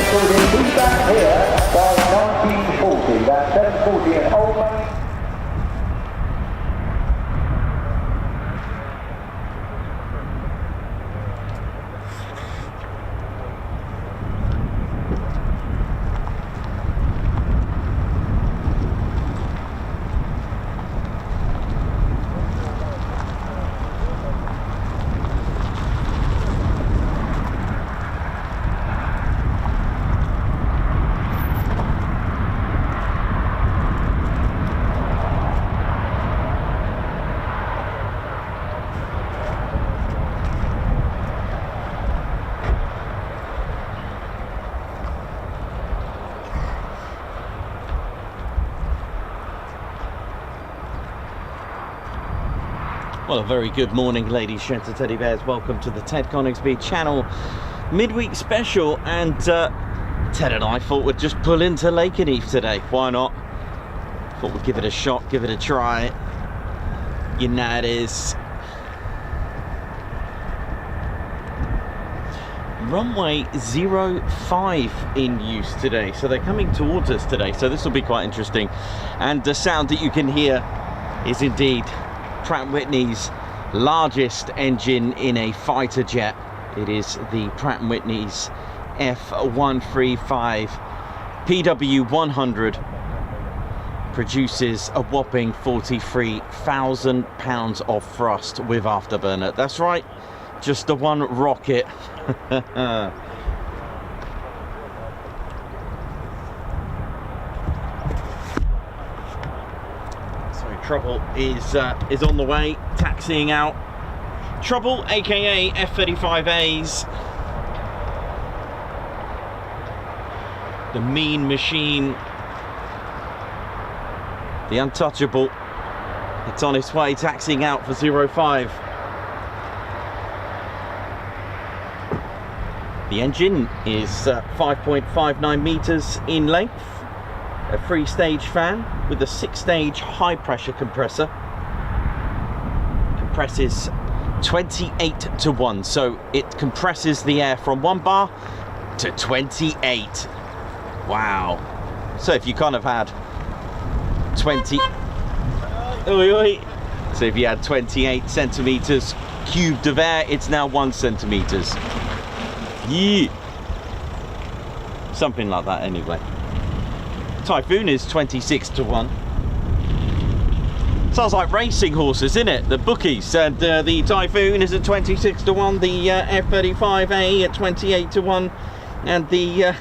He's back here by 1940. That's 740 and Old Man. Well, a very good morning, ladies, gents and teddy bears. Welcome to the Ted Coningsby channel midweek special. And Ted and I thought we'd just pull into Lakenheath today. Why not? Thought we'd give it a shot, give it a try. You know it is. Runway 05 in use today. So they're coming towards us today. So this will be quite interesting. And the sound that you can hear is indeed Pratt & Whitney's largest engine in a fighter jet. It is the Pratt & Whitney's F-135 PW100. Produces a whopping 43,000 pounds of thrust with afterburner. That's right, just the one rocket. Trouble is on the way, taxiing out. Trouble, aka F-35As. The mean machine. The untouchable. It's on its way, taxiing out for 05. The engine is 5.59 meters in length. A 3-stage fan with a 6-stage high-pressure compressor. Compresses 28 to 1, so it compresses the air from 1 bar to 28. Wow. So if you kind of had 20... So if you had 28 centimeters cubed of air, it's now 1 centimeters. Yeah. Something like that anyway. Typhoon is 26 to 1. Sounds like racing horses, isn't it? The bookies. And the Typhoon is at 26 to 1. The F-35A at 28 to 1. And the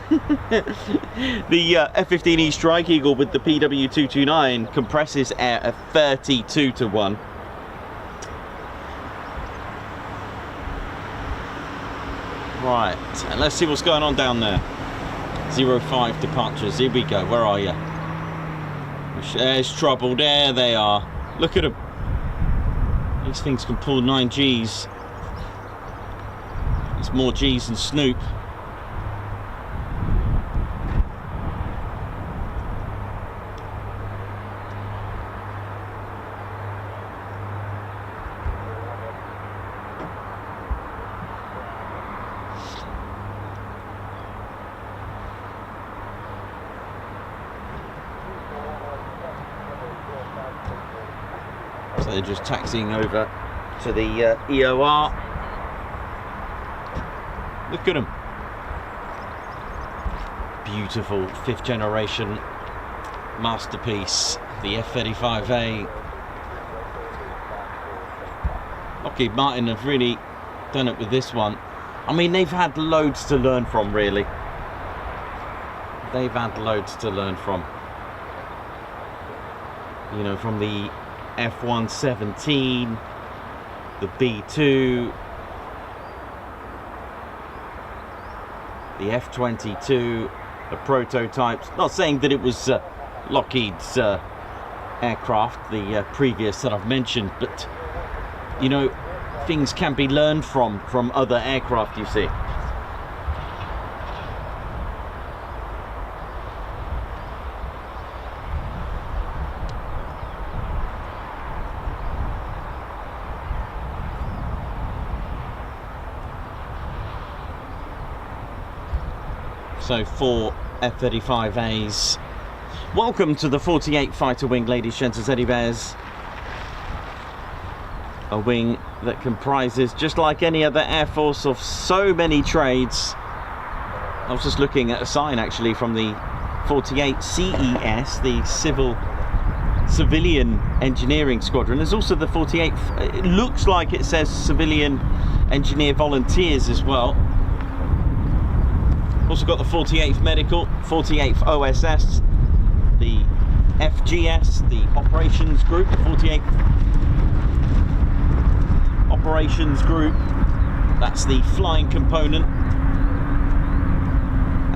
the F-15E Strike Eagle with the PW229 compresses air at 32 to 1. Right, and let's see what's going on down there. 05 departures, here we go. Where are you? There's trouble. There they are. Look at them. These things can pull 9 Gs. It's more Gs than Snoop. So they're just taxiing over to the EOR. Look at them. Beautiful 5th generation masterpiece, the F-35A. Lockheed Martin have really done it with this one. I mean, they've had loads to learn from, really. They've had loads to learn from. You know, from the F-117, the B-2, the F-22, the prototypes. Not saying that it was Lockheed's aircraft, the previous that I've mentioned, but you know, things can be learned from other aircraft, you see. So 4 F-35As. Welcome to the 48 Fighter Wing, ladies, gents, Eddie Bears. A wing that comprises, just like any other Air Force, of so many trades. I was just looking at a sign actually from the 48 CES, the Civilian Engineering Squadron. There's also the 48, it looks like it says Civilian Engineer Volunteers as well. Also got the 48th Medical, 48th OSS, the FGS, the Operations Group, the 48th Operations Group. That's the flying component.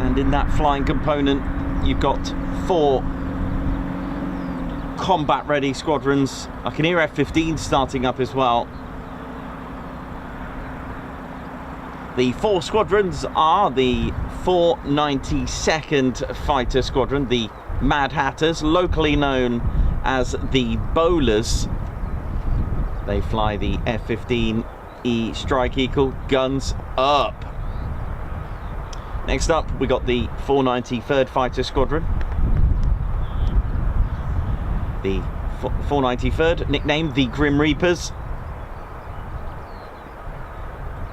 And in that flying component, you've got 4 combat ready squadrons. I can hear F-15 starting up as well. The 4 squadrons are the 492nd Fighter Squadron, the Mad Hatters, locally known as the Bowlers. They fly the F-15E Strike Eagle, guns up. Next up, we got the 493rd Fighter Squadron. The 493rd, nicknamed the Grim Reapers.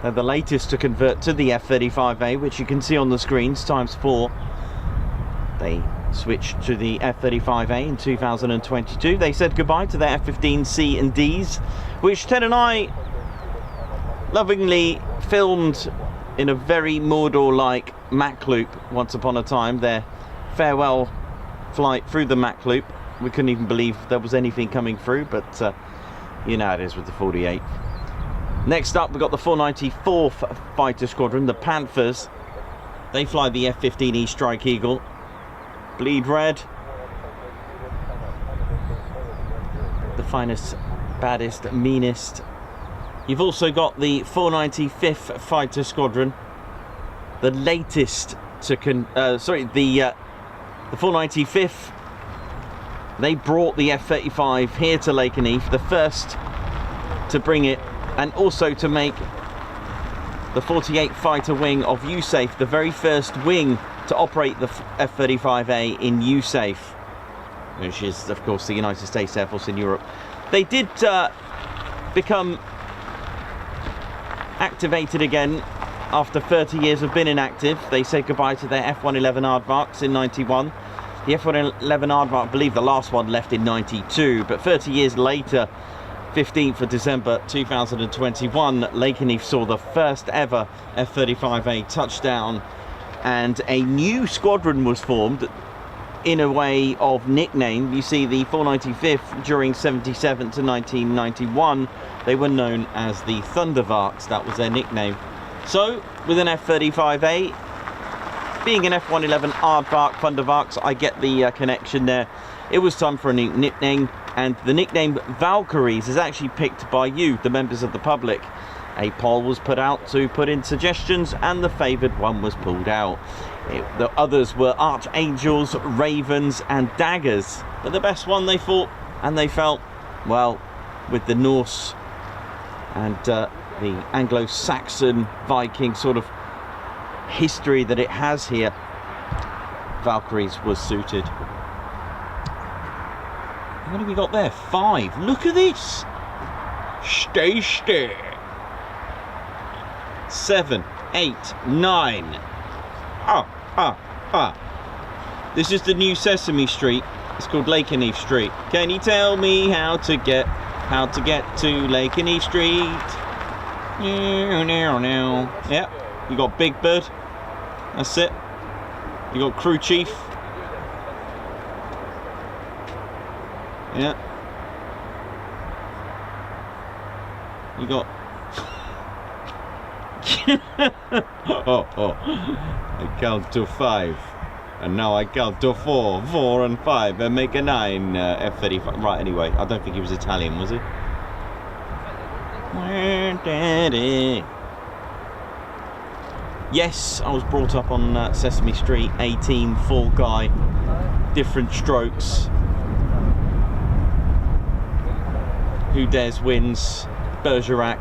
They're the latest to convert to the F-35A, which you can see on the screens, ×4. They switched to the F-35A in 2022. They said goodbye to their F-15C and Ds, which Ted and I lovingly filmed in a very Mordor-like Mach loop once upon a time. Their farewell flight through the Mach loop. We couldn't even believe there was anything coming through, but you know how it is with the 48. Next up, we've got the 494th Fighter Squadron, the Panthers. They fly the F-15E Strike Eagle. Bleed red. The finest, baddest, meanest. You've also got the 495th Fighter Squadron. The latest to the 495th. They brought the F-35 here to Lakenheath, the first to bring it, and also to make the 48 Fighter Wing of USAF the very first wing to operate the F-35A in USAF, which is, of course, the United States Air Force in Europe. They did become activated again after 30 years of being inactive. They said goodbye to their F-111 Aardvarks in 91. The F-111 Aardvark, I believe the last one left in 92, but 30 years later, 15th of December 2021, Lakenheath saw the first ever F-35A touchdown, and a new squadron was formed in a way of nickname. You see, the 495th during 77 to 1991, they were known as the Thundervarks. That was their nickname. So with an F-35A being an F-111 Aardvark, Thundervarks, I get the connection there. It was time for a new nickname, and the nickname Valkyries is actually picked by you, the members of the public. A poll was put out to put in suggestions, and the favoured one was pulled out. The others were Archangels, Ravens and Daggers, but the best one, they thought and they felt, well, with the Norse and the Anglo-Saxon Viking sort of history that it has here, Valkyries was suited. What have we got there? 5. Look at this. Stay still. 7, 8, 9. This is the new Sesame Street. It's called Lakenheath Street. Can you tell me how to get to Lakenheath Street? Yep. You got Big Bird. That's it. You got Crew Chief. Yeah. You got I count to 5, and now I count to 4, 4 and 5, and make a 9. F-35. Right. Anyway, I don't think he was Italian, was he? Daddy. Yes, I was brought up on Sesame Street. 18, Fall Guy, different strokes. Who Dares Wins, Bergerac,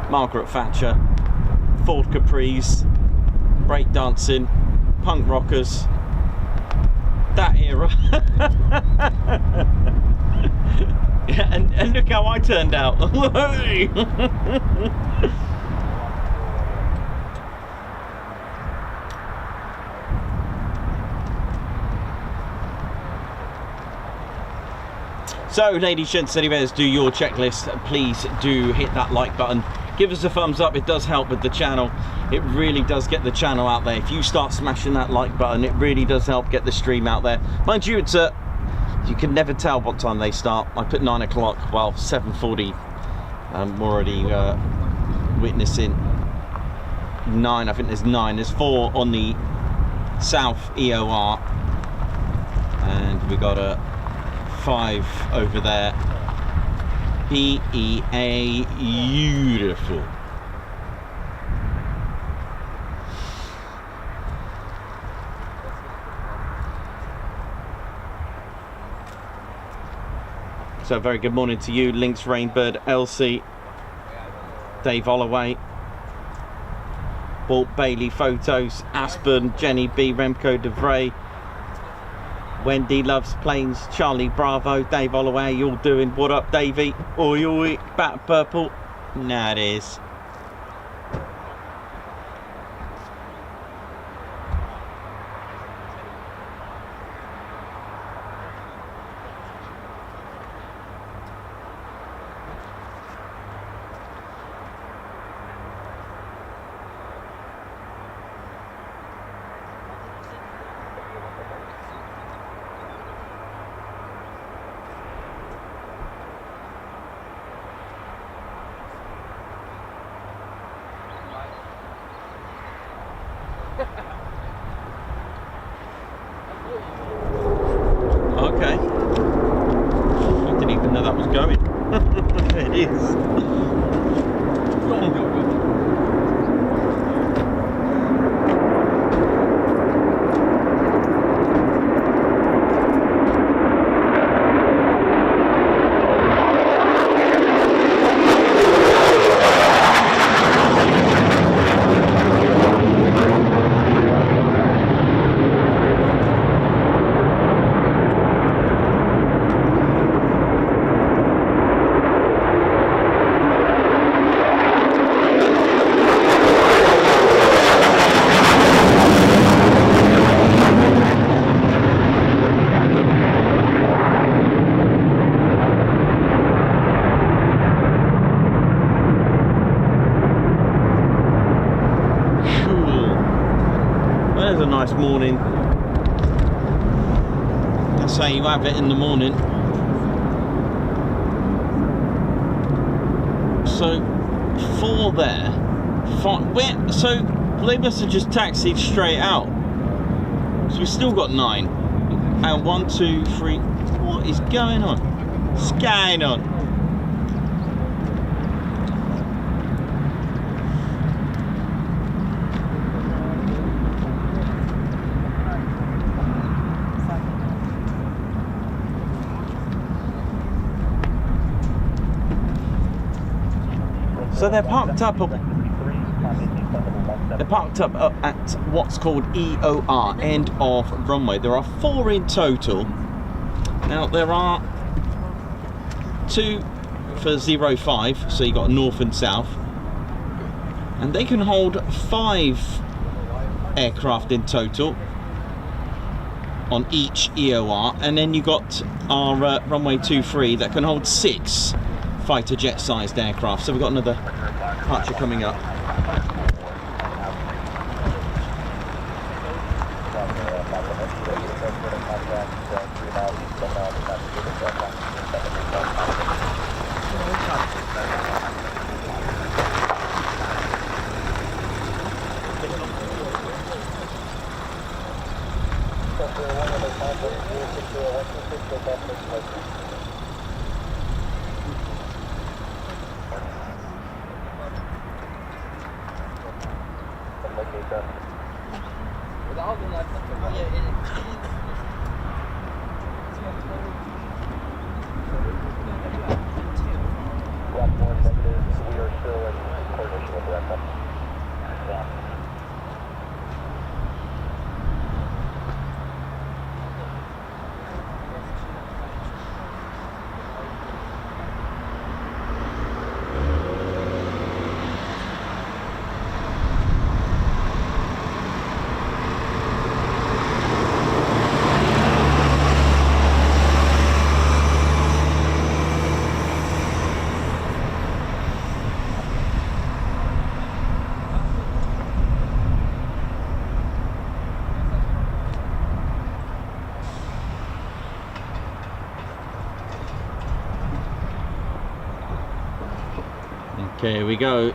Margaret Thatcher, Ford Caprice, breakdancing, punk rockers, that era. and look how I turned out. So, ladies, gents, anyways, do your checklist. Please do hit that like button. Give us a thumbs up. It does help with the channel. It really does get the channel out there. If you start smashing that like button, it really does help get the stream out there. Mind you, it's you can never tell what time they start. I put 9 o'clock, well, 7:40. I'm already witnessing 9. I think there's 9. There's 4 on the south EOR, and we got a 5 over there. PEA, beautiful. So very good morning to you, Lynx, Rainbird, Elsie, Dave Holloway, Walt Bailey Photos, Aspen, Jenny B, Remco DeVray, Wendy Loves Planes, Charlie Bravo, Dave Holloway, you all doing? What up, Davey? Oi, oi, Bat Purple. Nah, it is. Okay. I didn't even know that was going. It is. Morning. That's how you have it in the morning. So 4 there. 5, where? So they must have just taxied straight out. So we've still got 9. And 1, 2, 3. What is going on? What's going on? So they're parked up at what's called EOR, end of runway. There are 4 in total. Now there are 2 for 05, so you got north and south, and they can hold 5 aircraft in total on each EOR, and then you got our runway 23 that can hold 6 fighter jet sized aircraft. So we've got another departure coming up. Okay, here we go.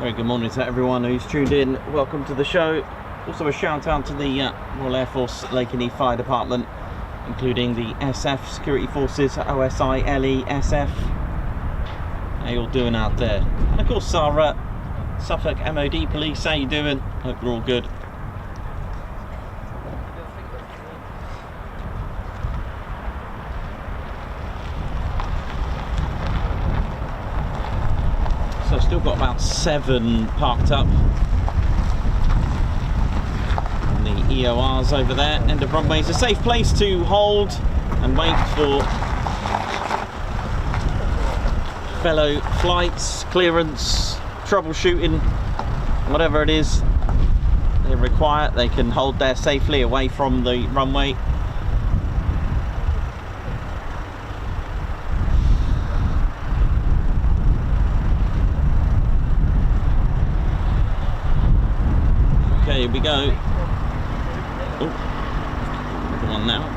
Very good morning to everyone who's tuned in. Welcome to the show. Also a shout out to the Royal Air Force Lakenheath Fire Department, including the SF Security Forces, OSI, LE, SF. How you all doing out there? And of course our Suffolk MOD Police, how you doing? Hope you're all good. So I've still got about 7 parked up. And the EOR's over there, end of runway. It's a safe place to hold and wait for fellow flights, clearance, troubleshooting, whatever it is they require. They can hold there safely away from the runway. Okay, here we go. Oh, come on now.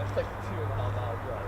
It's like a 2.5-hour drive.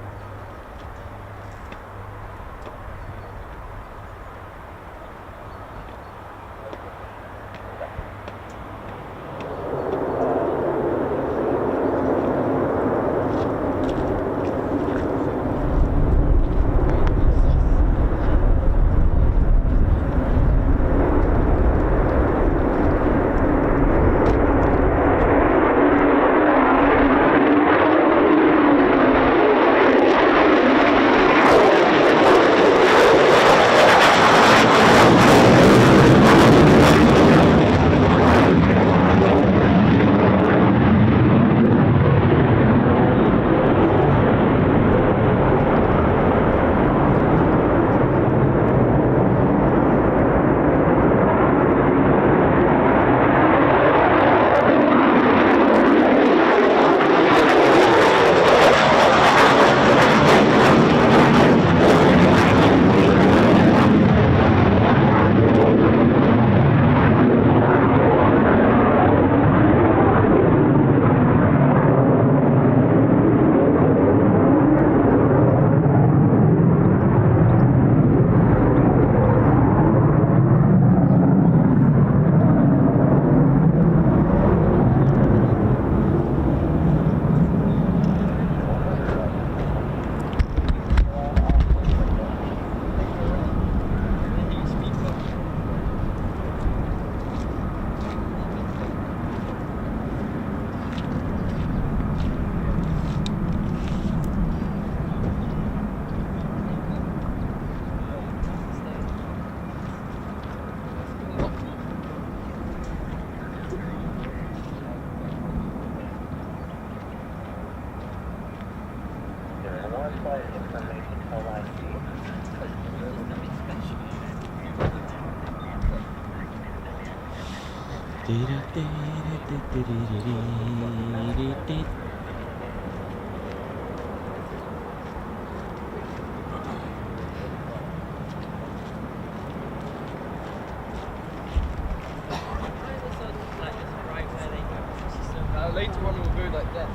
Later on we'll go like that.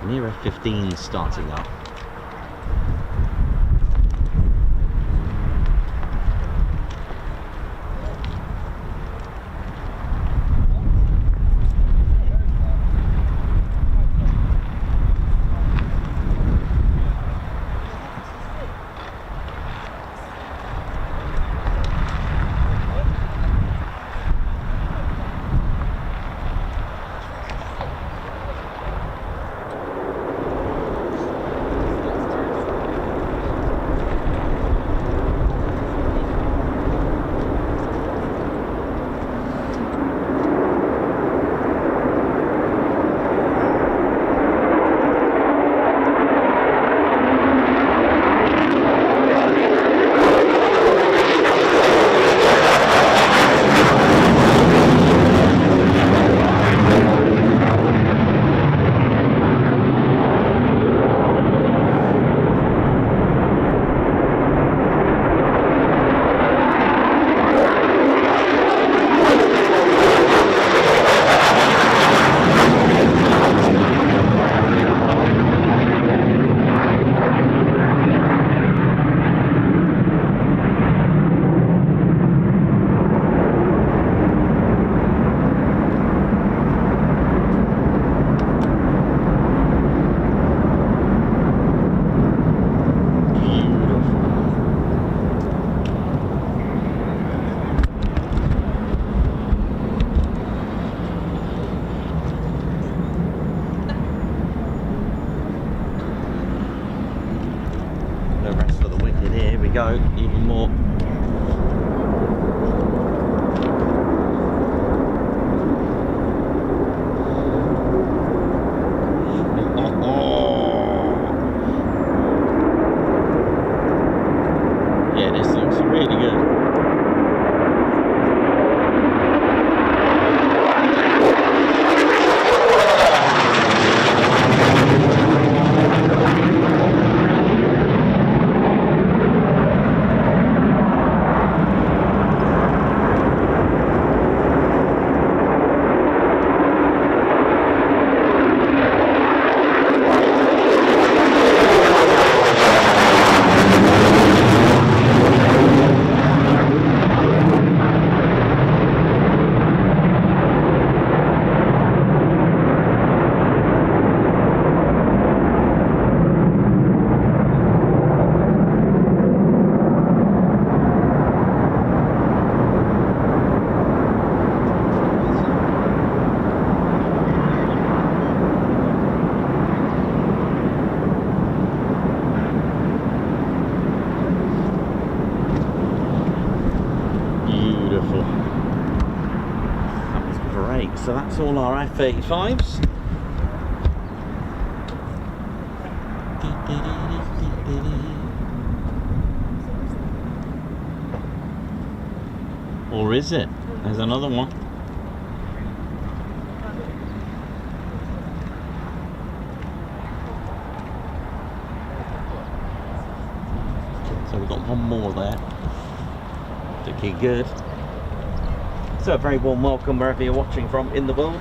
Near F-15 starting up. Go even more. Yeah, this looks really good. So that's all our F-35s. Or is it? There's another one. So we've got one more there. Looking good. So a very warm welcome wherever you're watching from in the world.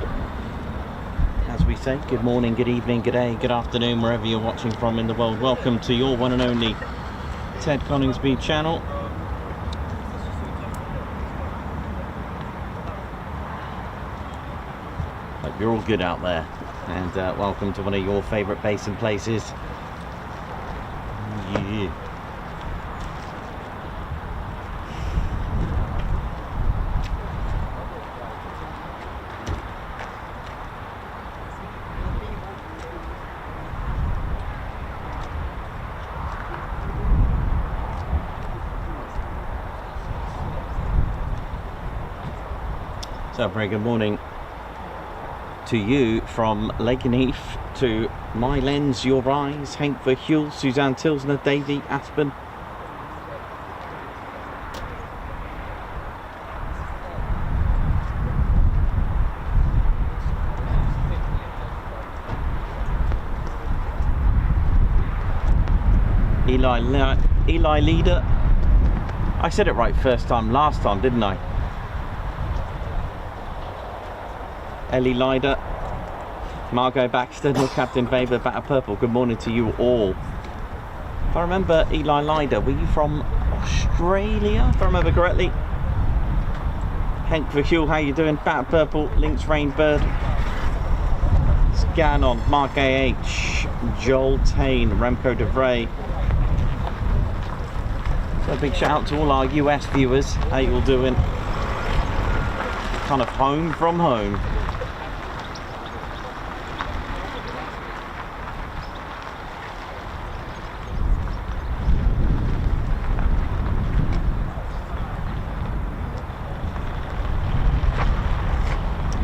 As we say, good morning, good evening, good day, good afternoon, wherever you're watching from in the world. Welcome to your one and only Ted Coningsby channel. Hope you're all good out there, and welcome to one of your favourite basin places. Yeah. So a very good morning to you from Lakenheath to my lens, your eyes, Hank Verhule, Suzanne Tilsner, Davey, Aspen. Eli Leader. I said it right first time, last time, didn't I? Ellie Leader, Margot Baxter, North Captain Weber, Batter Purple. Good morning to you all. If I remember, Eli Leader, were you from Australia? If I remember correctly. Hank Verhule, how you doing? Batter Purple, Lynx Rainbird. Scan on, Mark AH, Joel Tane, Remco DeVray. So a big shout out to all our US viewers. How you all doing? Kind of home from home.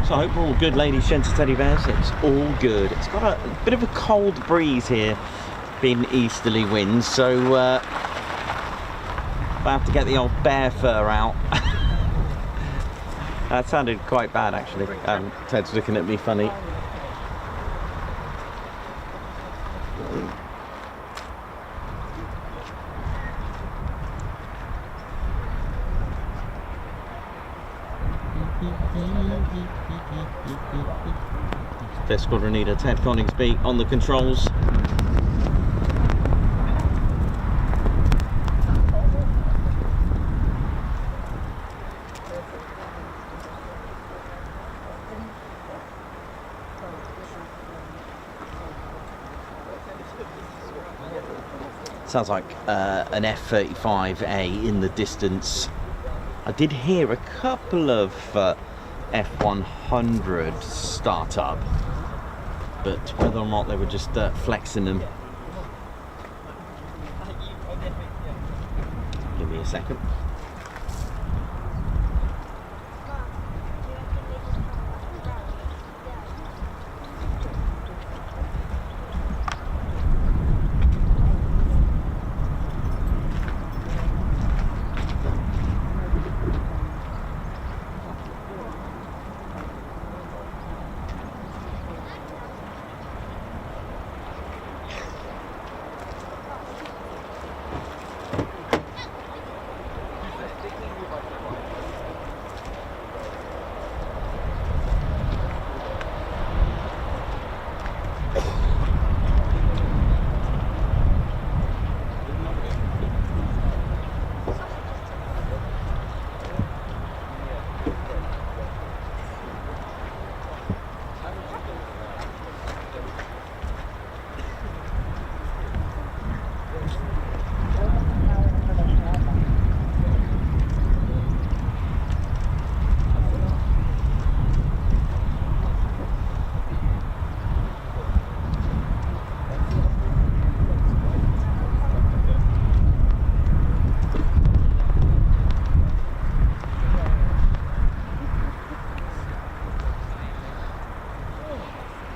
So I hope we're all good, ladies, gents, teddy bears. It's all good. It's got a bit of a cold breeze here, being easterly winds, so I have to get the old bear fur out. That sounded quite bad, actually. Ted's looking at me funny. Their squadron leader Ted Coningsby on the controls. Sounds like an F-35A in the distance. I did hear a couple of F-100 start up, but whether or not they were just flexing them. Give me a second.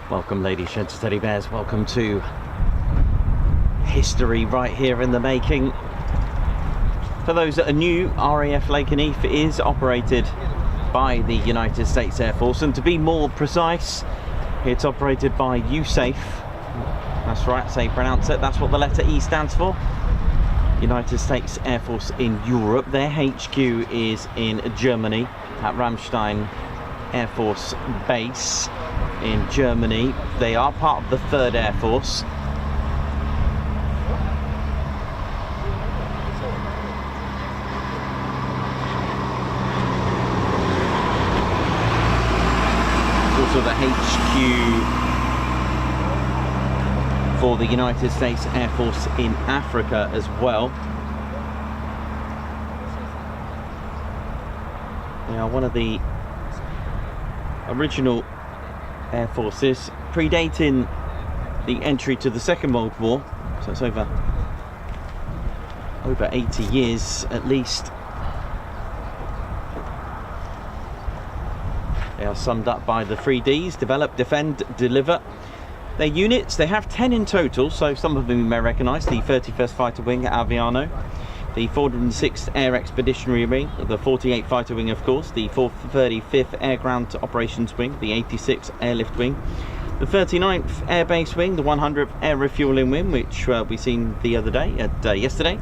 Welcome, ladies, gents, teddy bears. Welcome to history right here in the making. For those that are new, RAF Lakenheath is operated by the United States Air Force, and to be more precise, it's operated by USAF. That's right, that's how you pronounce it. That's what the letter E stands for. United States Air Force in Europe. Their HQ is in Germany at Ramstein Air Force Base in Germany. They are part of the 3rd Air Force. It's also the HQ for the United States Air Force in Africa as well. They are one of the original Air Forces, predating the entry to the Second World War, so it's over 80 years at least. They are summed up by the 3Ds: develop, defend, deliver. Their units, they have 10 in total, so some of them you may recognise: the 31st Fighter Wing at Aviano, the 406th Air Expeditionary Wing, the 48th Fighter Wing of course, the 435th Air Ground Operations Wing, the 86th Airlift Wing, the 39th Air Base Wing, the 100th Air Refuelling Wing, which we seen the other day, yesterday,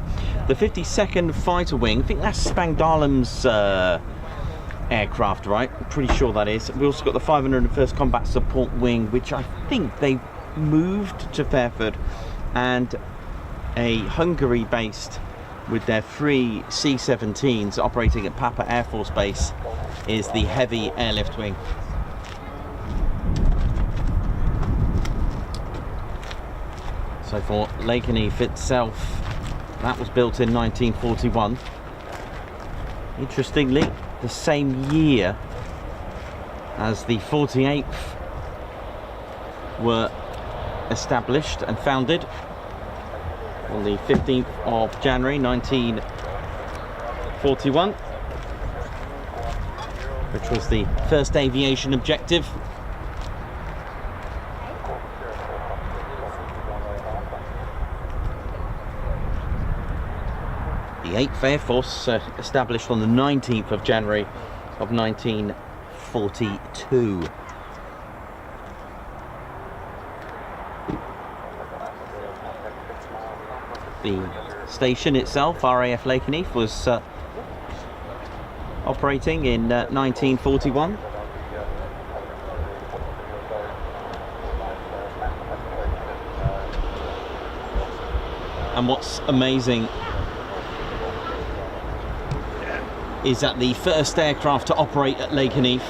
the 52nd Fighter Wing. I think that's Spangdalem's aircraft, right? I'm pretty sure that is. We also got the 501st Combat Support Wing, which I think they moved to Fairford, and a Hungary based with their 3 C-17s operating at Papa Air Force Base is the Heavy Airlift Wing. So for Lakenheath itself, that was built in 1941. Interestingly, the same year as the 48th were established and founded, on the 15th of January 1941, which was the first aviation objective. The 8th Air Force established on the 19th of January of 1942. The station itself, RAF Lakenheath, was operating in 1941. And what's amazing is that the first aircraft to operate at Lakenheath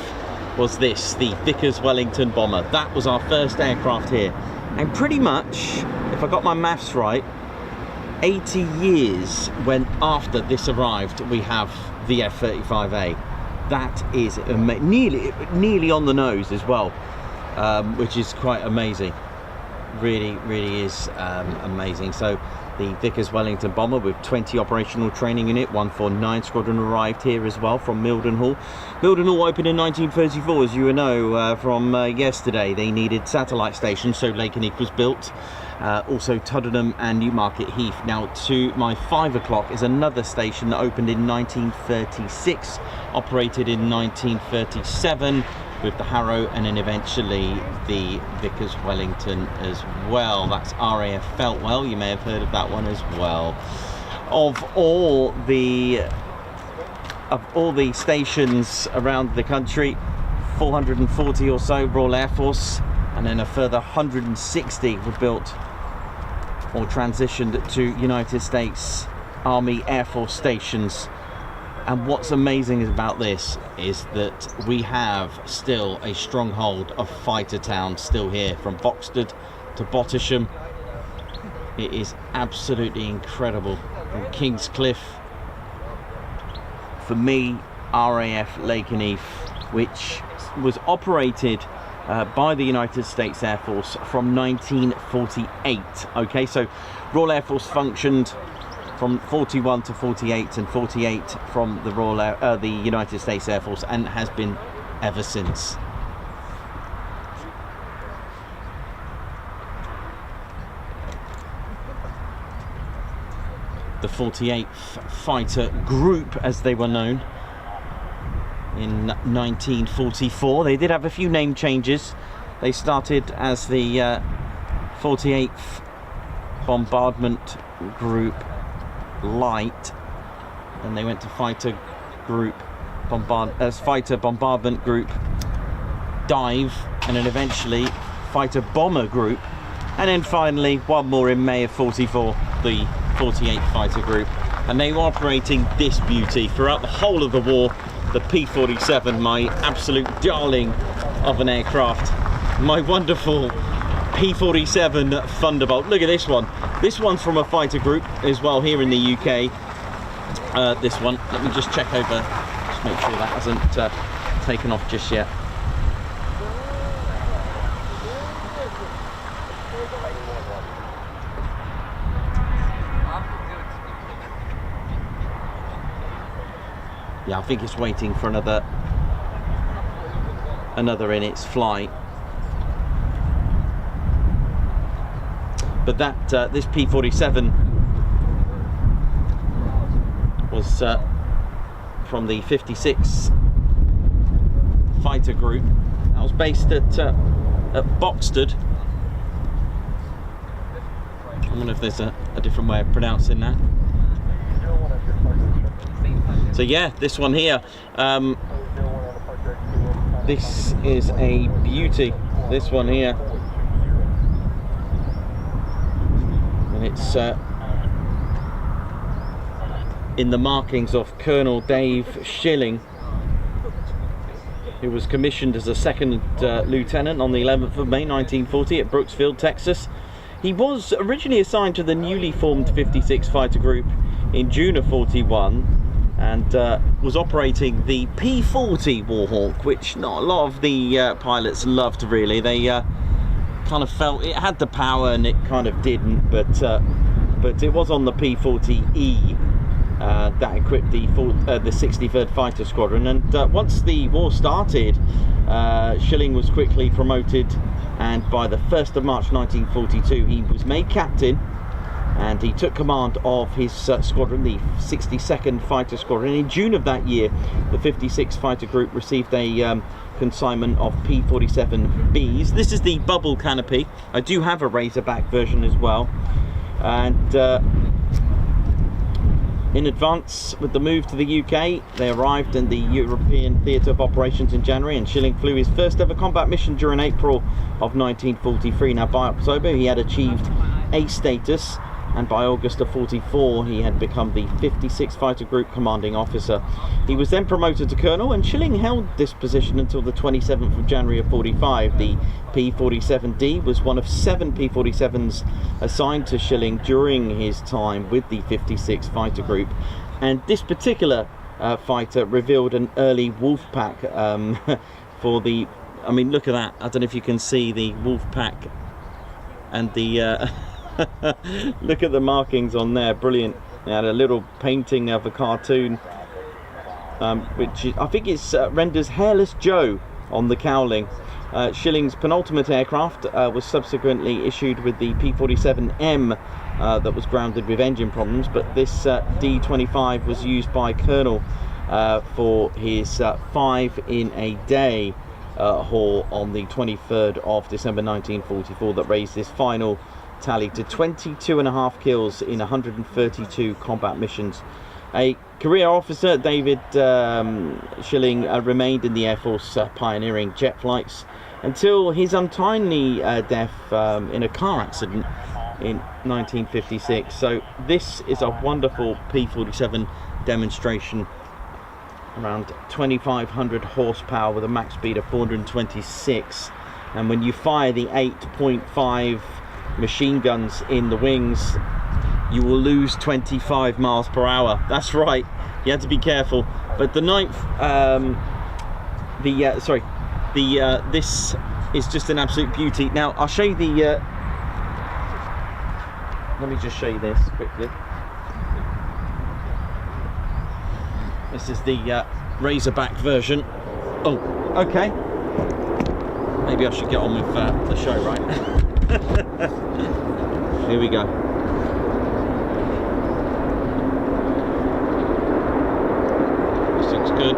was this, the Vickers Wellington bomber. That was our first aircraft here. And pretty much, if I got my maths right, 80 years when after this arrived, we have the F-35A. That is nearly on the nose as well, which is quite amazing. Really is amazing. So the Vickers Wellington bomber with 20 operational training unit, 149 Squadron arrived here as well from Mildenhall. Mildenhall opened in 1934, as you know from yesterday. They needed satellite stations, so Lakenheath was built. Also Tuddenham and Newmarket Heath. Now to my 5 o'clock is another station that opened in 1936, operated in 1937 with the Harrow, and then eventually the Vickers Wellington as well. That's RAF Feltwell, you may have heard of that one as well. Of all the stations around the country, 440 or so Royal Air Force, and then a further 160 were built or transitioned to United States Army Air Force stations. And what's amazing about this is that we have still a stronghold of fighter towns still here, from Boxted to Bottisham. It is absolutely incredible. From Kingscliff, for me, RAF Lakenheath, which was operated by the United States Air Force from 1948. Okay, so Royal Air Force functioned from 41 to 48, and 48 from the the United States Air Force, and has been ever since. The 48th Fighter Group, as they were known, in 1944. They did have a few name changes. They started as the 48th Bombardment Group Light, and they went to Fighter Bombardment Group Dive, and then eventually Fighter Bomber Group, and then finally one more in May of 44, the 48th Fighter Group. And they were operating this beauty throughout the whole of the war, the P-47, my absolute darling of an aircraft, my wonderful P-47 Thunderbolt. Look at this one. This one's from a fighter group as well here in the UK. This one, let me just check over, just make sure that hasn't taken off just yet. Yeah, I think it's waiting for another another in its flight. But that this P-47 was from the 56 fighter group. That was based at Boxted. I wonder if there's a different way of pronouncing that. So yeah, this one here, this is a beauty, this one here, and it's in the markings of Colonel Dave Shilling, who was commissioned as a second lieutenant on the 11th of May 1940 at Brooksfield, Texas. He was originally assigned to the newly formed 56 fighter group in June of 41 and was operating the P-40 Warhawk, which not a lot of the pilots loved really. They kind of felt it had the power and it kind of didn't, but it was on the P-40E that equipped the 63rd Fighter Squadron, and once the war started, Shilling was quickly promoted, and by the 1st of March 1942 he was made captain and he took command of his squadron, the 62nd Fighter Squadron. In June of that year, the 56 Fighter Group received a consignment of P-47Bs. This is the bubble canopy. I do have a Razorback version as well, and in advance with the move to the UK, they arrived in the European Theatre of Operations in January, and Shilling flew his first ever combat mission during April of 1943. Now by October he had achieved A status, and by August of 44 he had become the 56 Fighter Group commanding officer. He was then promoted to colonel, and Shilling held this position until the 27th of January of 45. The P-47D was one of 7 P-47s assigned to Shilling during his time with the 56 Fighter Group, and this particular fighter revealed an early wolf pack for the, I mean, look at that. I don't know if you can see the wolf pack and the look at the markings on there, brilliant. They had a little painting of a cartoon, which I think is renders Hairless Joe on the cowling. Shilling's penultimate aircraft was subsequently issued with the P-47M that was grounded with engine problems, but this D-25 was used by Colonel for his 5 in a day haul on the 23rd of December 1944 that raised his final tally to 22.5 kills in 132 combat missions. A career officer, David Shilling remained in the Air Force pioneering jet flights until his untimely death in a car accident in 1956. So this is a wonderful P-47 demonstration, around 2,500 horsepower with a max speed of 426, and when you fire the 8.5 machine guns in the wings, you will lose 25 miles per hour. That's right, you have to be careful. But the 9th, this is just an absolute beauty. Now I'll show you the let me just show you this quickly. This is the Razorback version. Oh, okay, maybe I should get on with the show, right? Here we go. This looks good.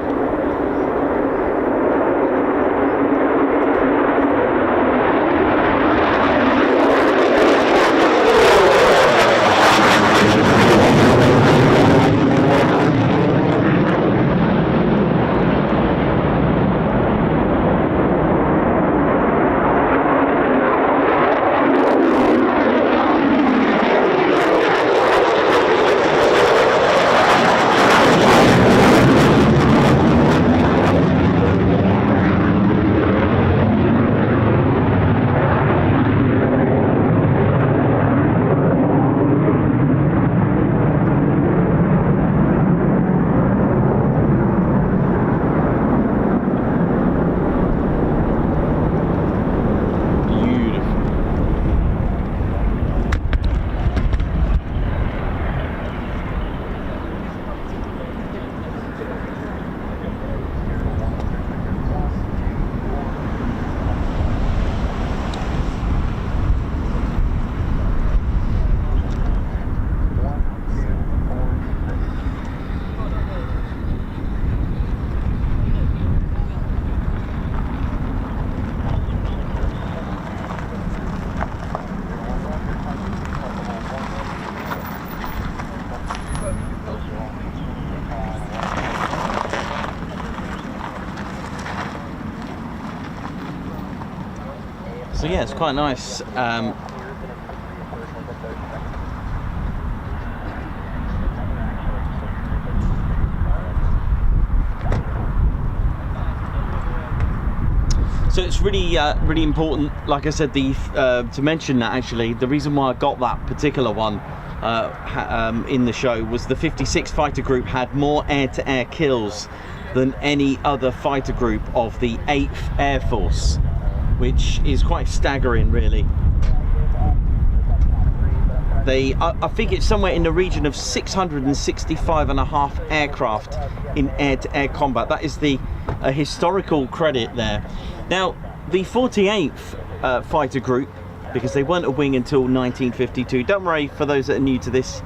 So yeah, it's quite nice. So it's really, really important, like I said, to mention that actually, the reason why I got that particular one in the show was the 56 Fighter Group had more air-to-air kills than any other fighter group of the 8th Air Force, which is quite staggering, really. I think it's somewhere in the region of 665.5 aircraft in air-to-air combat. That is the historical credit there. Now, the 48th Fighter Group, because they weren't a wing until 1952. Don't worry, for those that are new to this,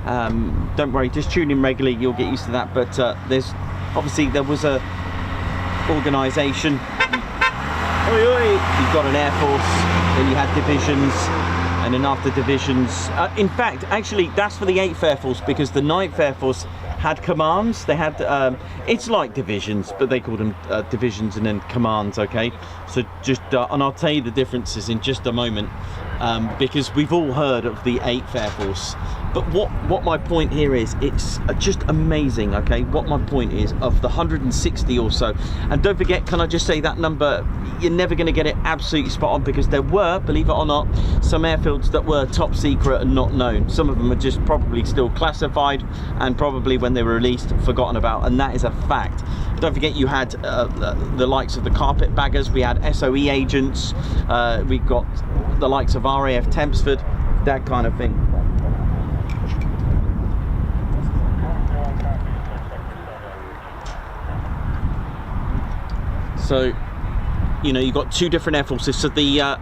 don't worry, just tune in regularly, you'll get used to that. But there was a organisation. You've got an Air Force, then you had divisions, and then after divisions, in fact, actually, that's for the 8th Air Force, because the 9th Air Force had commands. They had, it's like divisions, but they called them divisions and then commands, okay? So just, and I'll tell you the differences in just a moment, because we've all heard of the 8th Air Force. But what my point here is, it's just amazing, okay? What my point is, of the 160 or so, and don't forget, can I just say that number, you're never going to get it absolutely spot on, because there were, believe it or not, some airfields that were top secret and not known. Some of them are just probably still classified, and probably when they were released, forgotten about, and that is a fact. Don't forget, you had the likes of the carpet baggers, we had SOE agents, we got the likes of RAF Tempsford, that kind of thing. So, you know, you've got two different air forces. So the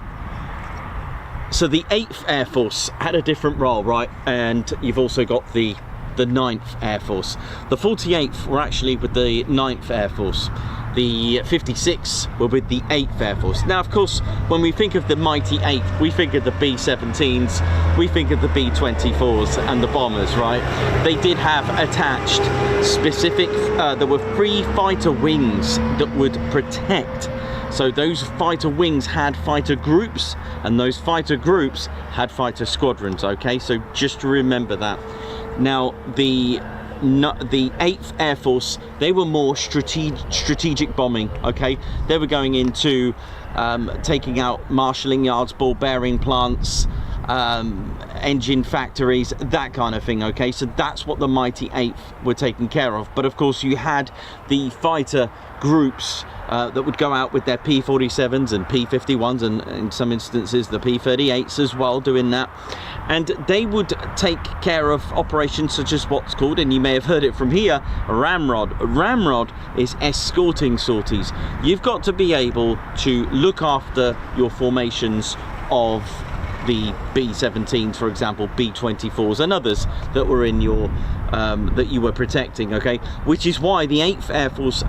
8th Air Force had a different role, right? And you've also got the 9th Air Force. The 48th were actually with the 9th Air Force. The 56 were with the 8th Air Force. Now, of course, when we think of the mighty 8th, we think of the B-17s, we think of the B-24s and the bombers, right? They did have attached specific, there were 3 fighter wings that would protect. So those fighter wings had fighter groups, and those fighter groups had fighter squadrons, okay? So just to remember that. Now, the 8th Air Force, they were more strategic bombing, okay? They were going into taking out marshalling yards, ball bearing plants, engine factories, that kind of thing, okay? So that's what the mighty 8th were taking care of. But of course, you had the fighter groups that would go out with their P-47s and P-51s, and in some instances the P-38s as well, doing that. And they would take care of operations such as what's called, and you may have heard it from here, ramrod. Ramrod is escorting sorties. You've got to be able to look after your formations of the B-17s, for example, B-24s and others that were in your that you were protecting, okay? Which is why the 8th Air Force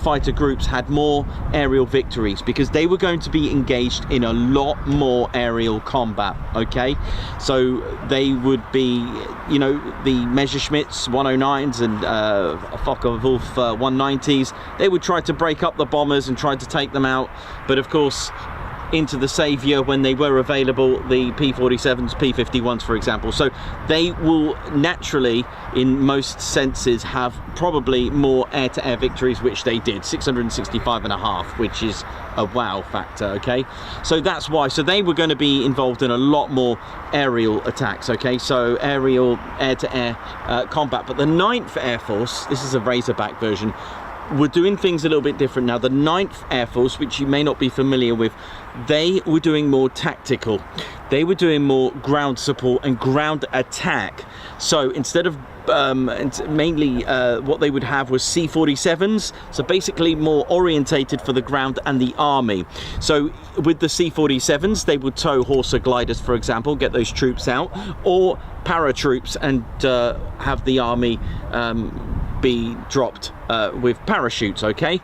fighter groups had more aerial victories, because they were going to be engaged in a lot more aerial combat, okay? So they would be, you know, the Messerschmitts 109s and Focke-Wulf 190s. They would try to break up the bombers and try to take them out, but of course, into the saviour when they were available, the P-47s, P-51s, for example. So they will naturally, in most senses, have probably more air-to-air victories, which they did, 665.5, which is a wow factor, okay? So that's why. So they were going to be involved in a lot more aerial attacks, okay? So aerial, air-to-air combat. But the 9th Air Force, this is a Razorback version, we're doing things a little bit different now. The 9th Air Force, which you may not be familiar with, they were doing more tactical. They were doing more ground support and ground attack. So instead of mainly what they would have was C-47s, so basically more orientated for the ground and the army. So with the C-47s, they would tow Horsa gliders, for example, get those troops out, or paratroops, and have the army be dropped with parachutes, okay?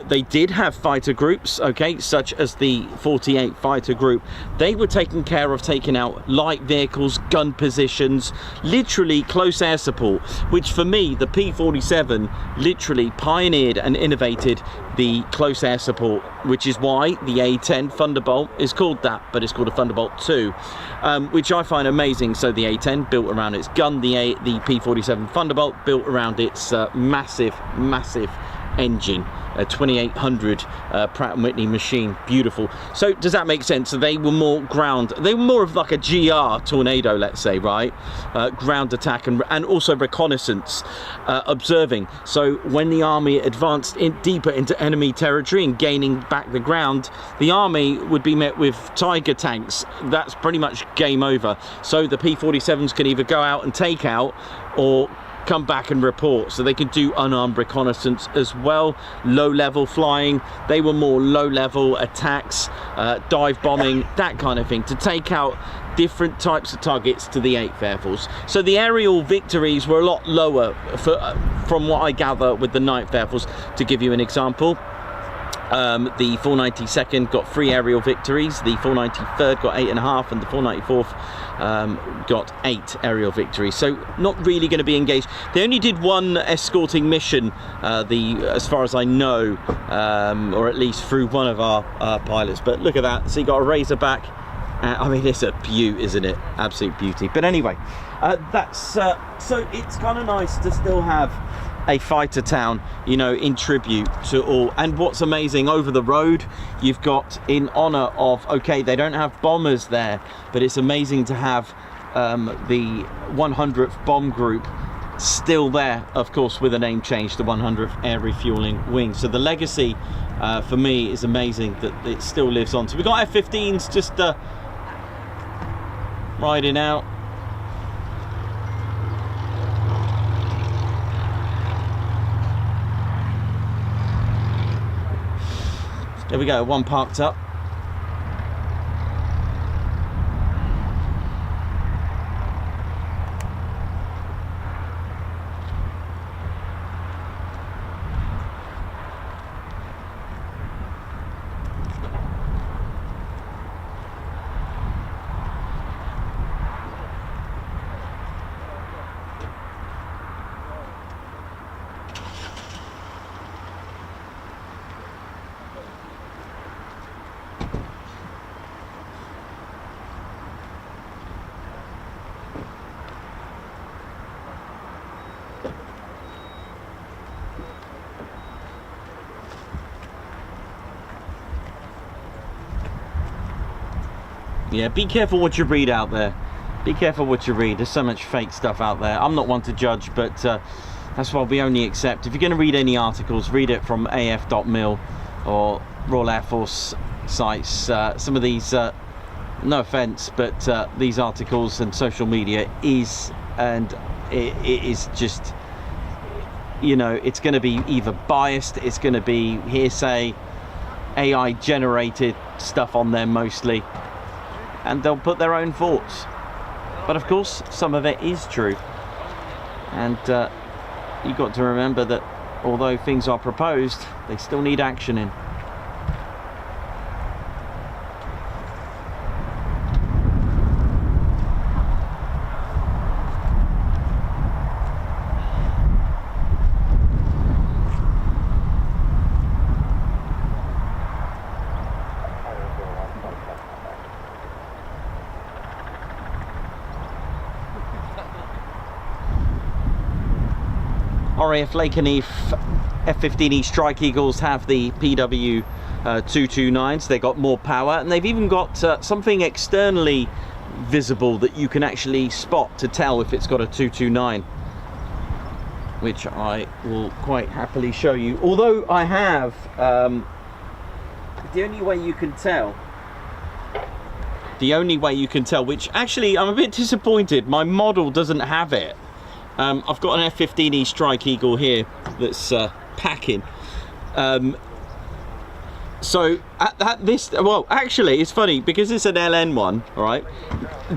They did have fighter groups, okay, such as the 48 fighter group. They were taking care of taking out light vehicles, gun positions, literally close air support, which for me, the P-47 literally pioneered and innovated the close air support, which is why the A-10 Thunderbolt is called that, but it's called a Thunderbolt 2, which I find amazing. So the A-10 built around its gun, the P-47 Thunderbolt built around its massive engine, a 2800 Pratt & Whitney machine. Beautiful. So does that make sense? So they were more ground, they were more of like a GR Tornado, let's say, right? Ground attack and also reconnaissance, observing. So when the army advanced deeper into enemy territory and gaining back the ground, the army would be met with Tiger tanks. That's pretty much game over. So the P-47s can either go out and take out or come back and report. So they can do unarmed reconnaissance as well. Low level flying, they were more low level attacks, dive bombing, that kind of thing, to take out different types of targets to the 8th Air Force. So the aerial victories were a lot lower from what I gather with the 9th Air Force. To give you an example, the 492nd got 3 aerial victories, the 493rd got 8.5, and the 494th got 8 aerial victories. So not really going to be engaged. They only did 1 escorting mission, as far as I know, or at least through one of our pilots. But look at that. So you got a Razorback. I mean, it's a beaut, isn't it? Absolute beauty. But anyway, so it's kind of nice to still have a fighter town, you know, in tribute to all. And what's amazing, over the road you've got, in honor of, okay, they don't have bombers there, but it's amazing to have the 100th bomb group still there, of course, with a name change, the 100th Air Refueling Wing. So the legacy for me is amazing that it still lives on. So we've got F-15s just riding out. There we go, one parked up. Yeah, be careful what you read out there. Be careful what you read. There's so much fake stuff out there. I'm not one to judge, but that's why we only accept. If you're going to read any articles, read it from af.mil or Royal Air Force sites. Some of these, no offense, but these articles and social media is, and it is just, you know, it's going to be either biased, it's going to be hearsay, AI generated stuff on there mostly, and they'll put their own thoughts. But of course, some of it is true. And you've got to remember that although things are proposed, they still need action in. RAF Lakenheath F-15E Strike Eagles have the PW 229s. They got more power, and they've even got something externally visible that you can actually spot to tell if it's got a 229, which I will quite happily show you. Although I have the only way you can tell, which actually I'm a bit disappointed, my model doesn't have it. I've got an F-15E Strike Eagle here that's packing. So at this, well, actually, it's funny because it's an LN one, all right?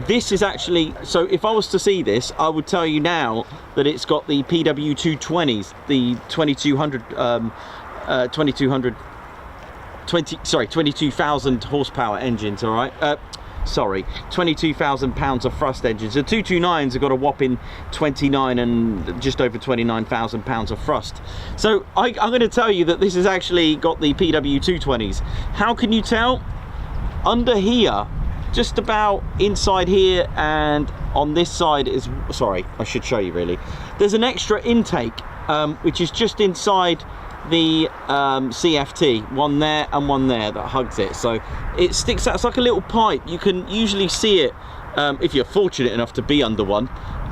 This is actually, so if I was to see this, I would tell you now that it's got the PW220s, the 22,000 horsepower engines, all right? Sorry, 22,000 pounds of thrust engines. The 229s have got a whopping 29 and just over 29,000 pounds of thrust. So I'm going to tell you that this has actually got the PW220s. How can you tell? Under here, just about inside here and on this side is, sorry, I should show you really. There's an extra intake, which is just inside the CFT, one there and one there that hugs it, so it sticks out. It's like a little pipe. You can usually see it if you're fortunate enough to be under one,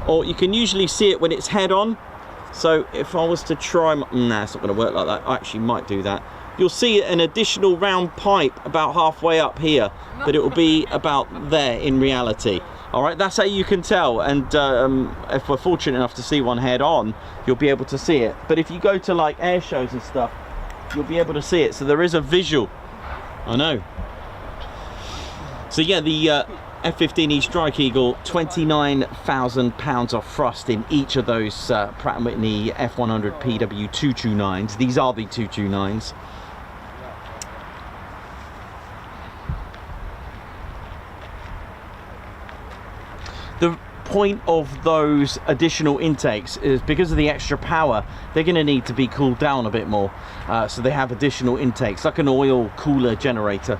or you can usually see it when it's head on. So if I was to try, nah, it's not going to work like that. I actually might do that. You'll see an additional round pipe about halfway up here, but it will be about there in reality. All right, that's how you can tell, and if we're fortunate enough to see one head on, you'll be able to see it. But if you go to like air shows and stuff, you'll be able to see it. So there is a visual. I know. So yeah, the F-15E Strike Eagle, 29,000 pounds of thrust in each of those Pratt & Whitney F100 PW229s. These are the 229s. The point of those additional intakes is because of the extra power, they're going to need to be cooled down a bit more. So they have additional intakes, like an oil cooler generator.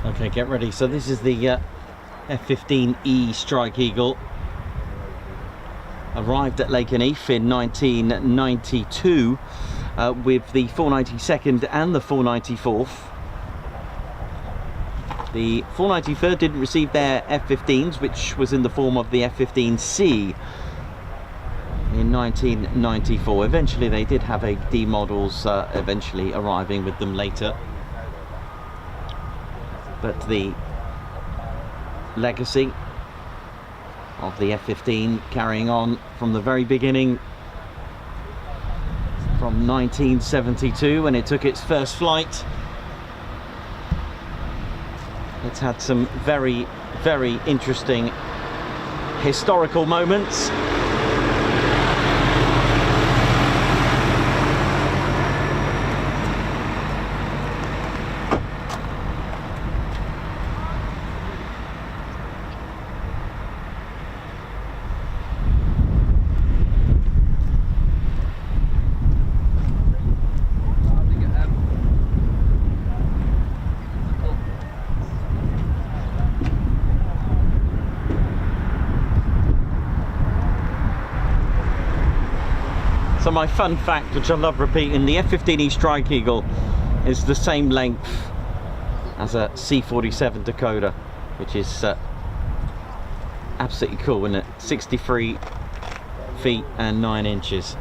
Okay, get ready. So this is the F-15E Strike Eagle. Arrived at Lakenheath in 1992 with the 492nd and the 494th. The 493rd didn't receive their F-15s, which was in the form of the F-15C in 1994. Eventually they did have a D models eventually arriving with them later. But the legacy of the F-15 carrying on from the very beginning, from 1972 when it took its first flight. It's had some very, very interesting historical moments. So my fun fact, which I love repeating, the F-15E Strike Eagle is the same length as a C-47 Dakota, which is absolutely cool, isn't it? 63 feet and 9 inches.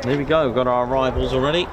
There we go, we've got our arrivals already.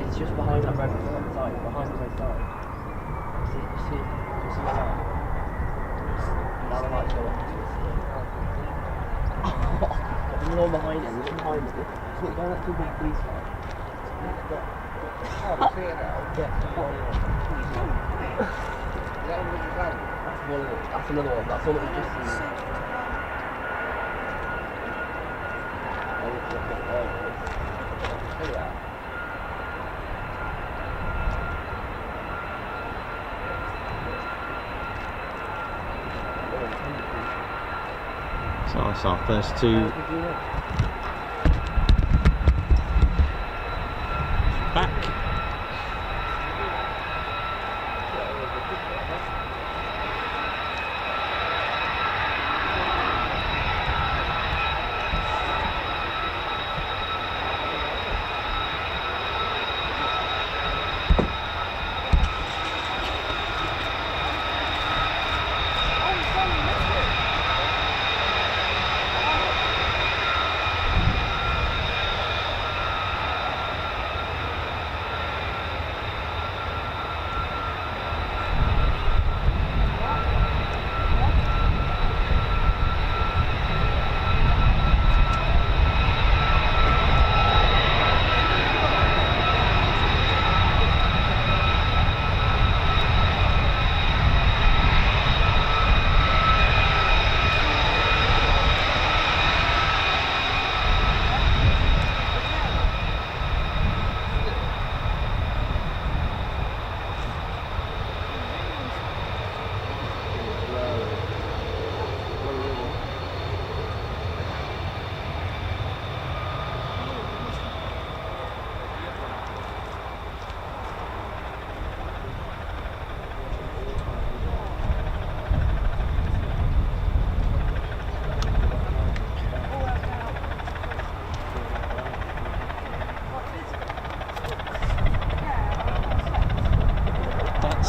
It's just behind that red side, behind the red side. See the light? Now the light's going on. There's no one behind it, there's behind it. It's not going up to the police car. Oh, see it now? Yeah, that's one of them. That's another one. That's one that we've just seen. So that's our first two back.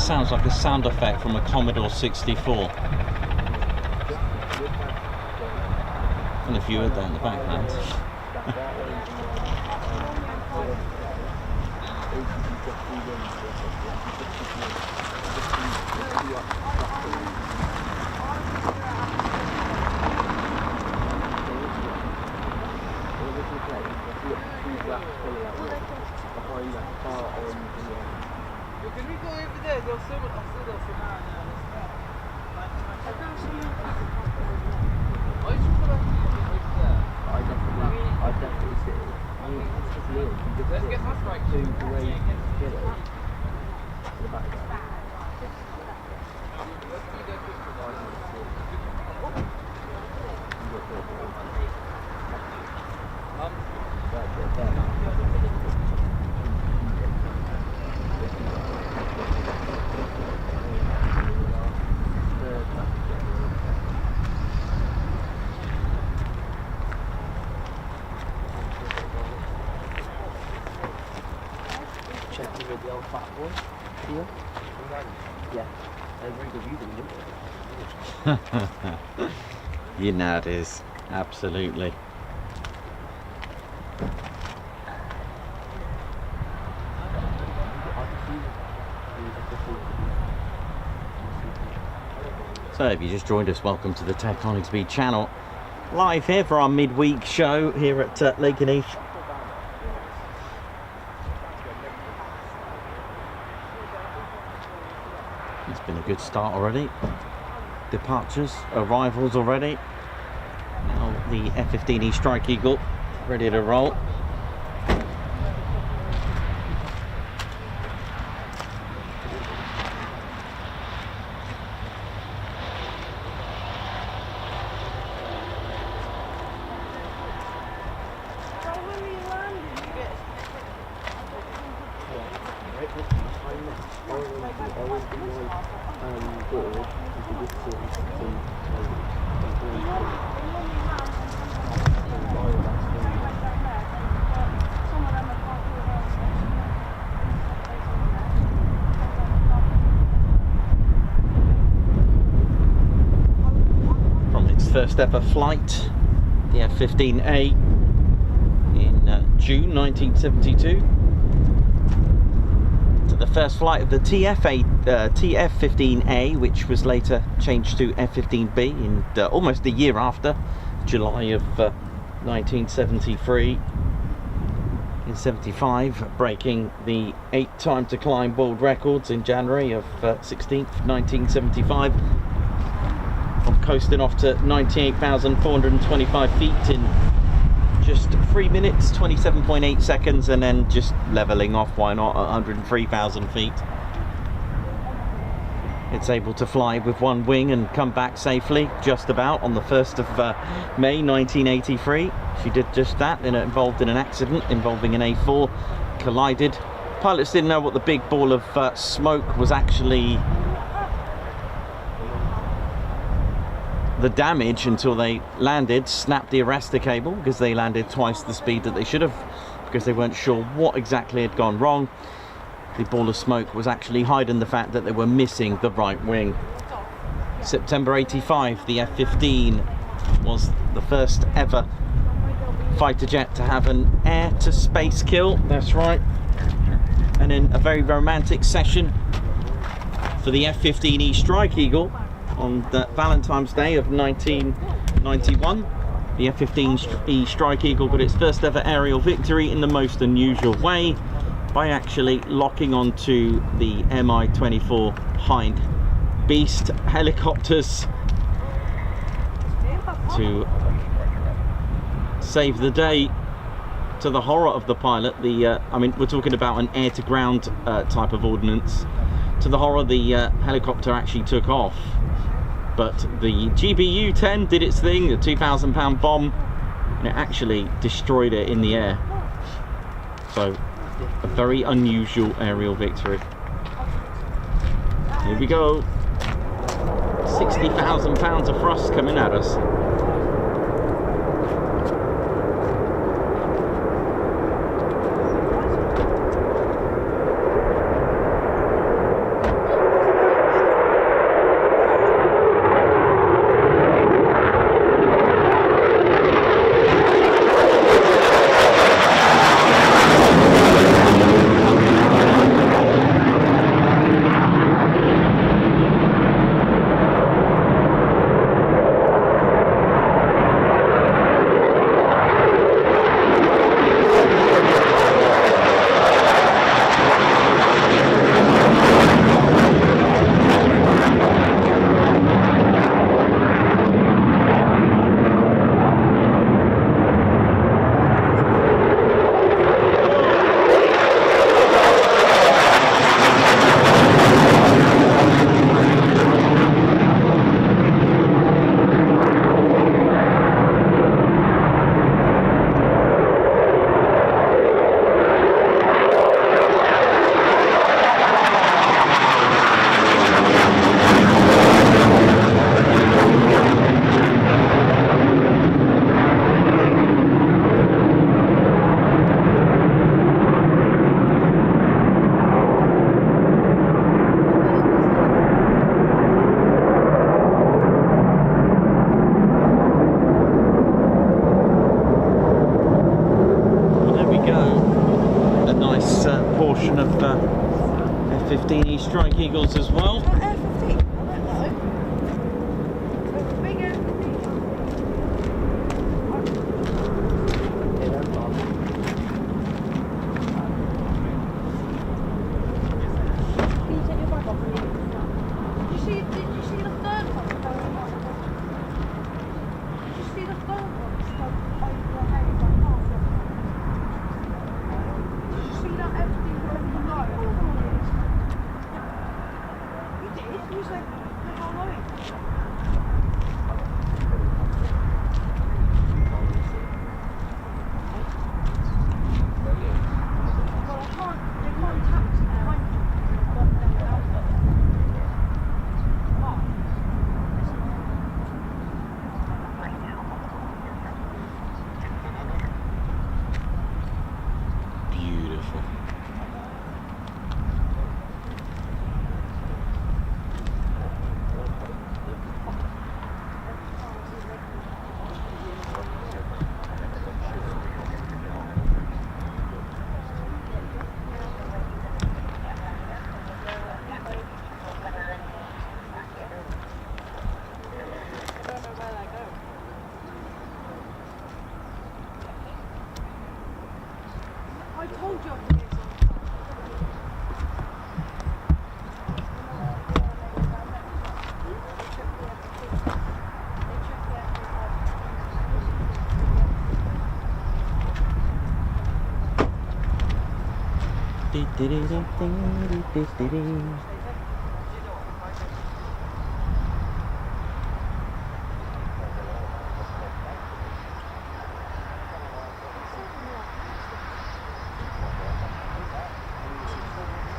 sounds like a sound effect from a Commodore 64. I don't know if you heard that in the background. Can we go over there? There's so much. I saw there's I definitely see it. I mean, it's just near. You just Let's get us right to the way you get it. To the back there. Checking with the old fat boy here. Yeah, they're very good using them. You know it is, absolutely. So if you just joined us, welcome to the Coningsby channel. Live here for our midweek show here at Lakenheath. It's been a good start already. Departures, arrivals already. Now the F-15E Strike Eagle ready to roll. First ever flight, the F-15A in June 1972, to the first flight of the TF-15A, which was later changed to F-15B in almost a year after, July of 1973. In 75, breaking the 8 time to climb world records in January of 16th, 1975. Coasting off to 98,425 feet in just 3 minutes 27.8 seconds, and then just leveling off, why not, at 103,000 feet. It's able to fly with one wing and come back safely just about on the 1st of May 1983. She did just that, and it involved in an accident involving an A4, collided. Pilots didn't know what the big ball of smoke was actually the damage until they landed, snapped the arrestor cable because they landed twice the speed that they should have, because they weren't sure what exactly had gone wrong. The ball of smoke was actually hiding the fact that they were missing the right wing. September 85, the F-15 was the first ever fighter jet to have an air-to-space kill, that's right. And in a very romantic session for the F-15E Strike Eagle, on the Valentine's Day of 1991, the F-15E Strike Eagle got its first ever aerial victory in the most unusual way, by actually locking onto the Mi-24 Hind Beast helicopters to save the day, to the horror of the pilot. I mean, we're talking about an air-to-ground type of ordnance. To the horror, the helicopter actually took off. But the GBU-10 did its thing, a 2,000-pound bomb, and it actually destroyed it in the air. So, a very unusual aerial victory. Here we go. 60,000 pounds of thrust coming at us. collection of F-15E Strike Eagles as well. F-15? I don't know. It's a big F-15. Yeah, they're fun. Can you take your bag off and leave it? Did you see the third one? Did you see the third one? Stuck over the head of my car. Did you see that F-15 from the night? You did? You was like, how low? Well, they can't tax it behind you. Beautiful. I told you I could get some.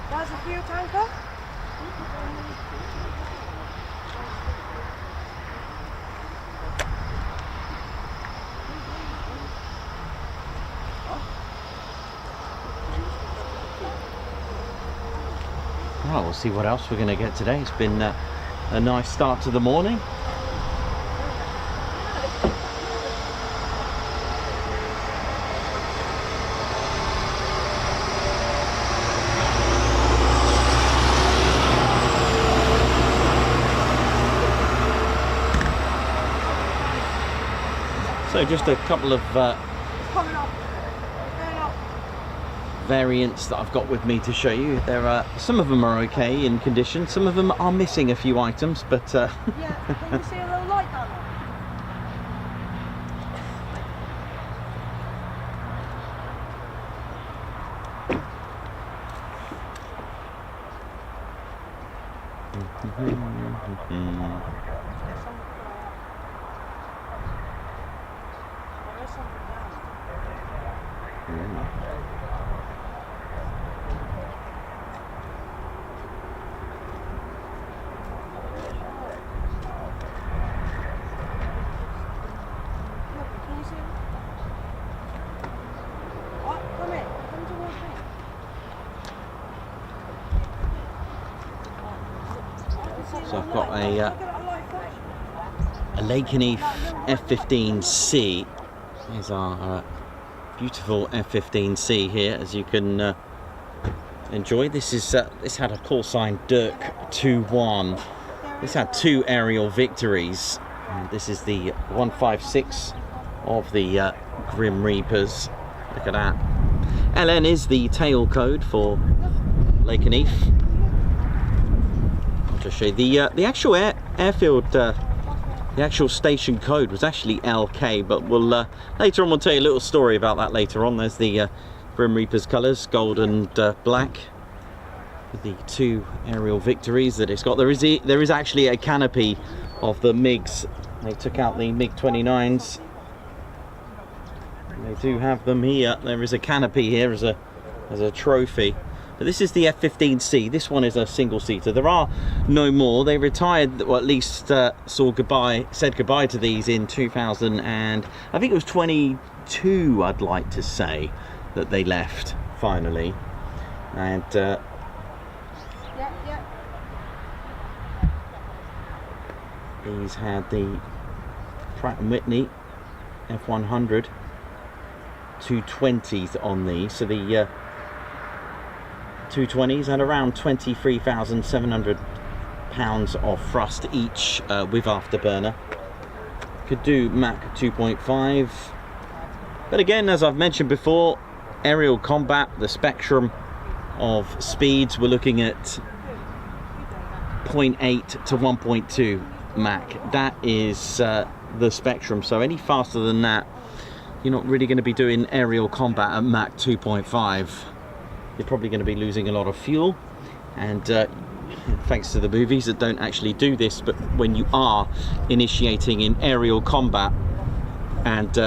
That's a fuel tanker? Well, we'll see what else we're going to get today. It's been a nice start to the morning. So just a couple of Coming up. Going up. variants that I've got with me to show you. There are some of them are okay in condition, some of them are missing a few items, but Yeah, can you see a little light down there? There's something down. Look, can you see it? What? Come in. Come towards me. So I've got a Lakenheath F-15C. Here's our beautiful F-15C here, as you can enjoy. This is this had a call sign Dirk 21. This had 2 aerial victories. And this is the 156 of the Grim Reapers. Look at that. LN is the tail code for Lakenheath. I'll just show you the actual airfield. The actual station code was actually LK, but we'll later on we'll tell you a little story about that later on. There's the Grim Reaper's colours, gold and black, with the 2 aerial victories that it's got. There is actually a canopy of the MiGs. They took out the MiG-29s. They do have them here. There is a canopy here as a trophy. But this is the F-15C. This one is a single-seater. There are no more. They retired, or at least said goodbye to these in 2000, and I think it was 22. I'd like to say that they left finally, and Yeah. these had the Pratt & Whitney F100 220s on these. So the 220s and around 23,700 pounds of thrust each with afterburner. Could do Mach 2.5, but again, as I've mentioned before, aerial combat, the spectrum of speeds, we're looking at 0.8 to 1.2 Mach. That is the spectrum, so any faster than that, you're not really going to be doing aerial combat at Mach 2.5. You're probably going to be losing a lot of fuel, and thanks to the movies that don't actually do this, but when you are initiating in aerial combat and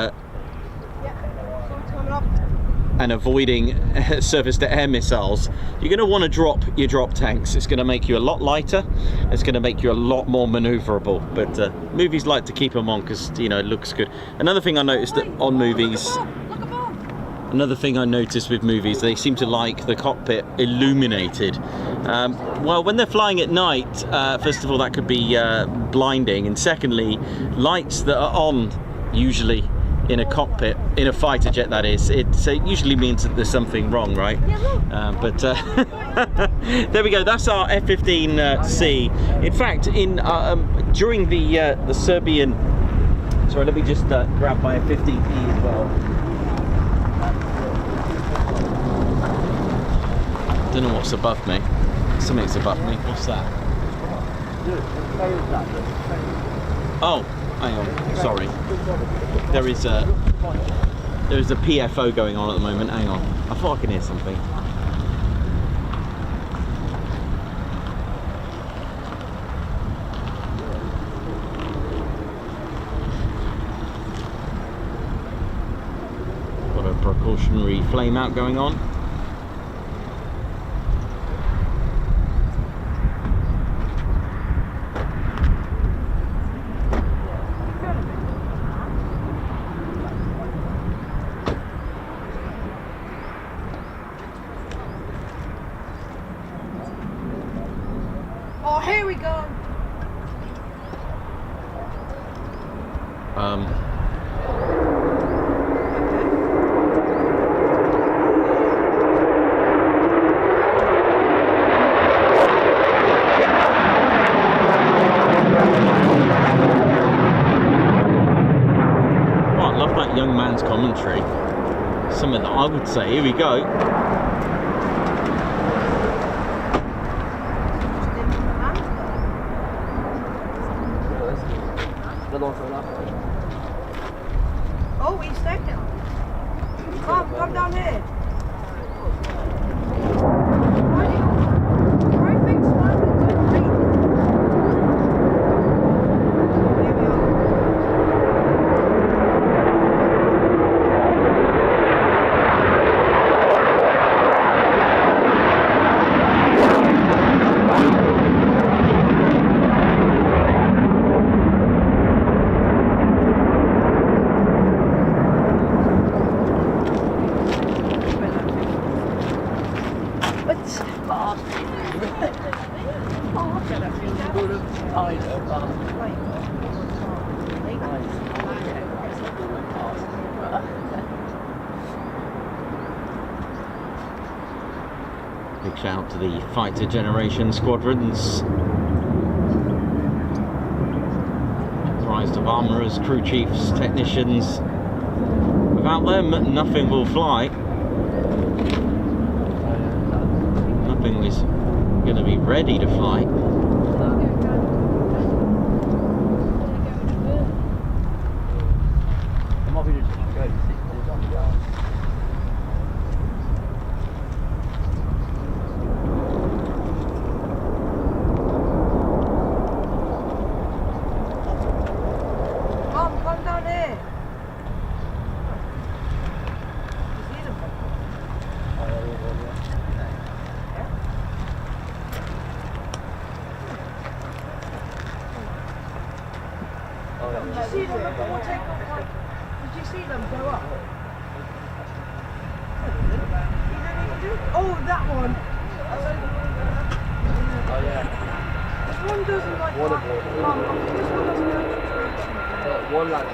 avoiding surface-to-air missiles, you're going to want to drop your drop tanks. It's going to make you a lot lighter. It's going to make you a lot more maneuverable. But movies like to keep them on because, you know, it looks good. Another thing I noticed that on movies, with movies, they seem to like the cockpit illuminated. Well, when they're flying at night, first of all, that could be blinding, and secondly, lights that are on usually in a cockpit, in a fighter jet that is, it usually means that there's something wrong, right? But there we go, that's our F-15C. In fact, during the Serbian, sorry, let me just grab my F-15E as well. Don't know what's above me. Something's above me. What's that? Oh, hang on. Sorry. There is a PFO going on at the moment. Hang on. I thought I could hear something. Got a precautionary flame out going on. Oh, here we go. Oh, I love that young man's commentary. Something that I would say. Here we go. Oh, he's taking it. Come down here. Why things landed so late? Here we are. Big shout out to the fighter generation squadrons, comprised of armourers, crew chiefs, technicians. Without them, nothing will fly. Nothing is going to be ready to fly. Come down here. You see them? Did you see them before takeoff? Did you see them go up? Oh, that one. Oh yeah. This one doesn't like that. This one doesn't like One lad.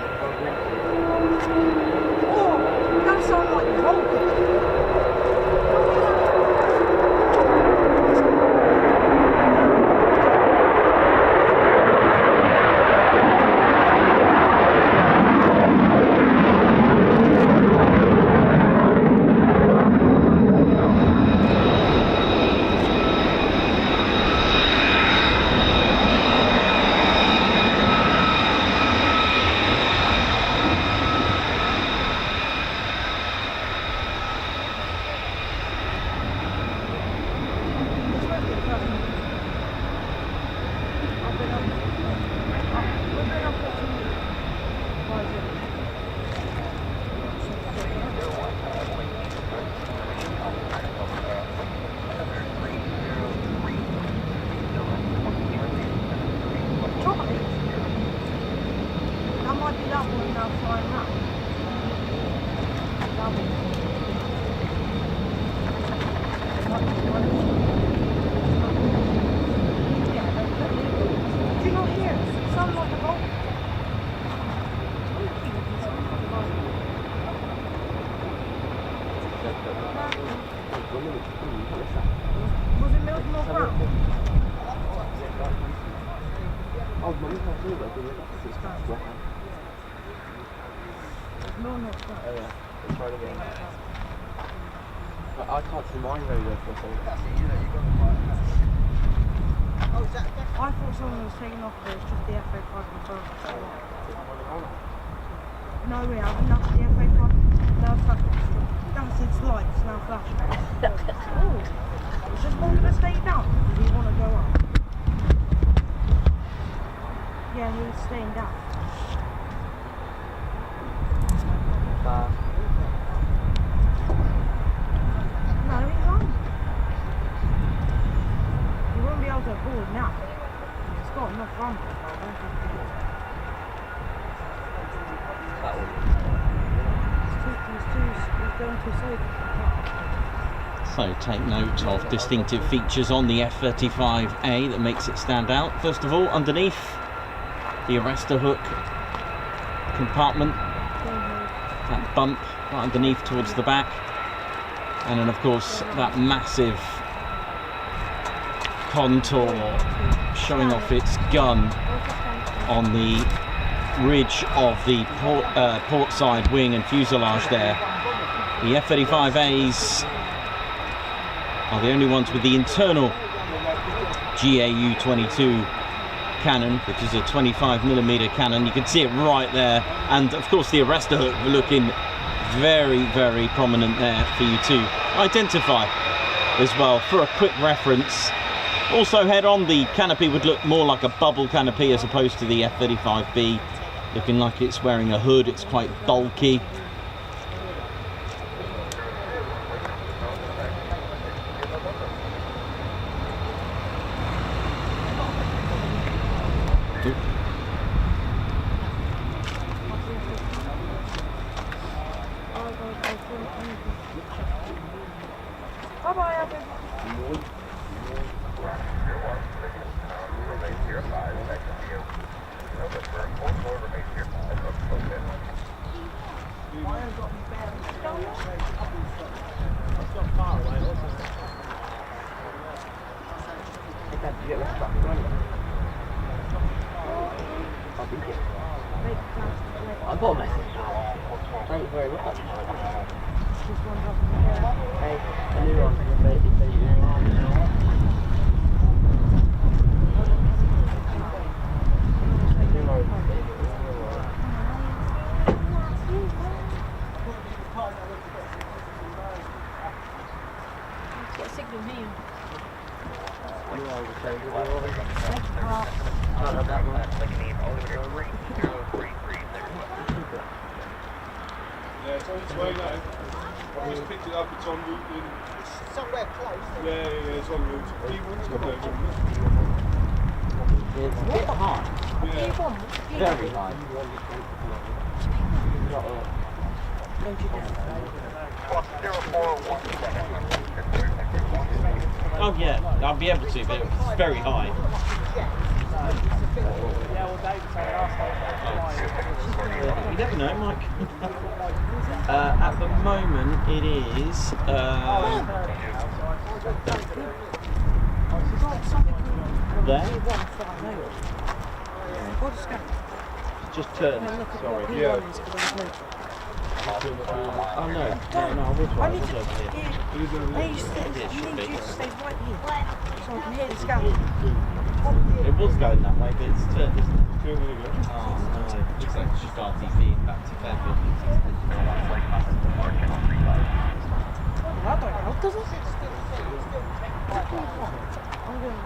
Oh, that sounds like Vulcan. Was it Mildenhall Ground? Mildenhall Ground. Oh yeah, let's try it again. I can't see mine very well for a second. I thought someone was taking off, but it's just the F-35 above. No, we haven't. That's the F-35. Now that's its lights, now flashing. Oh, it's just one going to stay down. Does he want to go up? Yeah, he was staying down. No, he's on. He won't be able to board now. He's got enough runway. He's going too safe. So take note of distinctive features on the F-35A that makes it stand out. First of all, underneath the arrestor hook compartment, that bump right underneath towards the back, and then of course that massive contour showing off its gun on the ridge of the port side wing and fuselage there. The F-35As are the only ones with the internal GAU-22 cannon, which is a 25mm cannon. You can see it right there, and of course the arrestor hook looking very, very prominent there for you to identify as well. For a quick reference, also head on, the canopy would look more like a bubble canopy as opposed to the F-35B, looking like it's wearing a hood. It's quite bulky. Bye-bye, Abby. I got a message. Thank you very much. Hey, a new one. Get a signal here. Yeah, it's on its way now. I've just picked it up, it's en route in. It's somewhere close. Yeah, it's en route. P1's got there. It's a bit high. Yeah. Very high. Oh yeah, I'll be able to, but it's very high. You never know, Mike. At the moment, it is. There. Just turn. Sorry. Yeah. Oh no, which one? It's over here. It is over Hey, there. you stay, Yeah, it should you be. need you to stay right here. So I can hear this guy. It was going that way, but it's turned, isn't it? Turn it again. Oh no, looks like it's just RTC back to Fairfield. I don't know, does it? I'm going.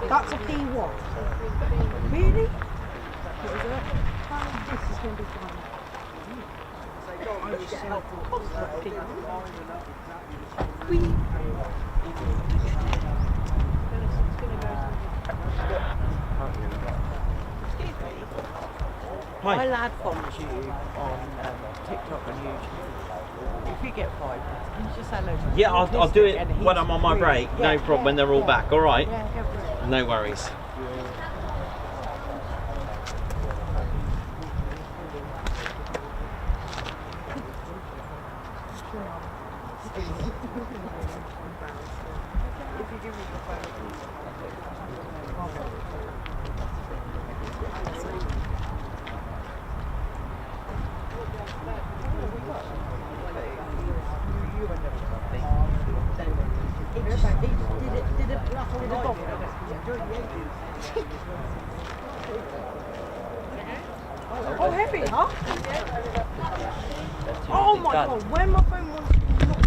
That's a P1. Really? What is it? This is going to be fun. I was so Wee. Excuse me. Hi. My lad follows you on TikTok and YouTube. If you get 5 minutes, can you just say hello to him? Yeah, I'll do it And he's when I'm on my really- break. No problem, when they're all back. All right. Yeah, go for it. No worries. If you give me the phone. Oh, heavy, huh? Oh my god, when my phone wants to not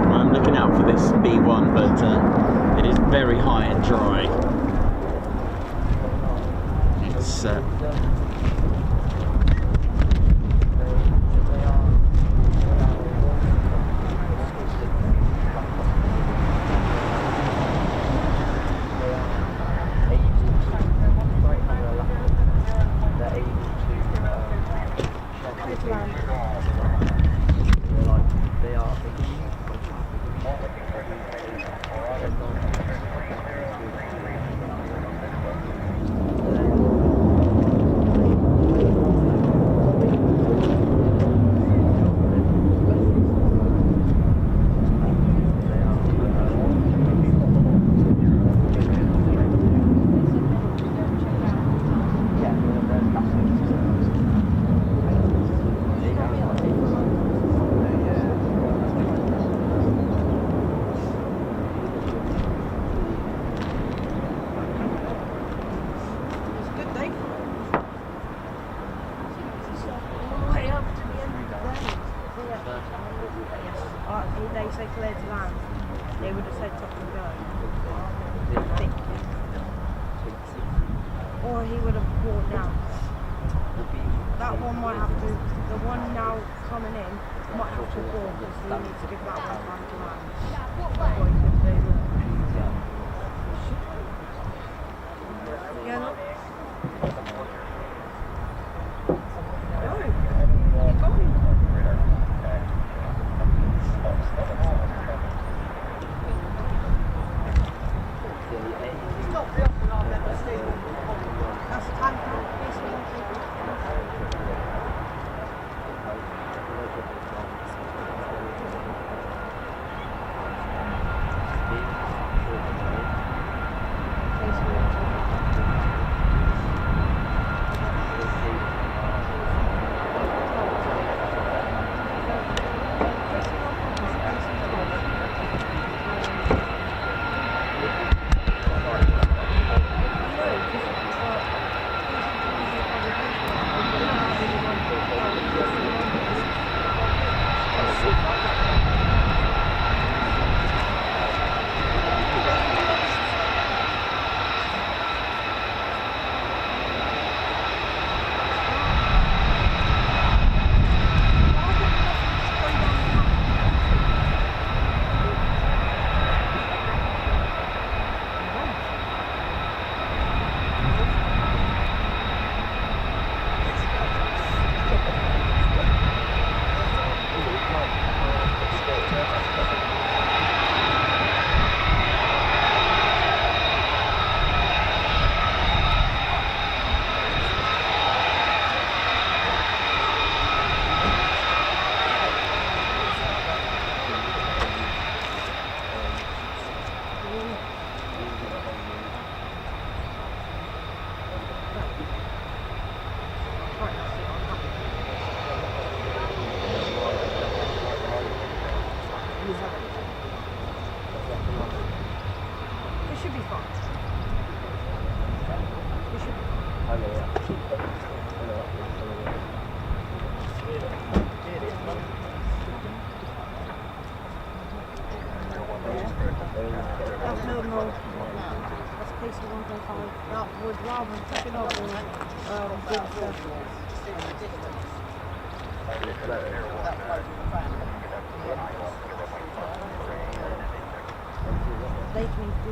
I'm looking out for this B1, but it is very high and dry. It's they say clear to land, they would have said touch and go. Think. Or he would have brought down. That one might have to, the one now coming in might have to board because he needs to give that one time to land. What he can do. Yeah, no. Keep going. That's a tank. should be fine. We should be That's Mildenhall. That's PC 1.5. That would rather than taking off or good stuff. They can do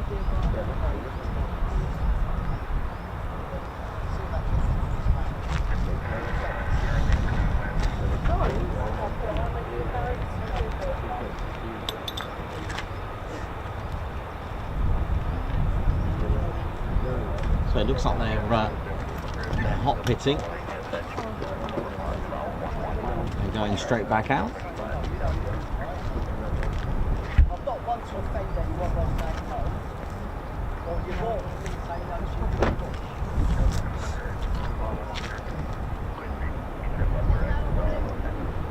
So it looks like they're hot pitting. They're going straight back out. I've not once offended anyone by saying no. Or you won't say no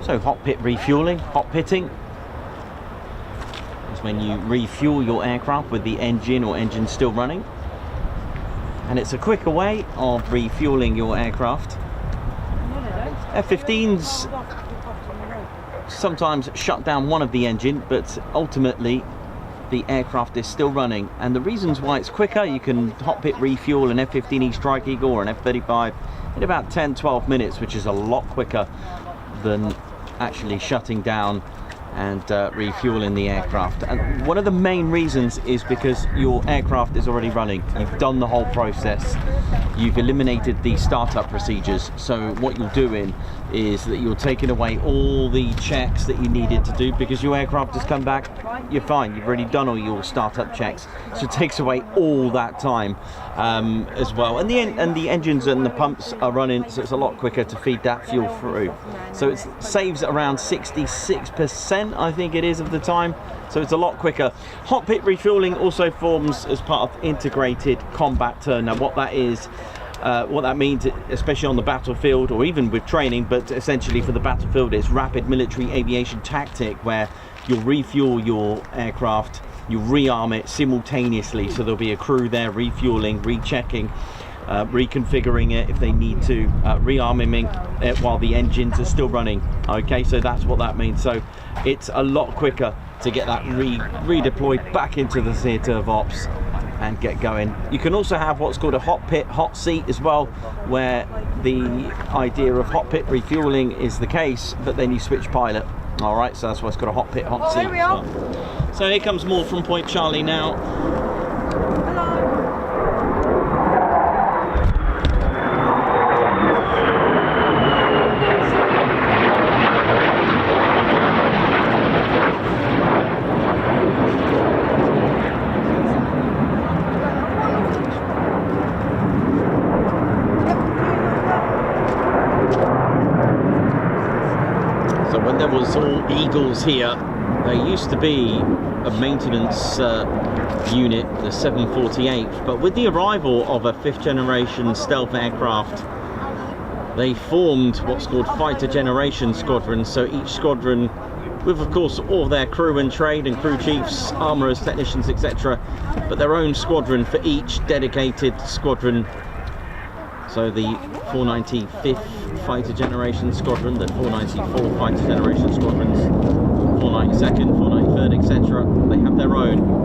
to So hot pit refueling, hot pitting is when you refuel your aircraft with the engine or engine still running. And it's a quicker way of refueling your aircraft. F-15s sometimes shut down one of the engine, but ultimately the aircraft is still running. And the reasons why it's quicker, you can hot pit refuel an F-15E Strike Eagle or an F-35 in about 10-12 minutes, which is a lot quicker than actually shutting down and refueling the aircraft. And one of the main reasons is because your aircraft is already running. You've done the whole process. You've eliminated the startup procedures. So what you're doing is that you're taking away all the checks that you needed to do, because your aircraft has come back, you're fine. You've already done all your startup checks. So it takes away all that time as well. And the engines and the pumps are running, so it's a lot quicker to feed that fuel through. So it saves around 66%, I think it is, of the time. So it's a lot quicker. Hot pit refueling also forms as part of integrated combat turn. Now what that is, what that means, especially on the battlefield or even with training, but essentially for the battlefield, it's rapid military aviation tactic, where you'll refuel your aircraft, you rearm it simultaneously. So there'll be a crew there refueling, rechecking, reconfiguring it if they need to, rearming it while the engines are still running. Okay, so that's what that means. So it's a lot quicker to get that redeployed back into the theatre of ops and get going. You can also have what's called a hot pit, hot seat as well, where the idea of hot pit refueling is the case, but then you switch pilot. All right, so that's why it's got a hot pit, hot seat. Here we are. So here comes more from Point Charlie now. There was all Eagles here. There used to be a maintenance unit, the 748th, but with the arrival of a 5th generation stealth aircraft, they formed what's called Fighter Generation Squadrons. So each squadron, with of course all their crew and trade and crew chiefs, armourers, technicians, etc., but their own squadron for each dedicated squadron. So the 495th Fighter Generation Squadron, the 494 Fighter Generation Squadrons, 492nd, 493rd, etc. They have their own.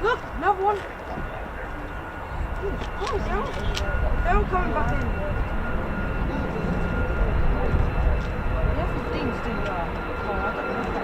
Look, another one. They're all coming back in. The F-15s do well, I don't know.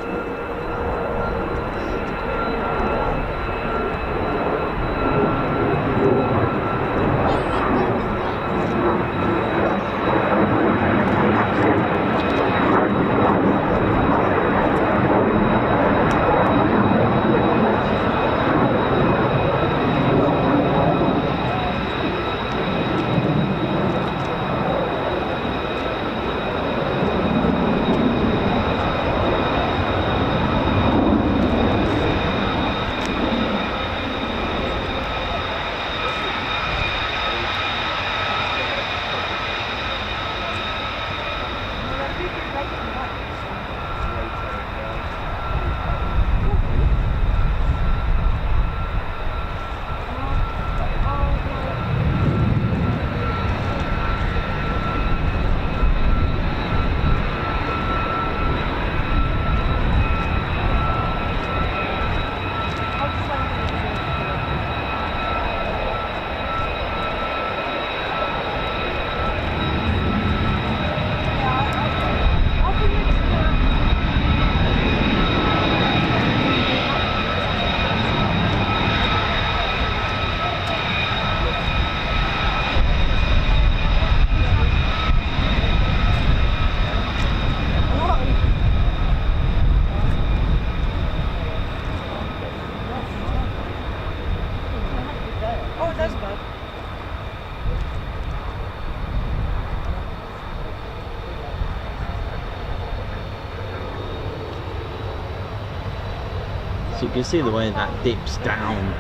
So you can see the way that dips down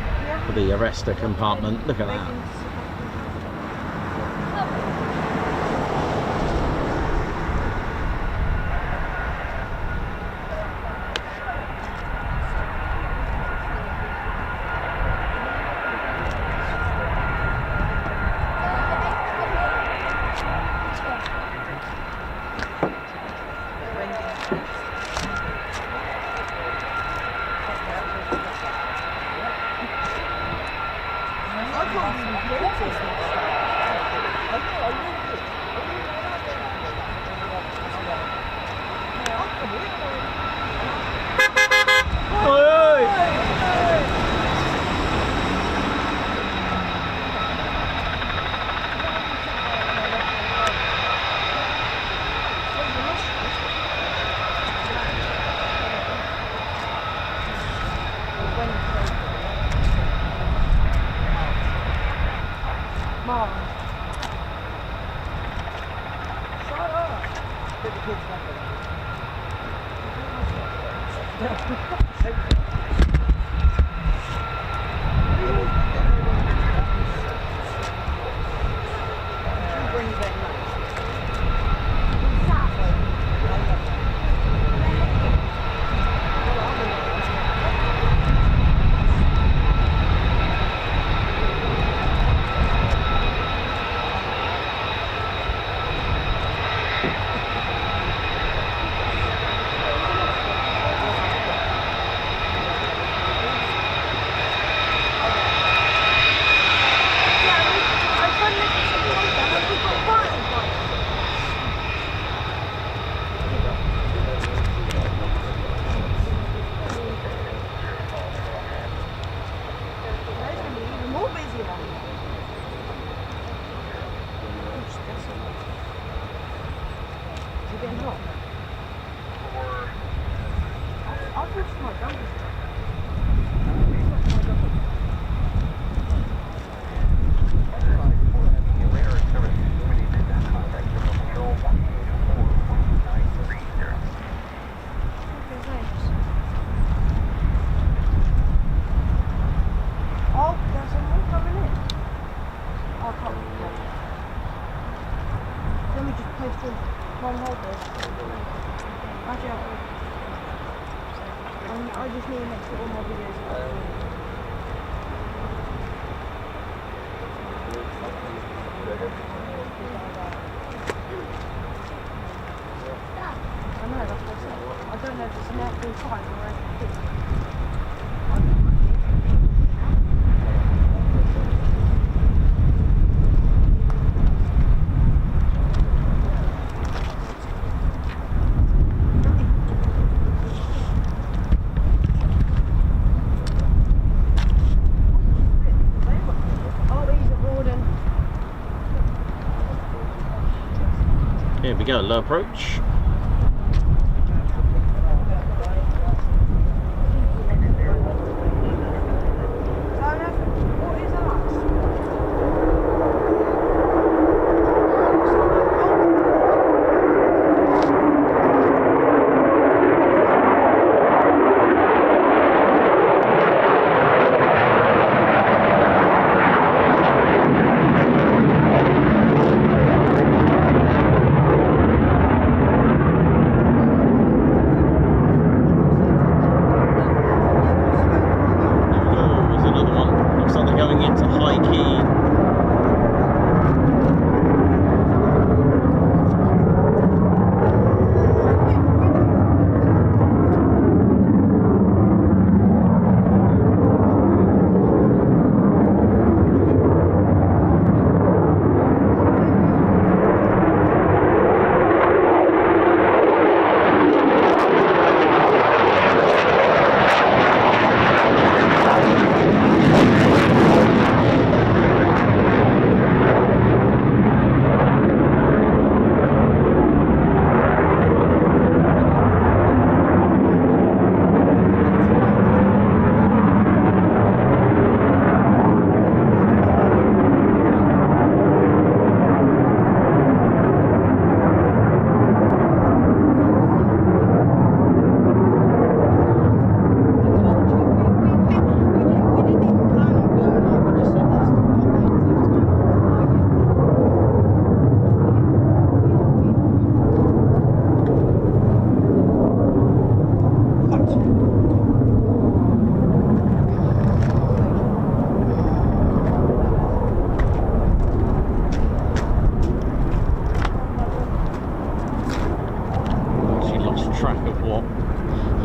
for the arrestor compartment. Look at that. I just need to make sure all my videos are I know, that's what I said. I don't know if it's an F-35 or F-15. Here we go, low approach.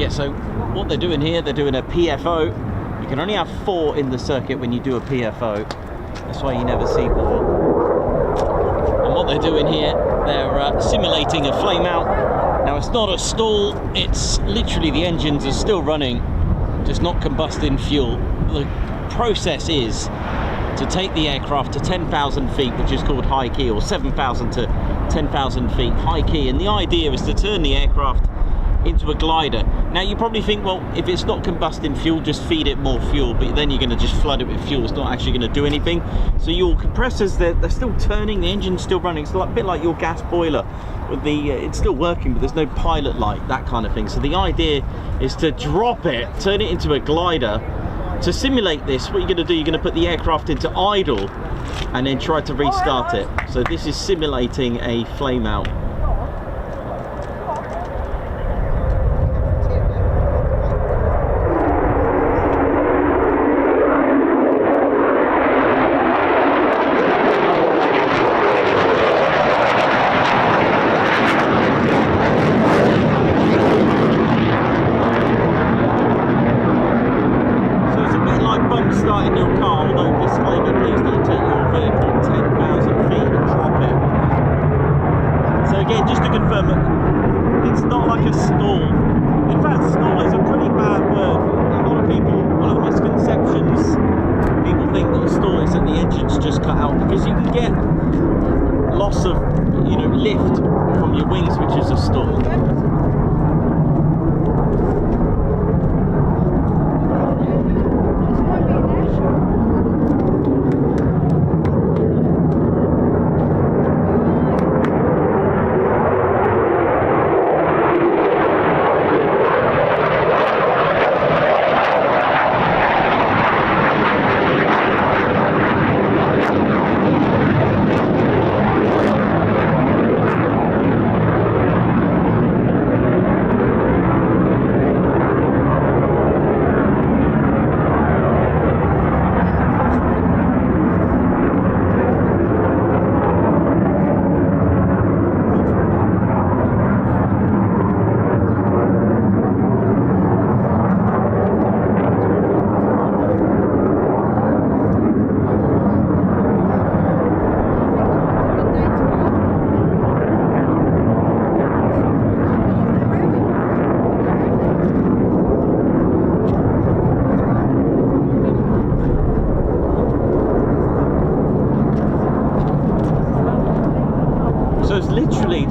So what they're doing here, they're doing a PFO. You can only have 4 in the circuit when you do a PFO. That's why you never see more. And what they're doing here, they're simulating a flame out. Now it's not a stall, it's literally the engines are still running, just not combusting fuel. The process is to take the aircraft to 10,000 feet, which is called high key, or 7,000 to 10,000 feet high key. And the idea is to turn the aircraft into a glider. Now you probably think, well, if it's not combusting fuel, just feed it more fuel, but then you're going to just flood it with fuel. It's not actually going to do anything. So your compressors, they're still turning, the engine's still running. It's like, a bit like your gas boiler with the it's still working, but there's no pilot light, that kind of thing. So the idea is to drop it, turn it into a glider. To simulate this, what you're going to do, you're going to put the aircraft into idle and then try to restart it. So this is simulating a flame out.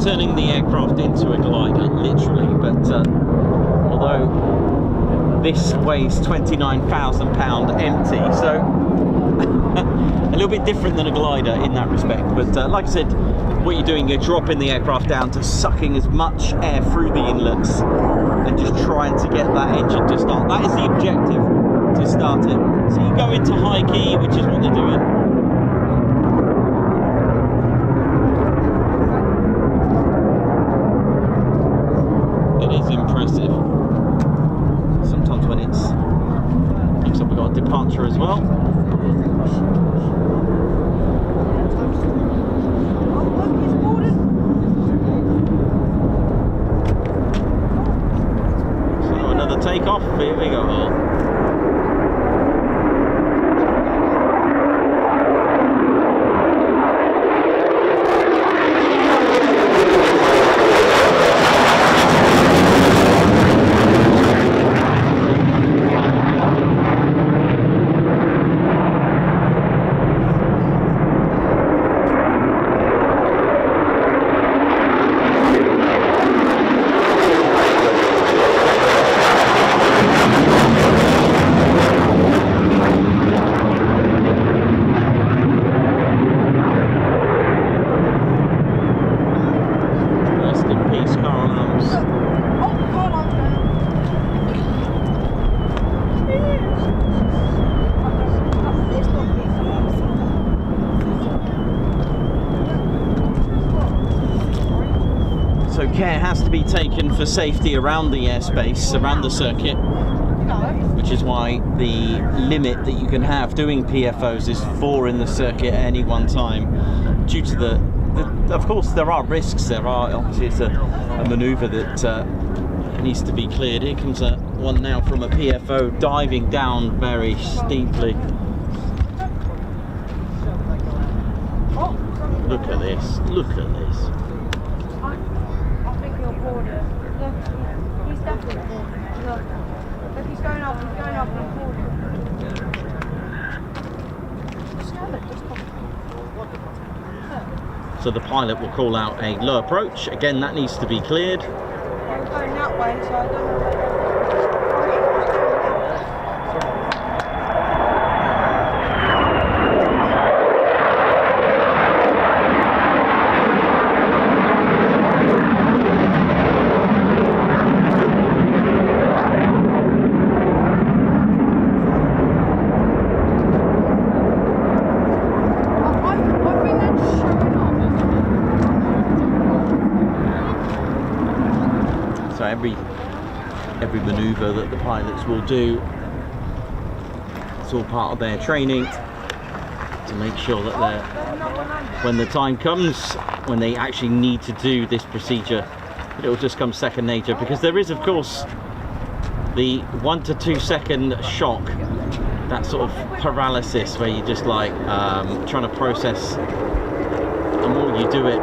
Turning the aircraft into a glider, literally, but although this weighs 29,000 pounds empty, so a little bit different than a glider in that respect. But like I said, what you're doing, you're dropping the aircraft down to sucking as much air through the inlets and just trying to get that engine to start. That is the objective, to start it. So you go into high key, which is what they're doing. Impressive. Sometimes when it's looks like we've got a departure as well. So another takeoff, here we go. for safety around the airspace, around the circuit, which is why the limit that you can have doing PFOs is 4 in the circuit at any one time, due to the of course there are risks. There are, obviously it's a manoeuvre that needs to be cleared. Here comes one now from a PFO diving down very steeply. Look at this, look at this. I think he'll board it. Look, he's definitely boarding it. Look, he's going up and boarding it. So the pilot will call out a low approach. Again, that needs to be cleared. We're going that way, so I don't know. So every manoeuvre that the pilots will do, it's all part of their training to make sure that when the time comes, when they actually need to do this procedure, it will just come second nature. Because there is, of course, the 1 to 2 second shock, that sort of paralysis where you're just like trying to process, and the more you do it,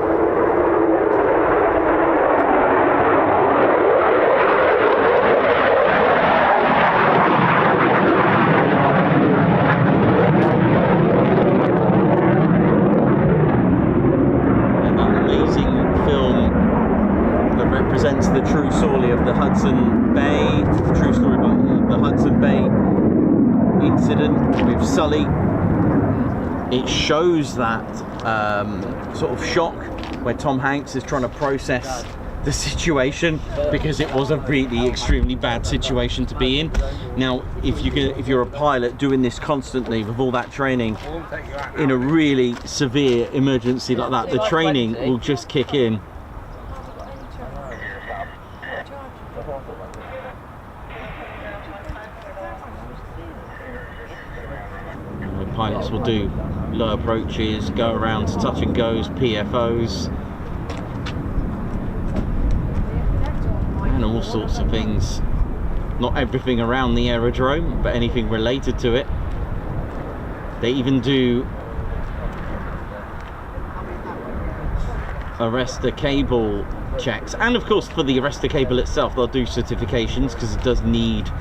the true story of the Hudson Bay, true story about the Hudson Bay incident with Sully. It shows that sort of shock where Tom Hanks is trying to process the situation, because it was a really extremely bad situation to be in. Now, if you're a pilot doing this constantly with all that training in a really severe emergency like that, the training will just kick in. Pilots will do low approaches, go around touch and goes, PFOs, and all sorts of things. Not everything around the aerodrome, but anything related to it. They even do arrestor cable checks, and of course for the arrestor cable itself they'll do certifications, because it does need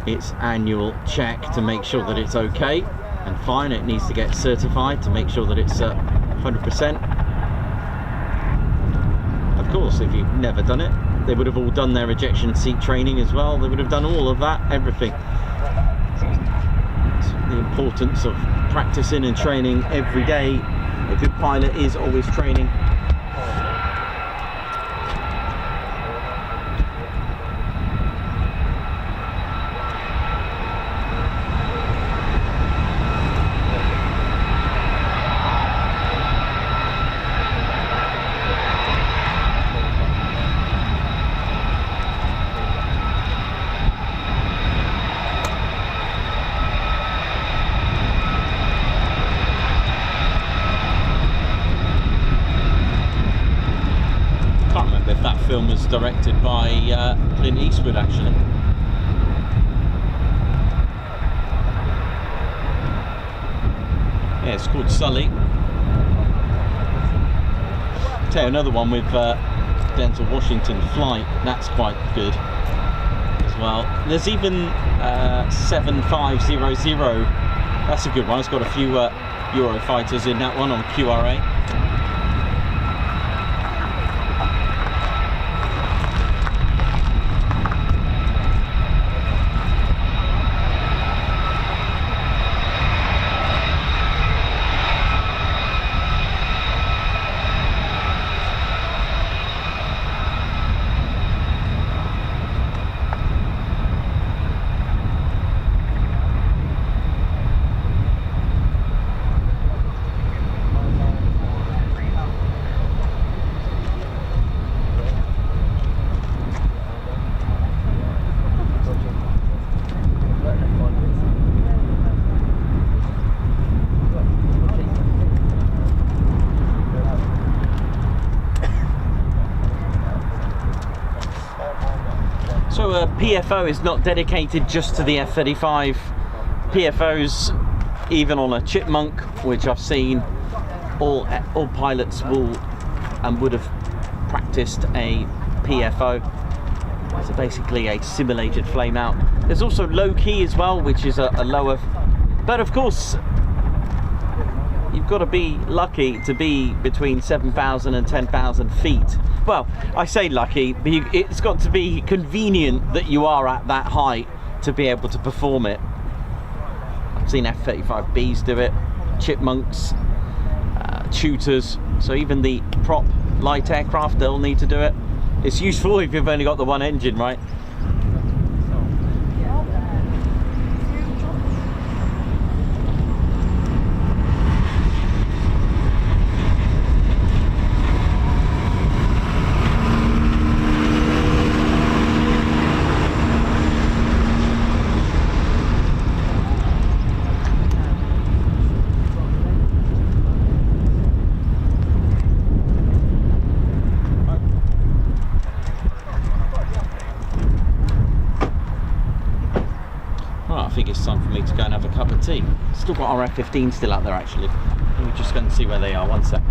its annual check to make sure that it's okay and fine. It needs to get certified to make sure that it's 100%. Of course, if you've never done it, they would have all done their ejection seat training as well. They would have done all of that, everything. It's the importance of practicing and training every day. A good pilot is always training. Film was directed by Clint Eastwood, actually. Yeah, it's called Sully. Tell you another one with Denzel Washington, Flight. That's quite good as well. There's even 7500. That's a good one. It's got a few Eurofighters in that one on QRA. So a PFO is not dedicated just to the F-35. PFOs, even on a Chipmunk, which I've seen, all pilots will and would have practiced a PFO. So basically a simulated flame out. There's also low key as well, which is a lower, but of course you've got to be lucky to be between 7,000 and 10,000 feet. Well, I say lucky, but it's got to be convenient that you are at that height to be able to perform it. I've seen F-35Bs do it, Chipmunks, Tutors, so even the prop light aircraft, they'll need to do it. It's useful if you've only got the one engine, right? I think it's time for me to go and have a cup of tea. Still got our F-15 still out there actually. We're just going to see where they are. One sec.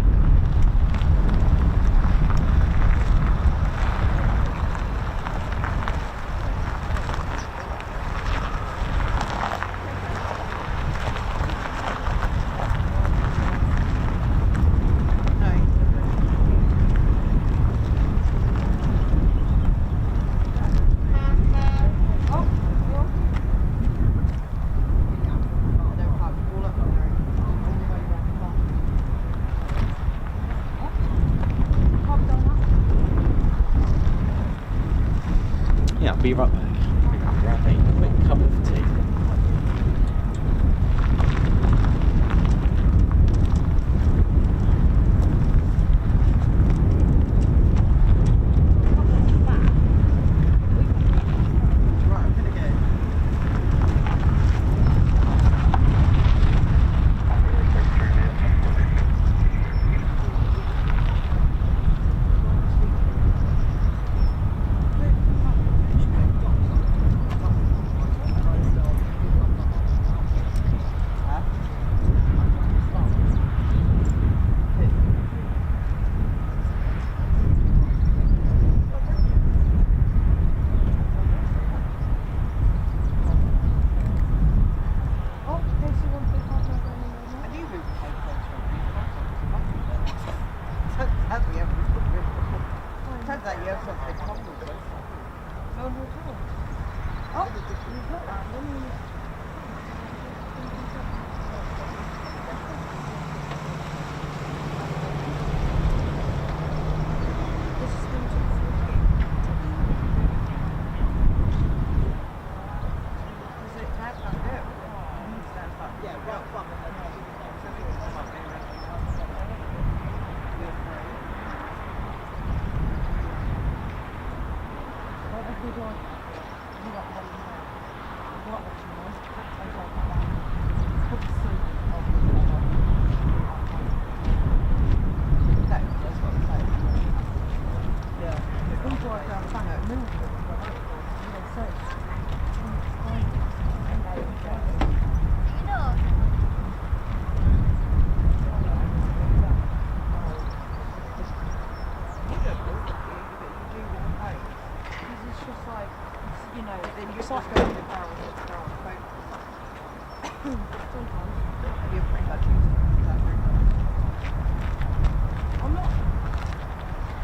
Yeah, I'll be right back. Grab a quick cup of tea.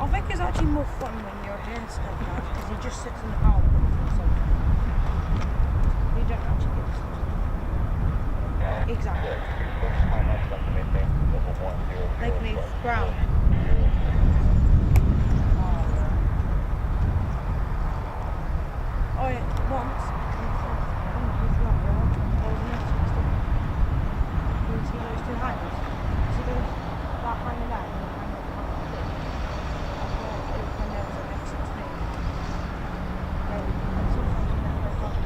I think it's actually more fun when your hair's held out because he just sits in the power pole for something. You don't actually get this. Exactly. Lakenheath ground. Oh yeah, once. He goes two hangers. So he goes that hanging down and hang up the thing. When there was an F-16. Then sometimes you never go back.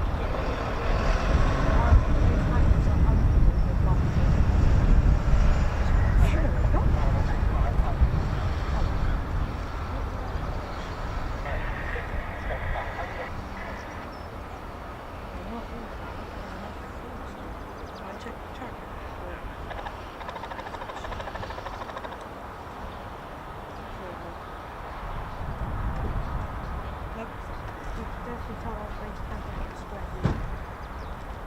These hangers are under the block. Sure, the tile base camp on the square D.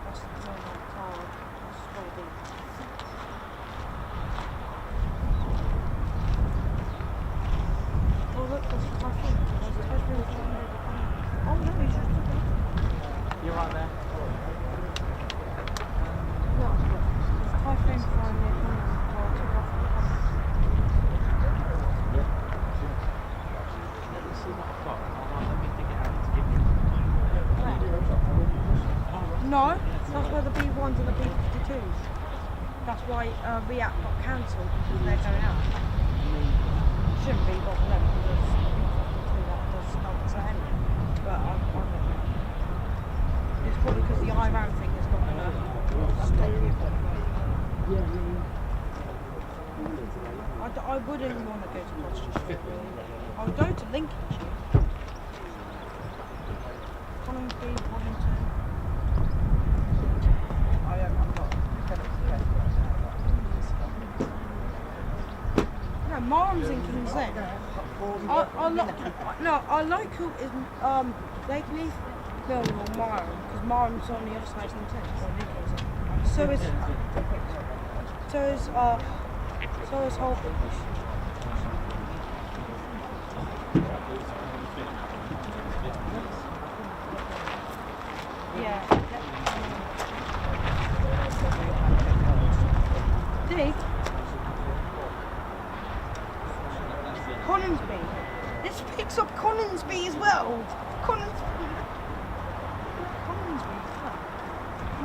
That's the normal tile, square D. Oh look, there's a typhoon. There's a typhoon flying over Coningsby. Oh no, he's just looking. You're right there. Look, there's a typhoon flying near Coningsby. Well, I took off from Coningsby. Let me see what I've got. Let me dig it out to give you. No, that's where the B1s and the B52s. That's why React got cancelled because they're going out. Shouldn't be, but no, because there's B52 that does start to anyway. But I'm not know. It's probably because the Iran thing is not going to stop you. I wouldn't want to go to Gloucestershire. I would go to Lincolnshire. Coningsby, Wellington. No, Marham's in King's Lynn. I like who is Lakenheath, Mildenhall, Marham, because Marham's on the other side of the Thames. So is Holbridge. Yeah. D. Coningsby. This picks up Coningsby as well. Coningsby.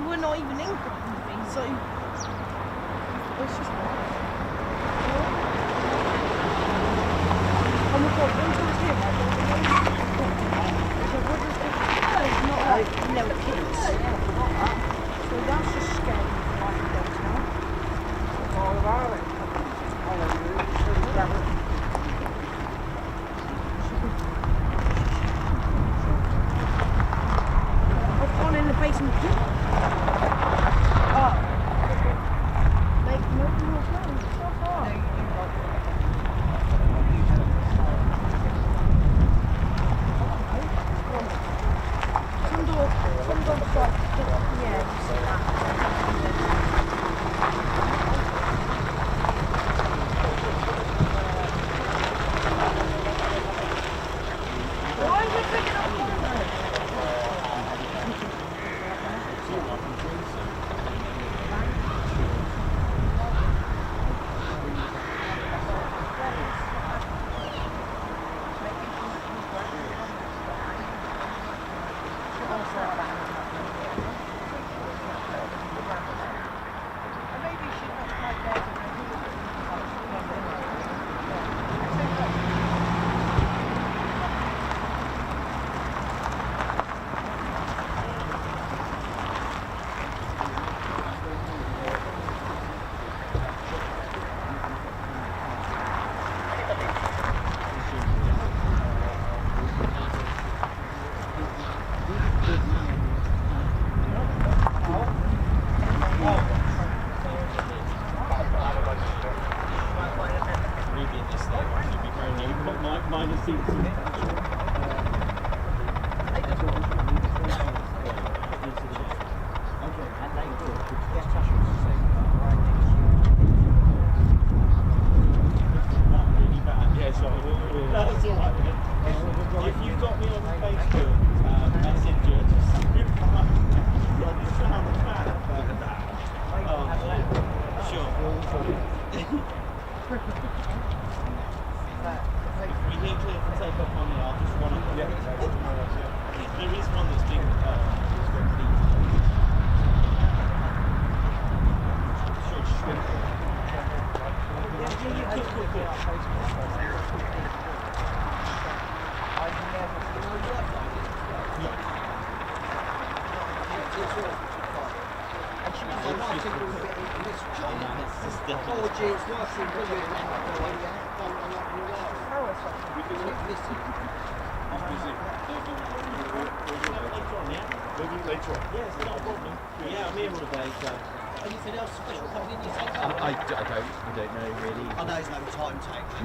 We're not even in Coningsby, so it's just oh my god, one time's here, it's not like little kids. So that's just scary for like adults now. All about it. I've gone in the basement. Oh. Like, no more plans. So far. No, you do not. Some dogs like, yeah, you see that. Why is it picking up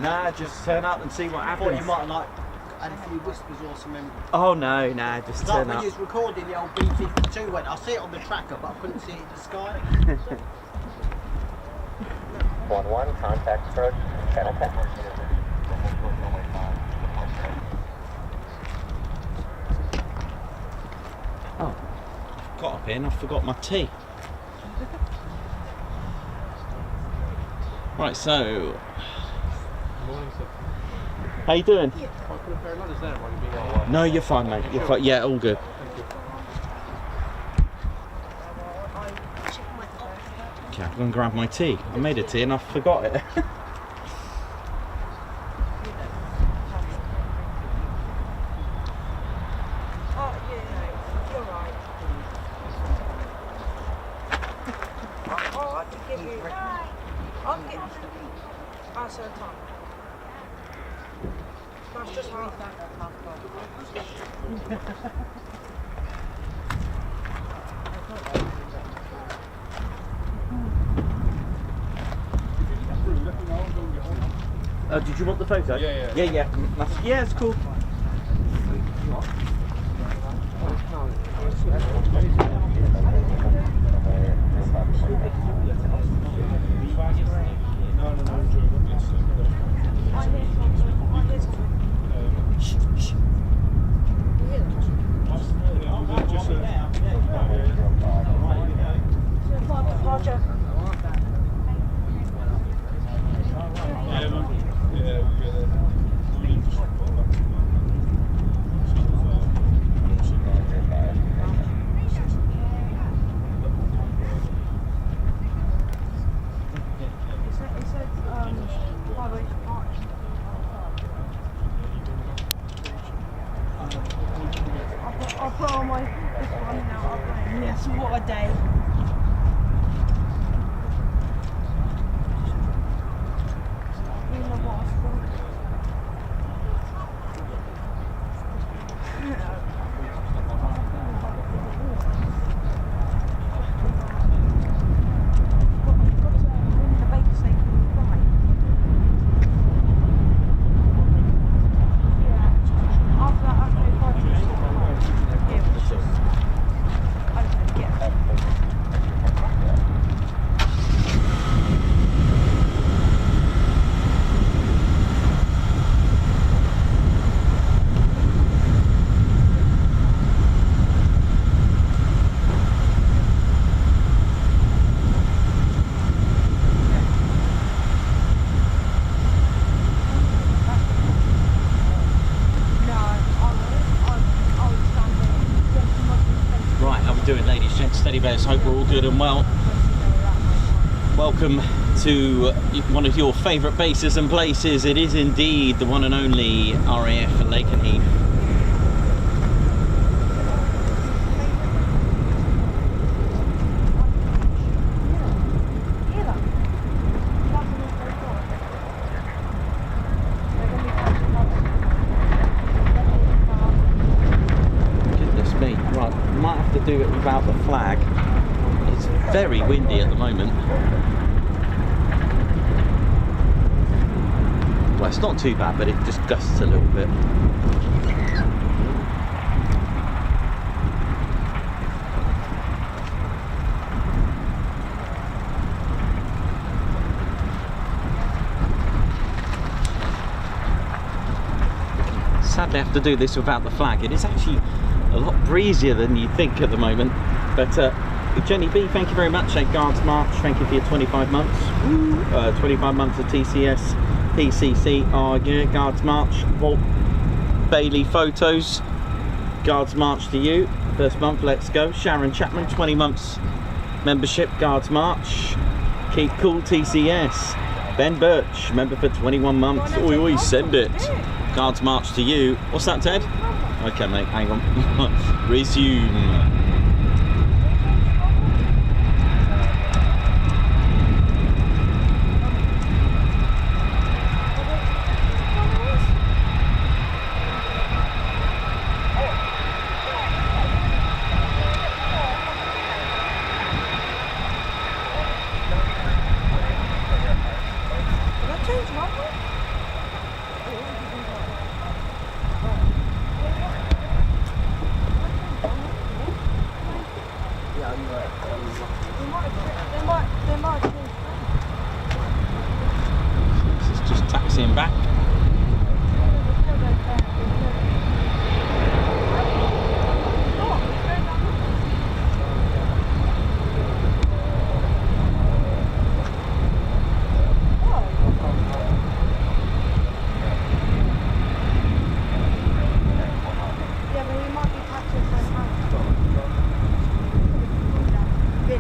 Nah, just turn up and see what happens. You might like had a few whispers or something. Oh no, nah, just Like turn when up. you was recording the old B-52 when I see it on the tracker, but I couldn't see it in the sky. 1-1, contact approach, channel 10. Oh, got up here and I forgot my tea. Right, so how you doing? No, you're fine, mate. You're fine. Yeah, all good. Okay, I'm gonna grab my tea. I made a tea and I forgot it. Did you want the photo? Yeah. Yeah, it's cool. I'll put on my this one now. Yes, what a day. You know what I've got? Steady Bears, hope we're all good and well. Welcome to one of your favourite bases and places. It is indeed the one and only RAF Lakenheath. Do it without the flag. It's very windy at the moment. Well, it's not too bad, but it just gusts a little bit. Sadly, I have to do this without the flag. It is actually a lot breezier than you think at the moment, but Jenny B, thank you very much. Guards March, thank you for your 25 months. 25 months of TCS, PCC, yeah, Guards March. Walt Bailey Photos, Guards March to you. First month, let's go. Sharon Chapman, 20 months membership, Guards March. Keep cool, TCS. Ben Birch, member for 21 months. Oi, oi, send it. Guards March to you. What's that, Ted? Okay, mate, hang on. Resume. They might change. This is just taxiing back.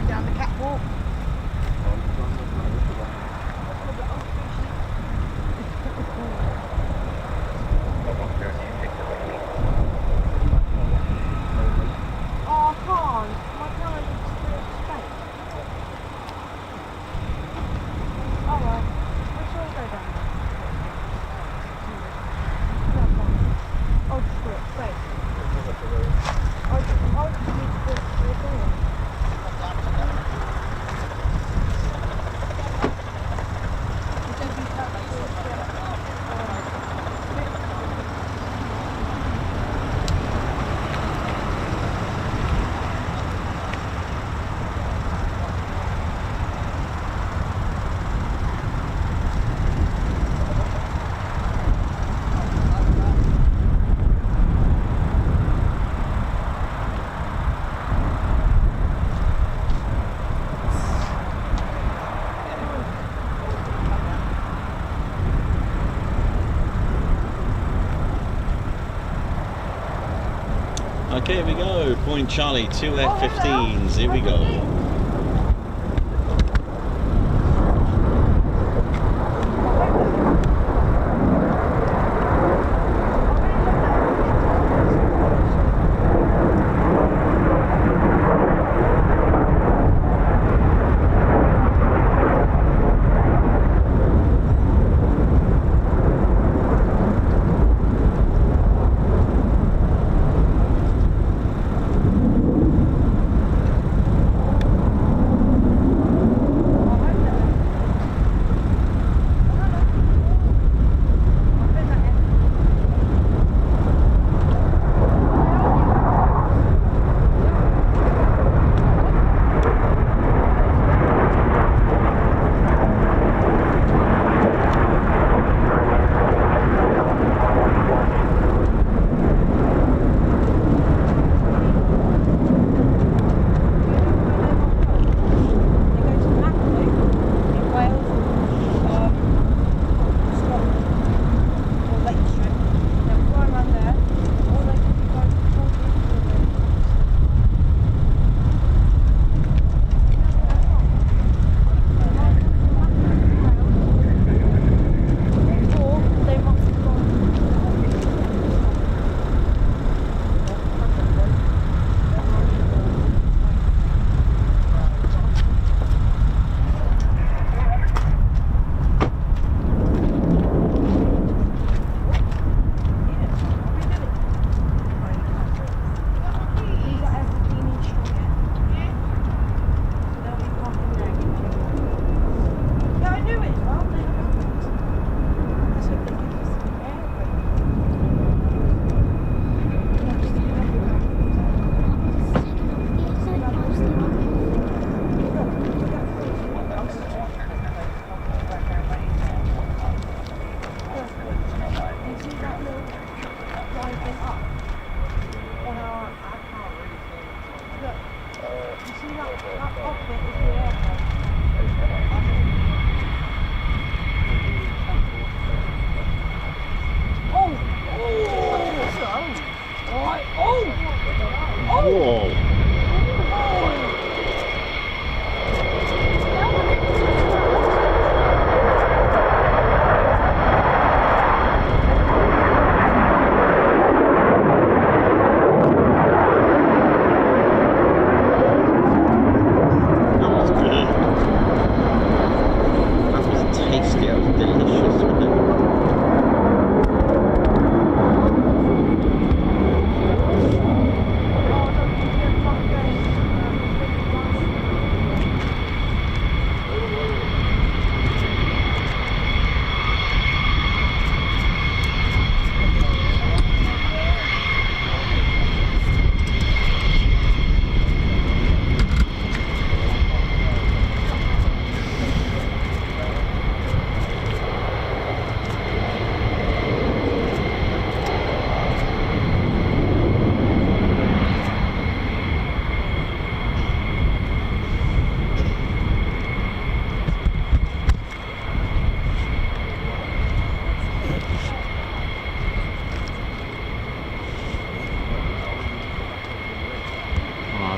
Down the catwalk. Oh, I can't. My camera needs to be space. Alright. Where shall I go down there? I'll just do it space. I just need to do it straight away. Okay, here we go. Point Charlie, 2 F-15s. Here we go.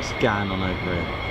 what's going on over here?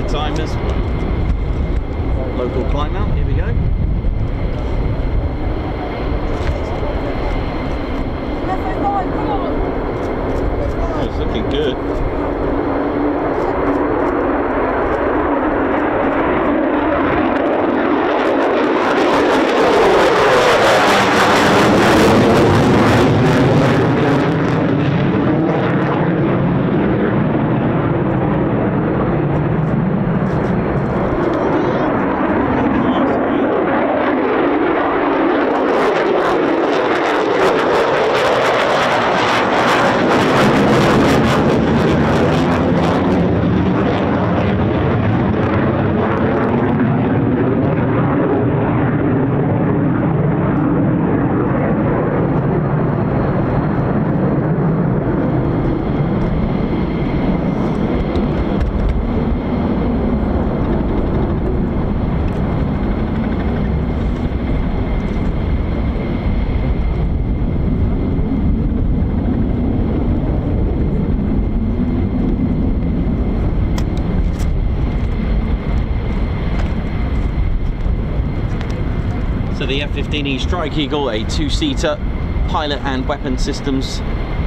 Timers, local climb out, here we go. Oh, it's looking good. So the F-15E Strike Eagle, a two-seater pilot and weapon systems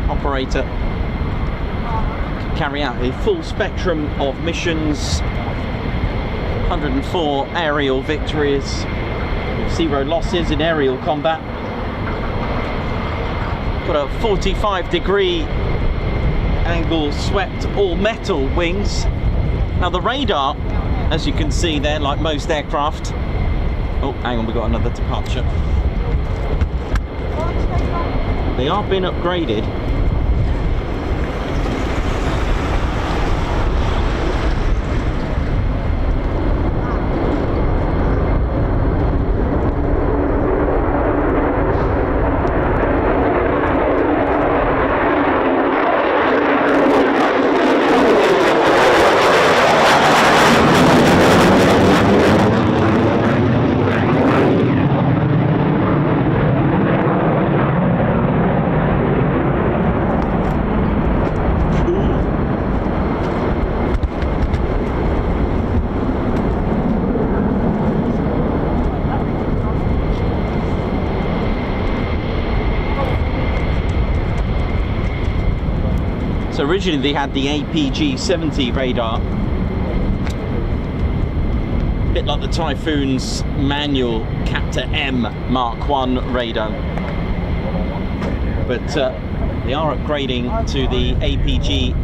operator, can carry out a full spectrum of missions, 104 aerial victories, with 0 losses in aerial combat. Got a 45-degree angle swept all-metal wings. Now the radar, as you can see there, like most aircraft, oh, hang on, we got another departure. They are being upgraded. So originally they had the APG-70 radar, a bit like the Typhoon's manual Captor M Mark 1 radar, but they are upgrading to the APG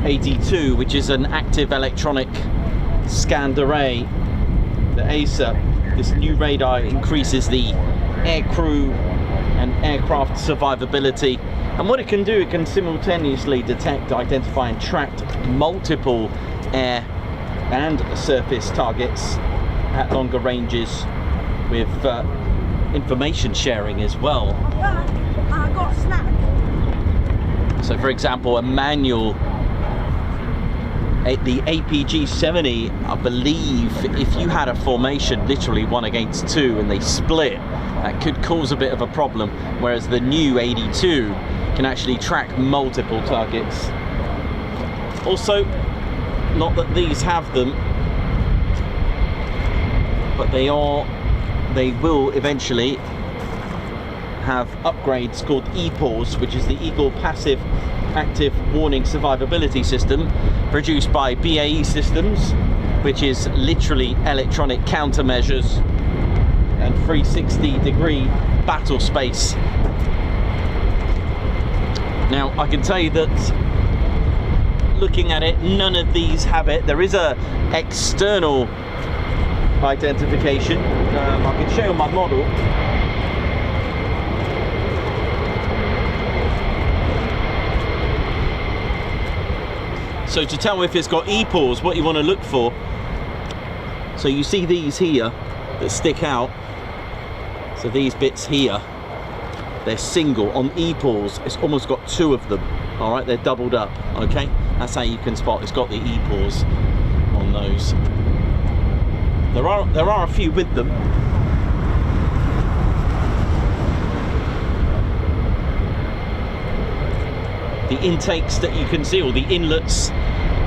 82, which is an active electronic scanned array, the ASA. This new radar increases the aircrew and aircraft survivability, and what it can do, it can simultaneously detect, identify and track multiple air and surface targets at longer ranges, with information sharing as well. I got a snack. So for example, a manual, the APG-70, I believe, if you had a formation literally 1 against 2 and they split, that could cause a bit of a problem, whereas the new 82 can actually track multiple targets. Also, not that these have them, but they will eventually have upgrades called EPAWS, which is the Eagle Passive Active Warning Survivability System, produced by BAE Systems, which is literally electronic countermeasures and 360-degree battle space. Now, I can tell you that looking at it, none of these have it. There is a external identification. I can show you my model. So to tell if it's got EPAWS, what you want to look for, so you see these here that stick out, so these bits here, they're single. On EPAWS, it's almost got 2 of them. All right, they're doubled up. Okay, that's how you can spot it's got the EPAWS on those. There are a few with them. The intakes that you can see, or the inlets,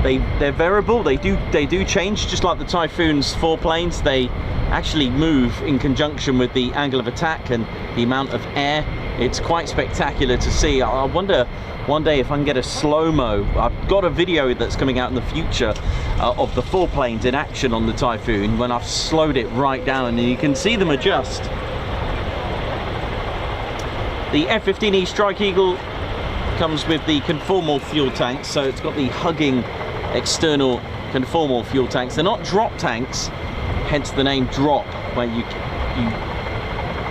they're variable. They do change, just like the Typhoon's foreplanes. They actually move in conjunction with the angle of attack and the amount of air. It's quite spectacular to see. I wonder one day if I can get a slow-mo. I've got a video that's coming out in the future of the foreplanes in action on the Typhoon, when I've slowed it right down and you can see them adjust. The F-15E Strike Eagle comes with the conformal fuel tanks, so it's got the hugging external conformal fuel tanks. They're not drop tanks, hence the name drop, where you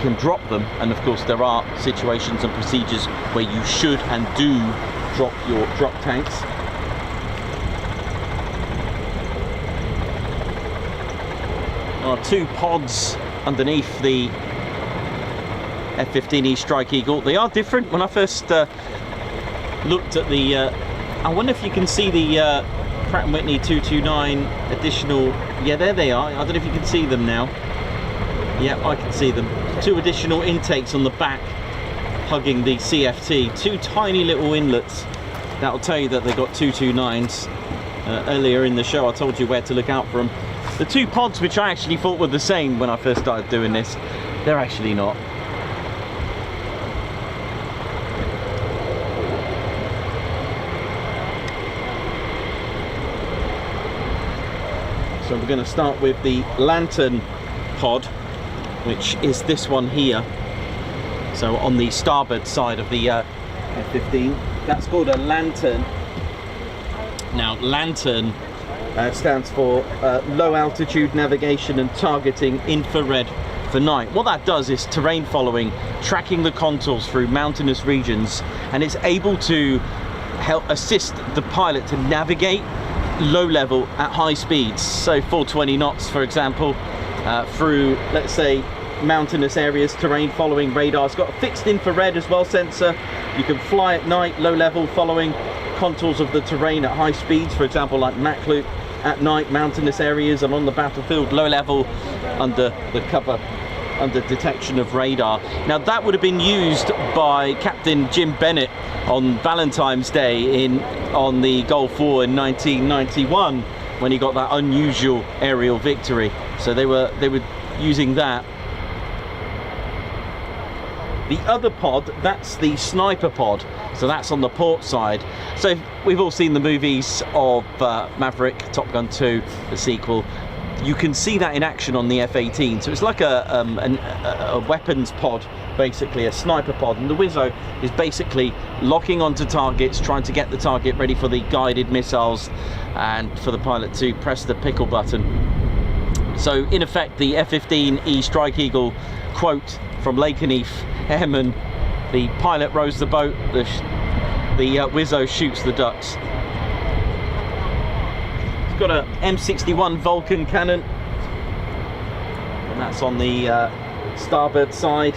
can drop them, and of course there are situations and procedures where you should and do drop your drop tanks. There are 2 pods underneath the F-15E Strike Eagle. They are different. When I first looked at the I wonder if you can see the Pratt & Whitney 229 additional, yeah, there they are. I don't know if you can see them now. Yeah, I can see them. 2 additional intakes on the back hugging the CFT. 2 tiny little inlets. That'll tell you that they got 229s. Earlier in the show I told you where to look out for them. The 2 pods, which I actually thought were the same when I first started doing this, they're actually not. So we're going to start with the lantern pod, which is this one here. So on the starboard side of the F-15, that's called a lantern. Now, lantern stands for low altitude navigation and targeting infrared for night. What that does is terrain following, tracking the contours through mountainous regions, and it's able to help assist the pilot to navigate low level at high speeds, so 420 knots for example, through, let's say, mountainous areas, terrain following radar. It's got a fixed infrared as well sensor. You can fly at night, low level, following contours of the terrain at high speeds, for example like Mach Loop at night, mountainous areas, and on the battlefield, low level, under the cover, under detection of radar. Now that would have been used by Captain Jim Bennett on Valentine's Day on the Gulf War in 1991, when he got that unusual aerial victory. So they were using that. The other pod, that's the sniper pod, so that's on the port side. So we've all seen the movies of Maverick, Top Gun 2, the sequel. you can see that in action on the F-18. So it's like a weapons pod, basically a sniper pod, and the Wizzo is basically locking onto targets, trying to get the target ready for the guided missiles and for the pilot to press the pickle button. So in effect, the F-15E Strike Eagle quote from Lakenheath Airman: the pilot rows the boat, the Wizzo shoots the ducks. It's got a M61 Vulcan cannon, and that's on the starboard side,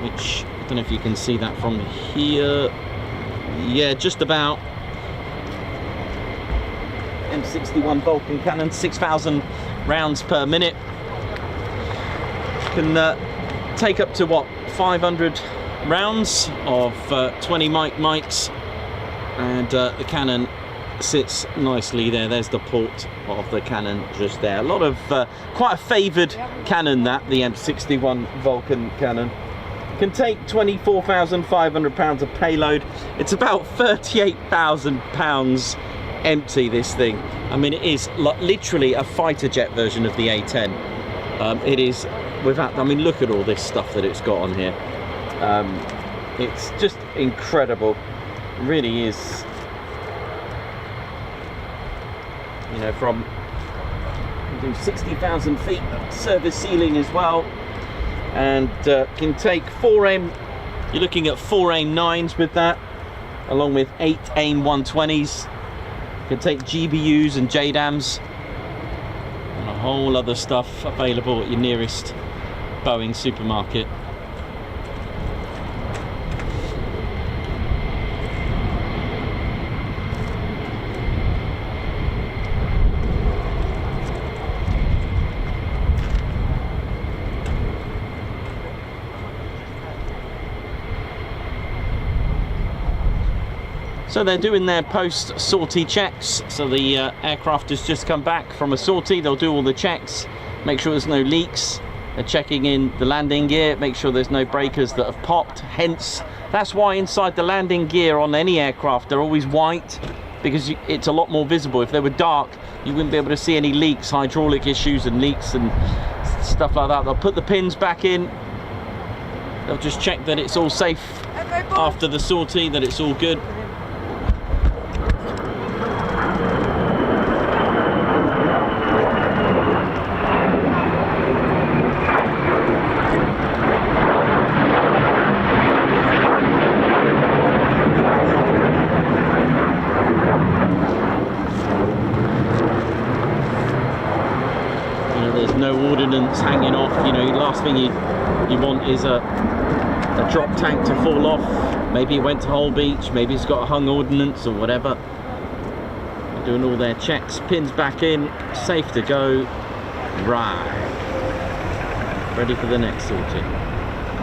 which I don't know if you can see that from here. Yeah, just about. M61 Vulcan cannon, 6,000 rounds per minute. Can take up to what, 500 rounds of 20 mics, and the cannon sits nicely there. There's the port of the cannon just there. A lot of quite a favoured cannon, that the M61 Vulcan cannon. Can take 24,500 pounds of payload. It's about 38,000 pounds empty, this thing. I mean, it is literally a fighter jet version of the A10. It is without, I mean, look at all this stuff that it's got on here. It's just incredible. It really is. You know, from do 60,000 feet service ceiling as well, and can take 4 AIM. You're looking at 4 AIM 9s with that, along with 8 AIM 120s. Can take GBUs and JDAMs, and a whole other stuff available at your nearest Boeing supermarket. So they're doing their post-sortie checks. So the aircraft has just come back from a sortie. They'll do all the checks, make sure there's no leaks. They're checking in the landing gear, make sure there's no breakers that have popped. Hence, that's why inside the landing gear on any aircraft, they're always white, because it's a lot more visible. If they were dark, you wouldn't be able to see any leaks, hydraulic issues and leaks and stuff like that. They'll put the pins back in. They'll just check that it's all safe after the sortie, that it's all good. Hanging off, you know, last thing you want is a drop tank to fall off. Maybe it went to Hull Beach, maybe it's got a hung ordnance or whatever. They're doing all their checks, pins back in, safe to go. Right, ready for the next sortie.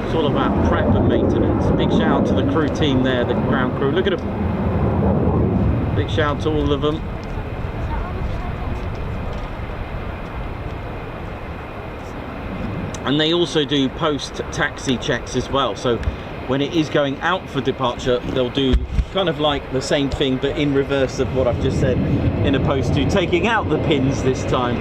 It's all about prep and maintenance. Big shout out to the crew team there, the ground crew. Look at them. Big shout out to all of them. And they also do post-taxi checks as well. So when it is going out for departure, they'll do kind of like the same thing, but in reverse of what I've just said, in opposed to taking out the pins this time.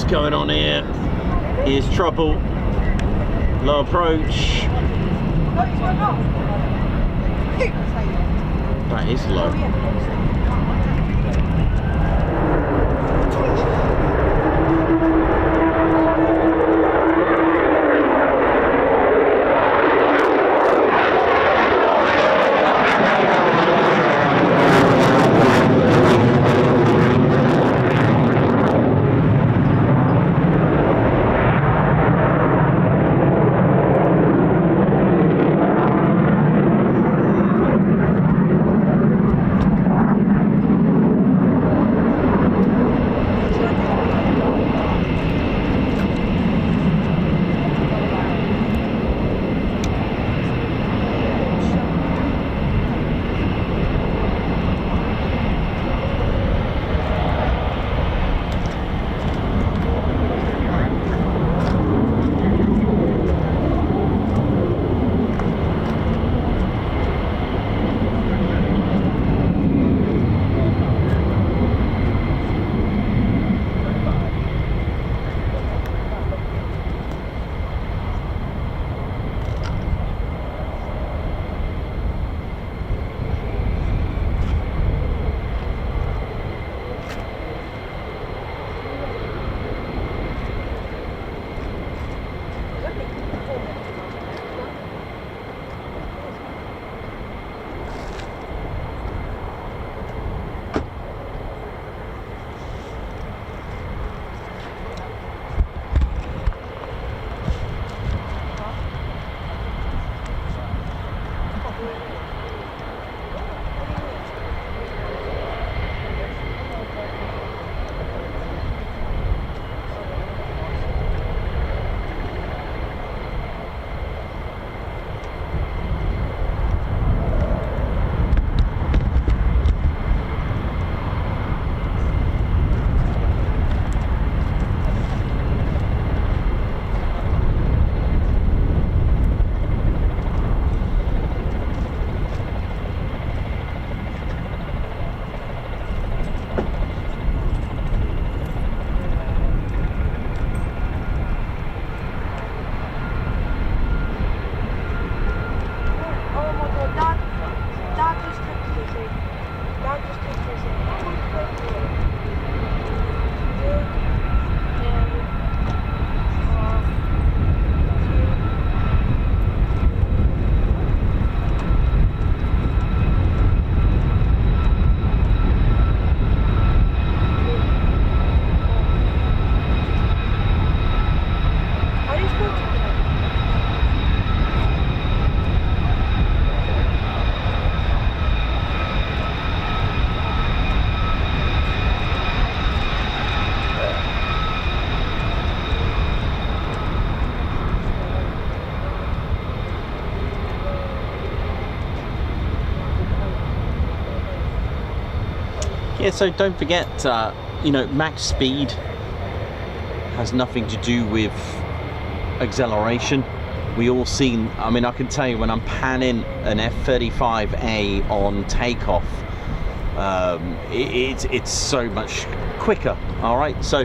going on here? Here's trouble. Low approach. That is low. Yeah, so don't forget, you know, max speed has nothing to do with acceleration. We all seen, I mean, I can tell you when I'm panning an F-35A on takeoff, it's so much quicker, all right? So,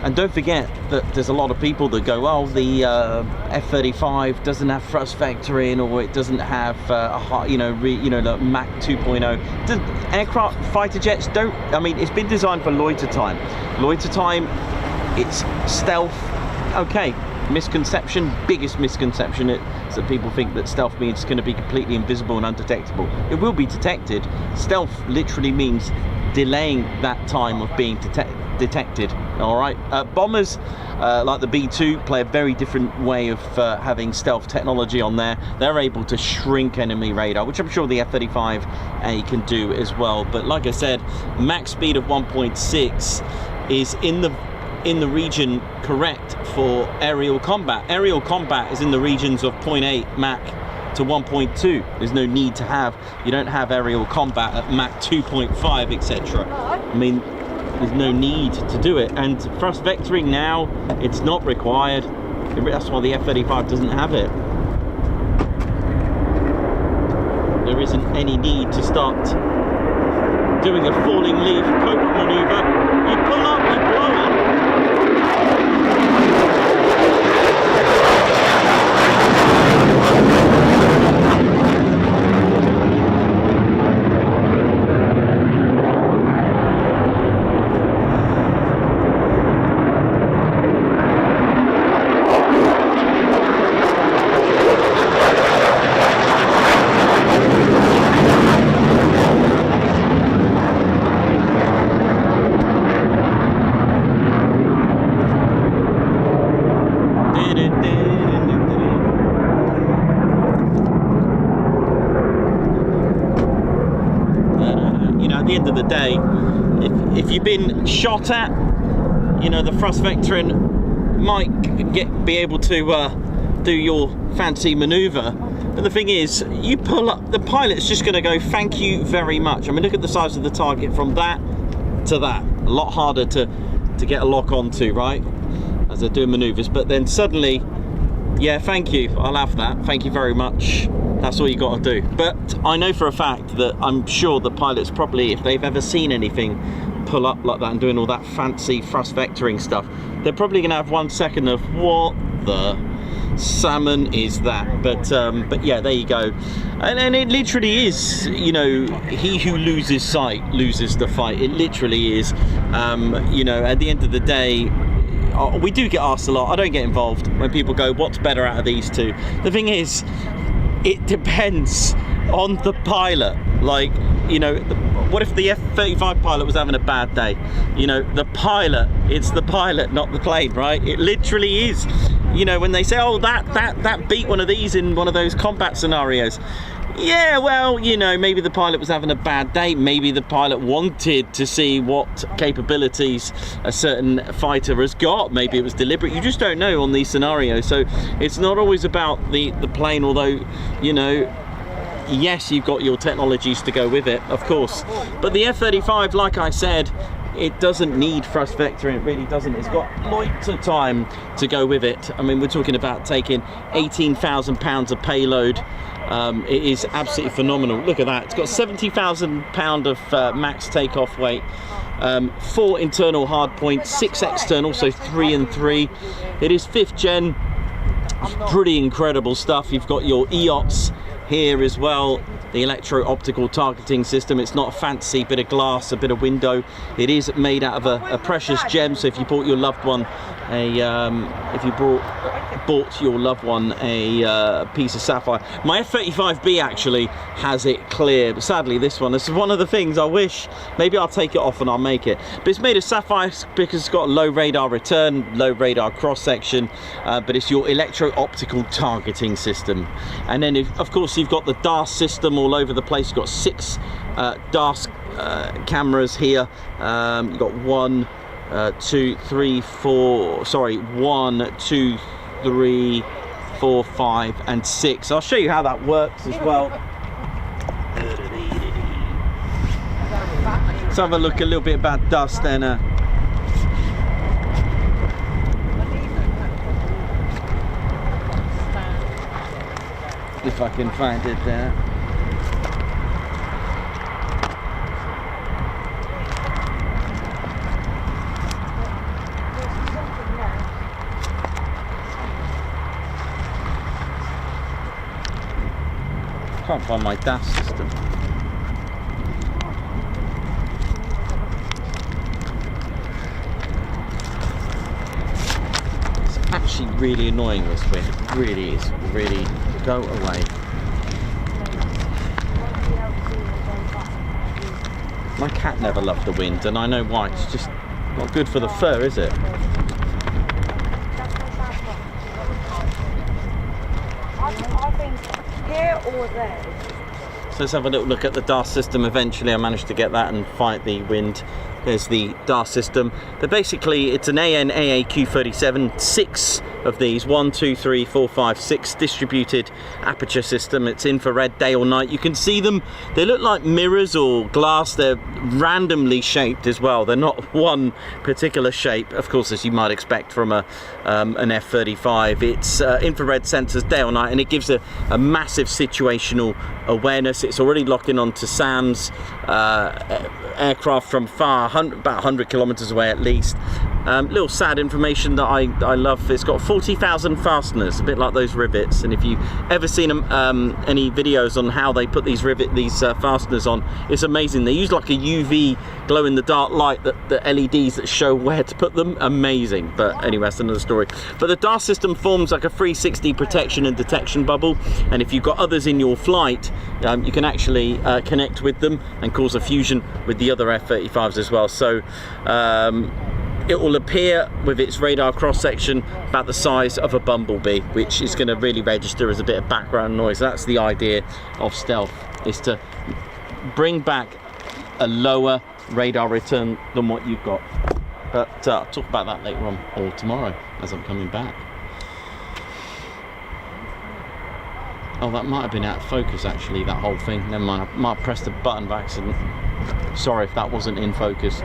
and don't forget that there's a lot of people that go, oh, the F-35 doesn't have thrust vectoring, or it doesn't have a high, the Mach 2.0. Aircraft, fighter jets don't, I mean, it's been designed for loiter time. Loiter time, it's stealth, okay. Misconception, biggest misconception is that people think that stealth means it's going to be completely invisible and undetectable. It will be detected. Stealth literally means delaying that time of being detected. All right, bombers like the B-2 play a very different way of having stealth technology on there. They're able to shrink enemy radar, which I'm sure the F-35A can do as well. But like I said, max speed of 1.6 is in the region correct for aerial combat. Aerial combat is in the regions of 0.8 Mach to 1.2. There's no need to have, you don't have aerial combat at Mach 2.5, etc. I mean, there's no need to do it. And thrust vectoring now, it's not required. That's why the F-35 doesn't have it. There isn't any need to start doing a falling leaf cobra maneuver. You pull up, you blow up. day, if you've been shot at, you know, the thrust vectoring might be able to do your fancy maneuver. But the thing is, you pull up, the pilot's just going to go, thank you very much. I mean, look at the size of the target from that to that. A lot harder to get a lock onto, right, as they're doing maneuvers. But then suddenly, yeah, thank you, I'll have that, thank you very much. That's all you got to do. But I know for a fact that I'm sure the pilots probably, if they've ever seen anything pull up like that and doing all that fancy thrust vectoring stuff, they're probably going to have 1 second of what the salmon is that. But yeah, there you go. And it literally is, you know, he who loses sight loses the fight. It literally is. You know, at the end of the day, we do get asked a lot. I don't get involved when people go, what's better out of these two? The thing is, it depends on the pilot. Like, you know, what if the F-35 pilot was having a bad day? You know, the pilot, it's the pilot, not the plane, right? It literally is. You know, when they say, oh, that beat one of these in one of those combat scenarios. Yeah, well, you know, maybe the pilot was having a bad day. Maybe the pilot wanted to see what capabilities a certain fighter has got. Maybe it was deliberate. You just don't know on these scenarios. So it's not always about the plane, although, you know, yes, you've got your technologies to go with it, of course. But the F-35, like I said, it doesn't need thrust vectoring. It really doesn't. It's got loads of time to go with it. I mean, we're talking about taking 18,000 pounds of payload. It is absolutely phenomenal. Look at that. It's got 70,000 pound of max takeoff weight. 4 internal hard points, 6 external, so 3 and 3. It is 5th gen. Pretty incredible stuff. You've got your EOTs here as well, the electro-optical targeting system. It's not a fancy bit of glass, a bit of window. It is made out of a precious gem. So if you bought your loved one bought your loved one a piece of sapphire. My F-35B actually has it clear, but sadly this is one of the things I wish, maybe I'll take it off and I'll make it. But it's made of sapphire because it's got a low radar return, low radar cross section, but it's your electro-optical targeting system. And then of course you've got the DARS system all over the place. You've got 6 DARS cameras here. You've got 1, 2, 3, 4, sorry, 1, 2, 3, 4, 5 and 6. I'll show you how that works as well. Let's have a look a little bit about dust then. If I can find it there. Can't find my DAS system. It's actually really annoying, this wind. It really is. Really, go away. My cat never loved the wind, and I know why. It's just not good for the fur, is it? I think here or there. So let's have a little look at the DARS system. Eventually I managed to get that and fight the wind. There's the DARS system. But basically it's an AN/AAQ-37, 6 of these, 1, 2, 3, 4, 5, 6 distributed aperture system. It's infrared day or night. You can see them. They look like mirrors or glass. They're randomly shaped as well. They're not one particular shape, of course, as you might expect from an F-35. It's infrared sensors day or night, and it gives a massive situational awareness. It's already locking onto SAMs, aircraft from far, about 100 kilometers away at least. Little sad information that I love. It's got 40,000 fasteners, a bit like those rivets. And if you've ever seen any videos on how they put these fasteners on, it's amazing. They use like a UV glow in the dark light, the LEDs that show where to put them. Amazing. But anyway, that's another story. But the DARS system forms like a 360 protection and detection bubble, and if you've got others in your flight, you can actually connect with them and cause a fusion with the other F-35s as well. So it will appear with its radar cross section about the size of a bumblebee, which is going to really register as a bit of background noise. That's the idea of stealth, is to bring back a lower radar return than what you've got. But I'll talk about that later on, or tomorrow as I'm coming back. Oh, that might have been out of focus actually, that whole thing. Never mind, I might have pressed the button by accident. Sorry if that wasn't in focus.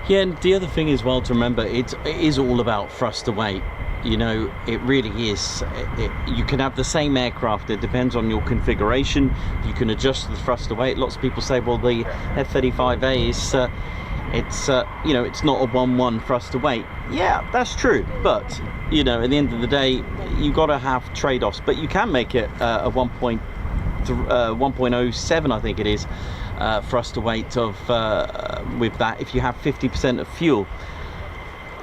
Yeah, and the other thing as well to remember, it is all about thrust to weight. You know, it really is. You can have the same aircraft, it depends on your configuration. You can adjust the thrust to weight. Lots of people say, well, the F-35A is, you know, it's not a 1-1 thrust to weight. Yeah, that's true. But, you know, at the end of the day, you've got to have trade-offs. But you can make it a 1.07, I think it is. Thrust to weight of with that if you have 50% of fuel.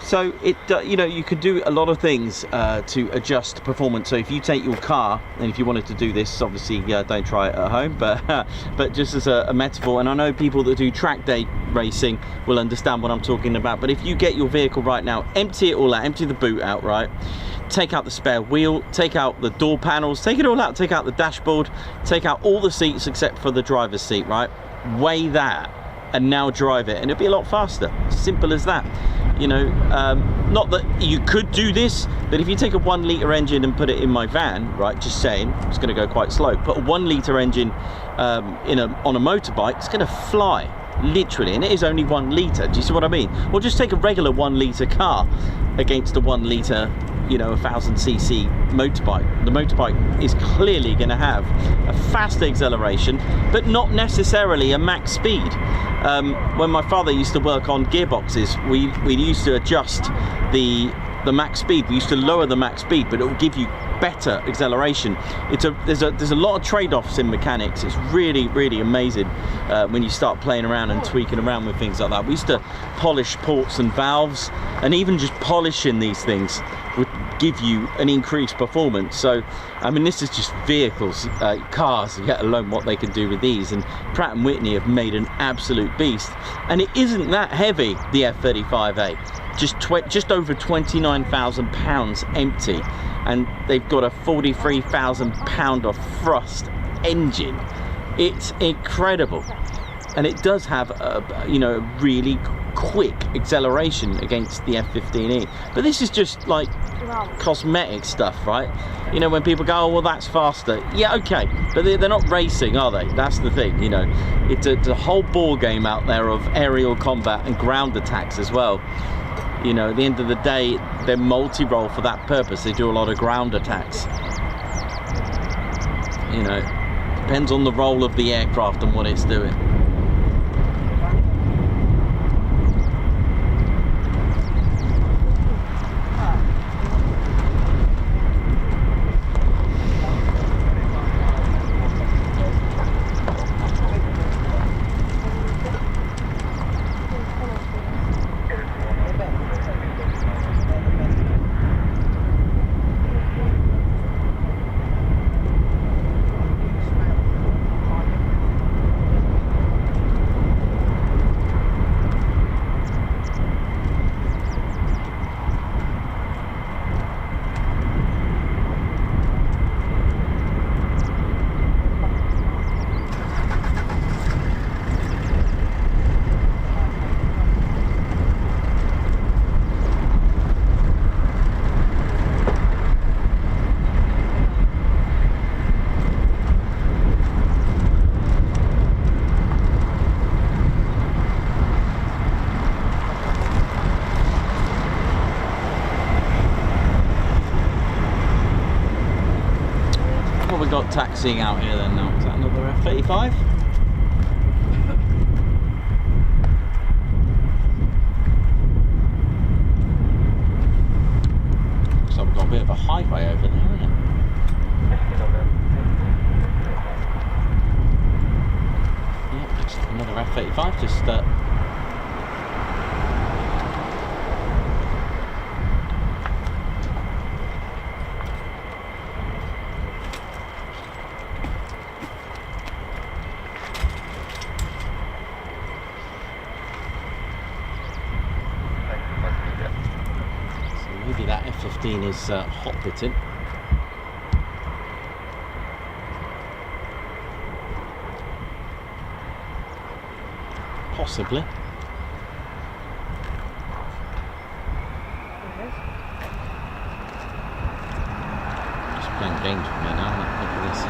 So it you know, you can do a lot of things to adjust performance. So if you take your car, and if you wanted to do this, obviously don't try it at home, but just as a metaphor, and I know people that do track day racing will understand what I'm talking about, but if you get your vehicle right now, empty it all out, empty the boot out, right, take out the spare wheel, take out the door panels, take it all out, take out the dashboard, take out all the seats except for the driver's seat, right, weigh that and now drive it, and it'll be a lot faster. Simple as that. You know, not that you could do this, but if you take a 1 litre engine and put it in my van, right, just saying, it's going to go quite slow. Put a 1 litre engine on a motorbike, it's going to fly, literally, and it is only 1 litre. Do you see what I mean? Or just take a regular 1 litre car against a 1 litre, you know, 1000cc motorbike. The motorbike is clearly going to have a faster acceleration, but not necessarily a max speed. When my father used to work on gearboxes, we used to adjust the max speed. We used to lower the max speed, but it will give you better acceleration. There's a lot of trade-offs in mechanics. It's really, really amazing when you start playing around and tweaking around with things like that. We used to polish ports and valves, and even just polishing these things would give you an increased performance. So I mean, this is just vehicles, cars, let alone what they can do with these. And Pratt & Whitney have made an absolute beast, and it isn't that heavy, the F-35A, just over 29,000 pounds empty, and they've got a 43,000 pound of thrust engine. It's incredible, and it does have a, you know, a really quick acceleration against the F-15E. But this is just like cosmetic stuff, right? You know, when people go, oh well, that's faster. Yeah, okay, but they're not racing, are they? That's the thing. You know, it's a whole ball game out there of aerial combat and ground attacks as well. You know, at the end of the day, they're multi-role for that purpose. They do a lot of ground attacks. You know, depends on the role of the aircraft and what it's doing. got taxiing out here then now? Is that another F-35? Looks like we've got a bit of a highway over there, isn't it? Yeah, looks like another F-35 just maybe that F-15 is hot bitting. Possibly. Just playing games with me now. Look at this.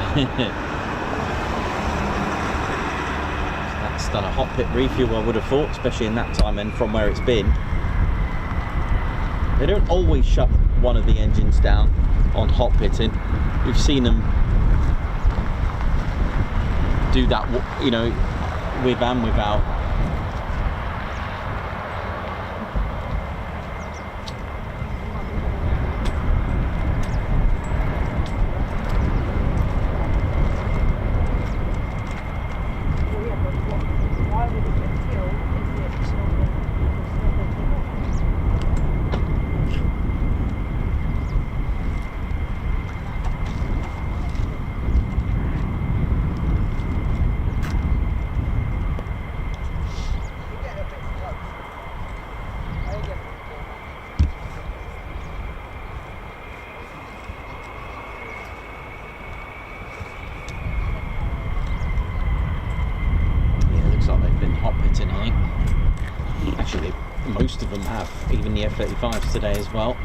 That's done a hot pit refuel, I would have thought, especially in that time and from where it's been. They don't always shut one of the engines down on hot pitting. We've seen them do that, you know, with and without. Actually, most of them have, even the F-35s today as well.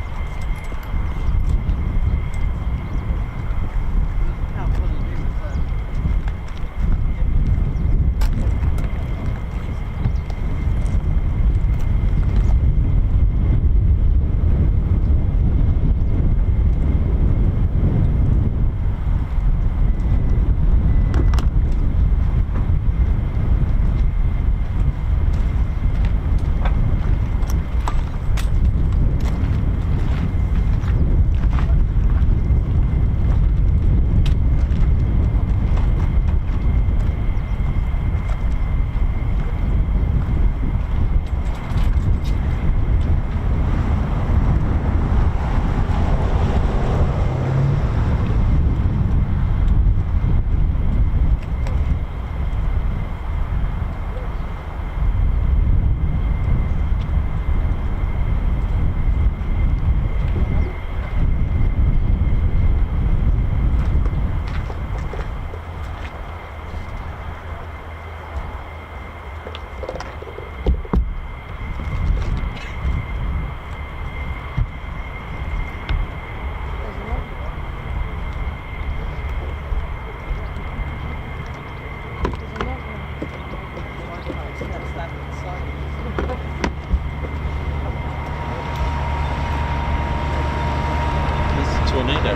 Tornado.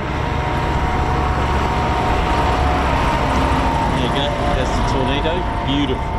There you go, there's the tornado. Beautiful.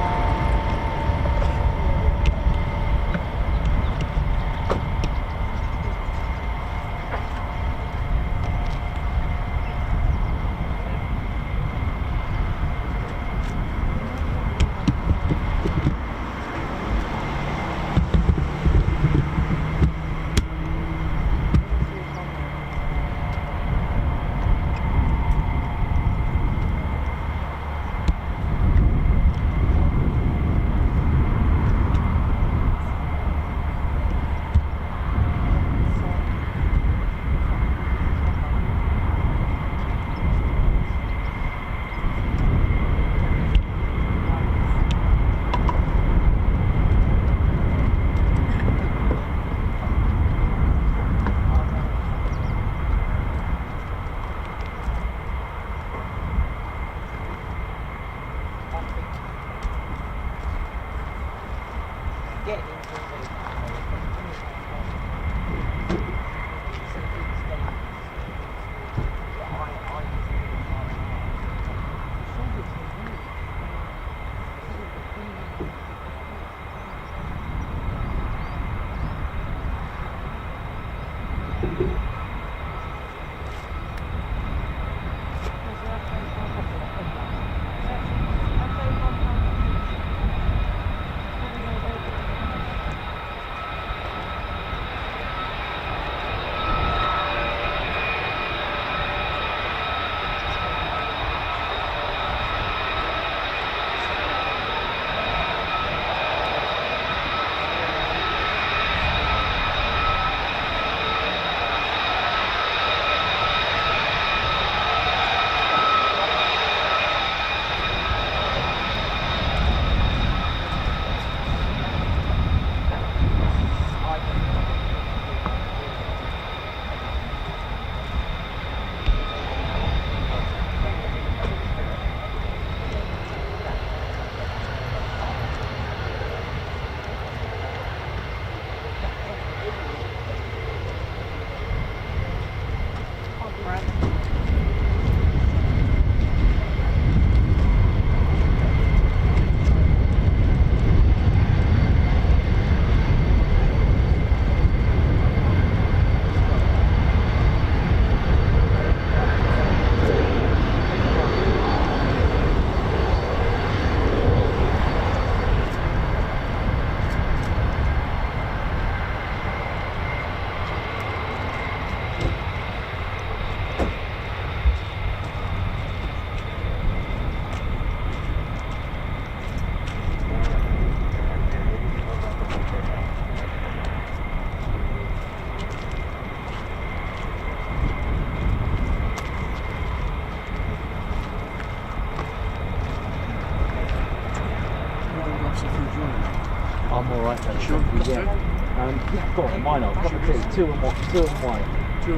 alright then. Sure, Thank you, that's yeah. Yeah, go on, why not? Cup of tea, two and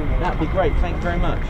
one. That'd be great, thank you very much.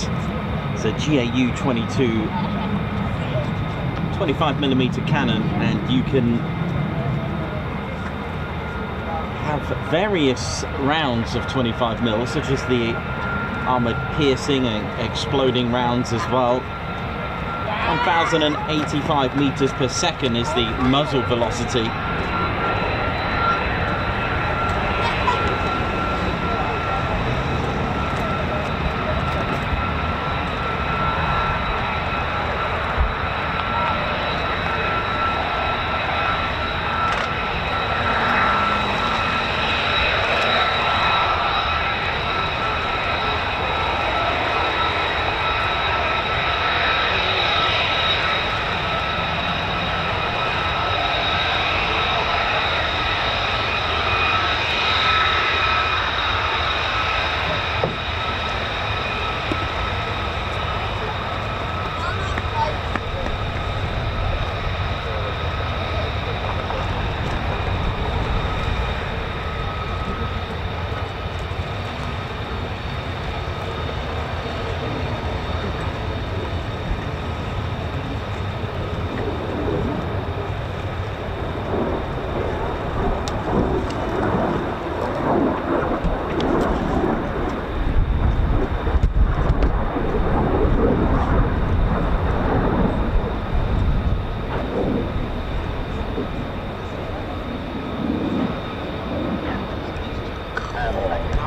It's a GAU 22 25mm cannon, and you can have various rounds of 25mm, such as the armoured piercing and exploding rounds as well. 1,085 meters per second is the muzzle velocity.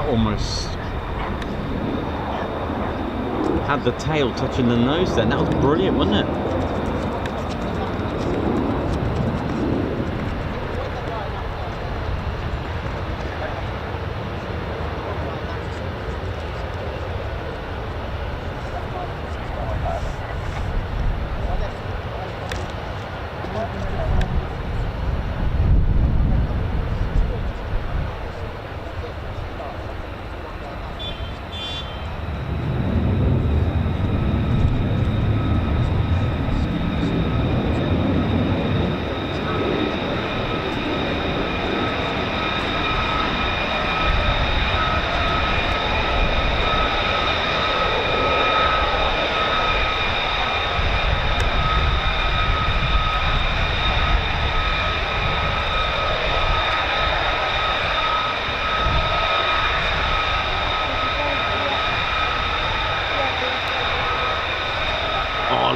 Almost had the tail touching the nose then. That was brilliant, wasn't it?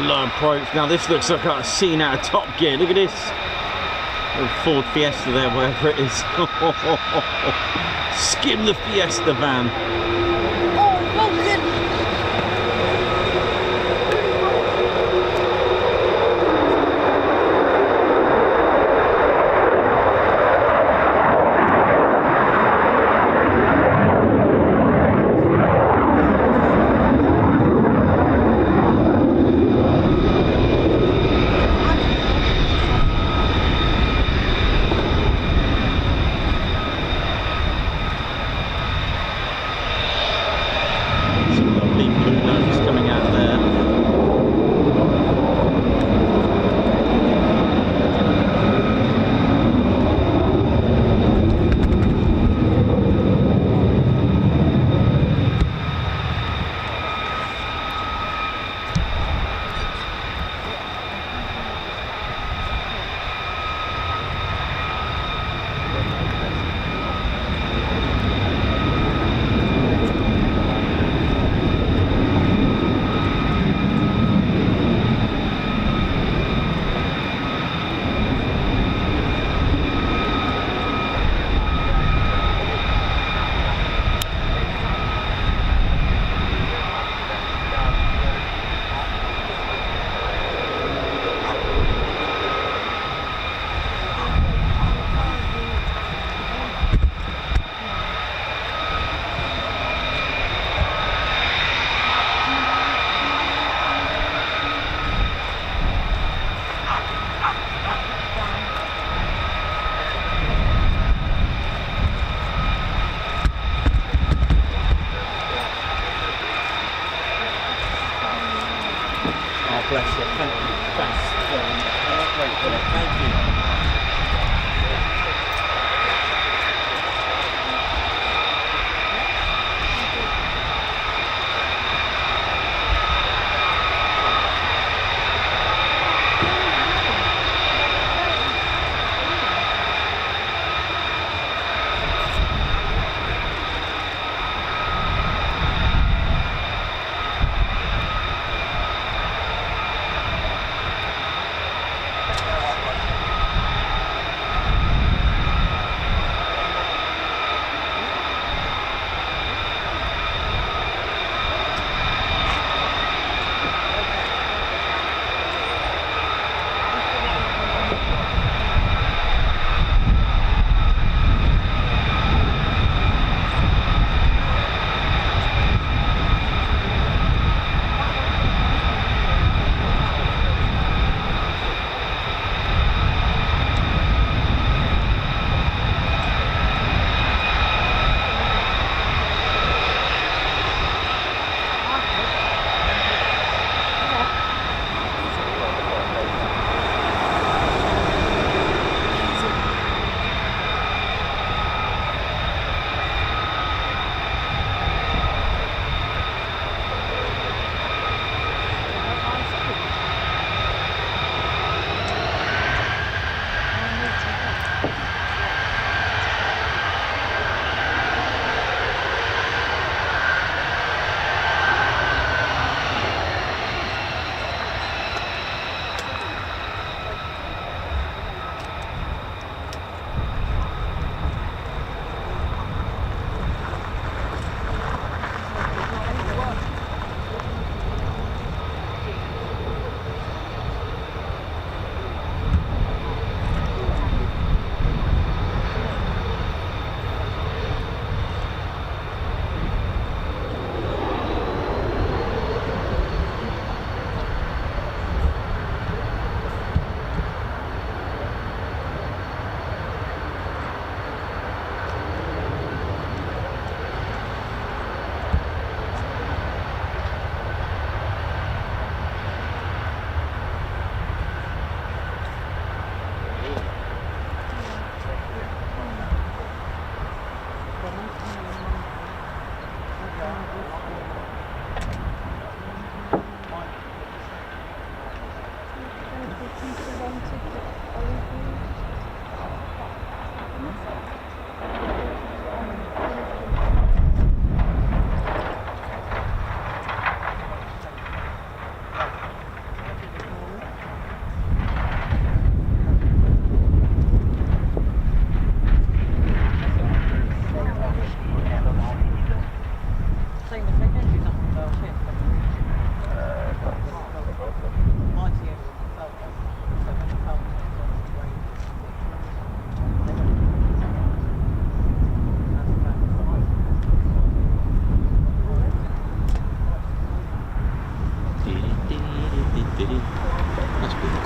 Low approach. Now this looks like a scene out of Top Gear. Look at this little Ford Fiesta there, wherever it is. Skim the Fiesta van. Bless you. Thank you. Thanks. Great for it. Thank you.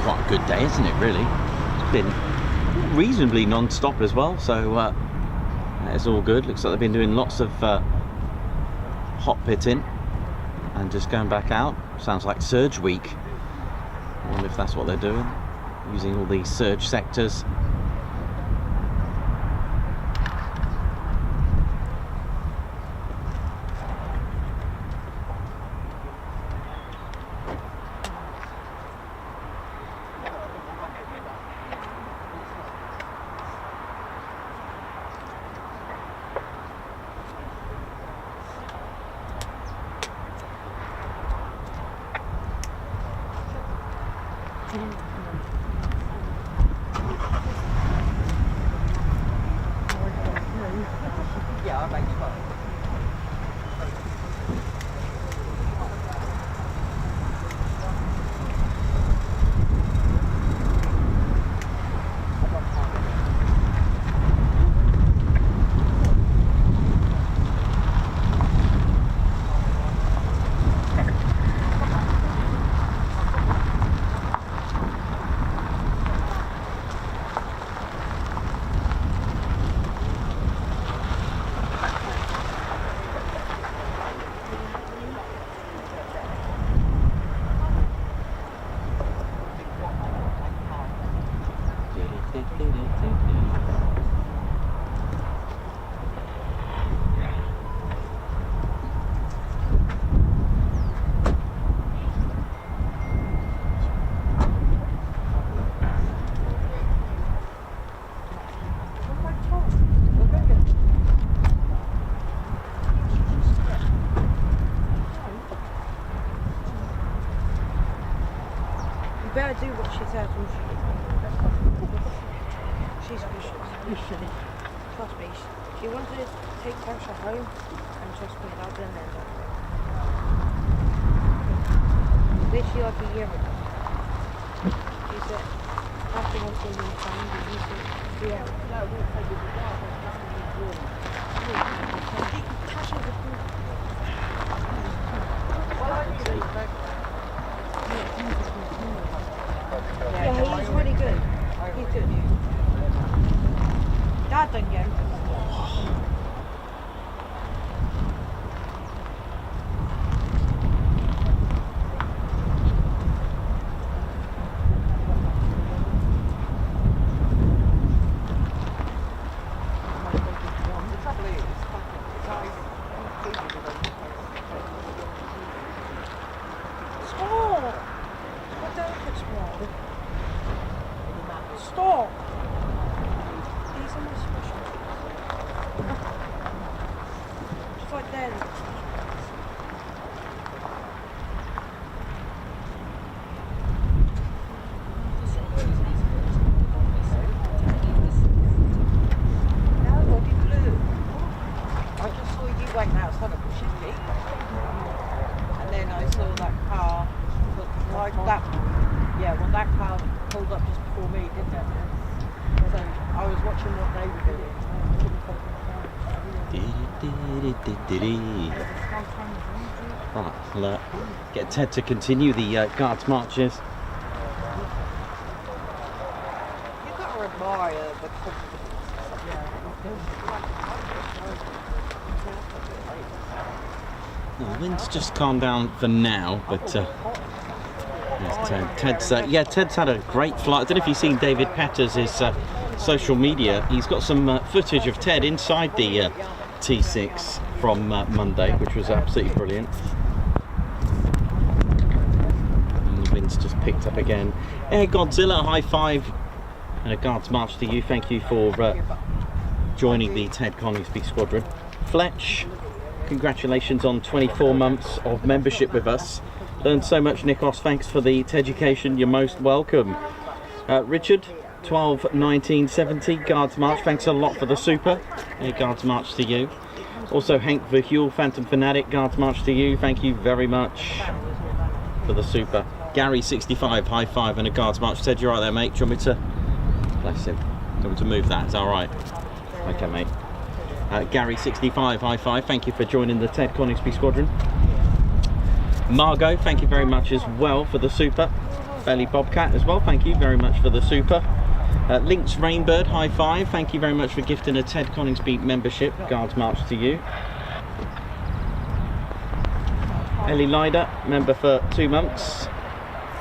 quite a good day, isn't it, really? It's been reasonably non-stop as well, so it's all good. Looks like they've been doing lots of hot pitting and just going back out. Sounds like surge week. I wonder if that's what they're doing, using all these surge sectors. Yeah, I make fun. Better do what she says when she's vicious. Trust me, she wanted to take Tasha home, and trust me, I've been there. Literally like a year ago. She said, after one thing we found, you said, yeah. Tasha's a fool. Yeah, he's really good. He's good. Dad don't get him. Stop! These are my special. Just like then. Now what did blue? I just saw you went outside of the shifty. And then I saw that car, like that. Yeah, well that car pulled up just before me, didn't it? So I was watching what they were doing. Right, we'll get Ted to continue the Guards marches. You've got to admire the confidence. The wind's just calmed down for now, but there's Ted. Ted's had a great flight. I don't know if you've seen David Petters' social media. He's got some footage of Ted inside the T6 from Monday, which was absolutely brilliant. And the wind's just picked up again. Air Godzilla, high five and a Guards march to you. Thank you for joining the Ted Coningsby Squadron. Fletch, congratulations on 24 months of membership with us. Learned so much, Nikos. Thanks for the education. You're most welcome. Richard, 12/19/70 Guards march. Thanks a lot for the super. Guards march to you. Also, Hank Verhule, Phantom Fanatic, Guards march to you. Thank you very much for the super. Gary 65, high five and a Guards march. Ted, you're right there, mate. Do you want me to? Bless him. Do you want me to move that? Is that all right? Okay, mate. Gary 65, high five. Thank you for joining the Ted Coningsby Squadron. Margot, thank you very much as well for the super. Belly Bobcat as well, thank you very much for the super. Lynx Rainbird, high five, thank you very much for gifting a Ted Coningsby membership. Guards march to you. Ellie Lyder, member for 2 months.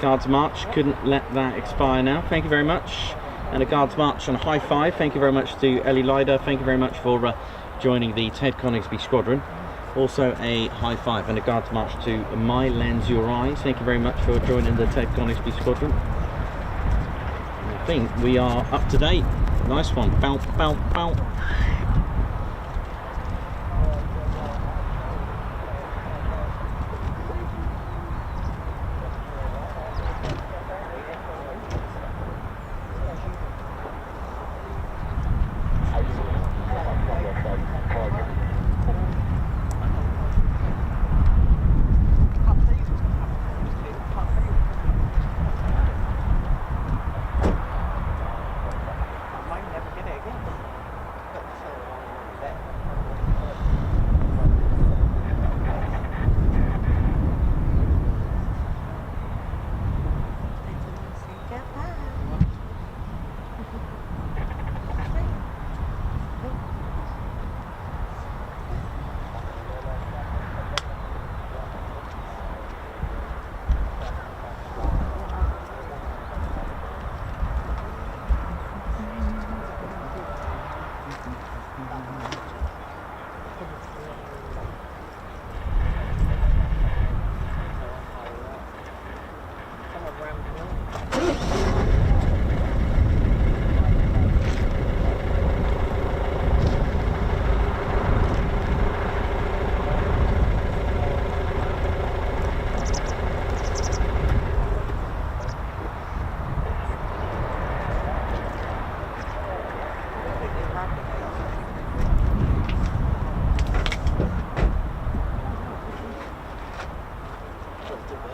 Guards march, couldn't let that expire now, thank you very much. And a Guards march and a high five, thank you very much to Ellie Lyder, thank you very much for joining the Ted Coningsby Squadron. Also a high five and a Guards march to My Lens Your Eyes, thank you very much for joining the Ted Coningsby Squadron. I think we are up to date. Nice one. Bow, bow, bow.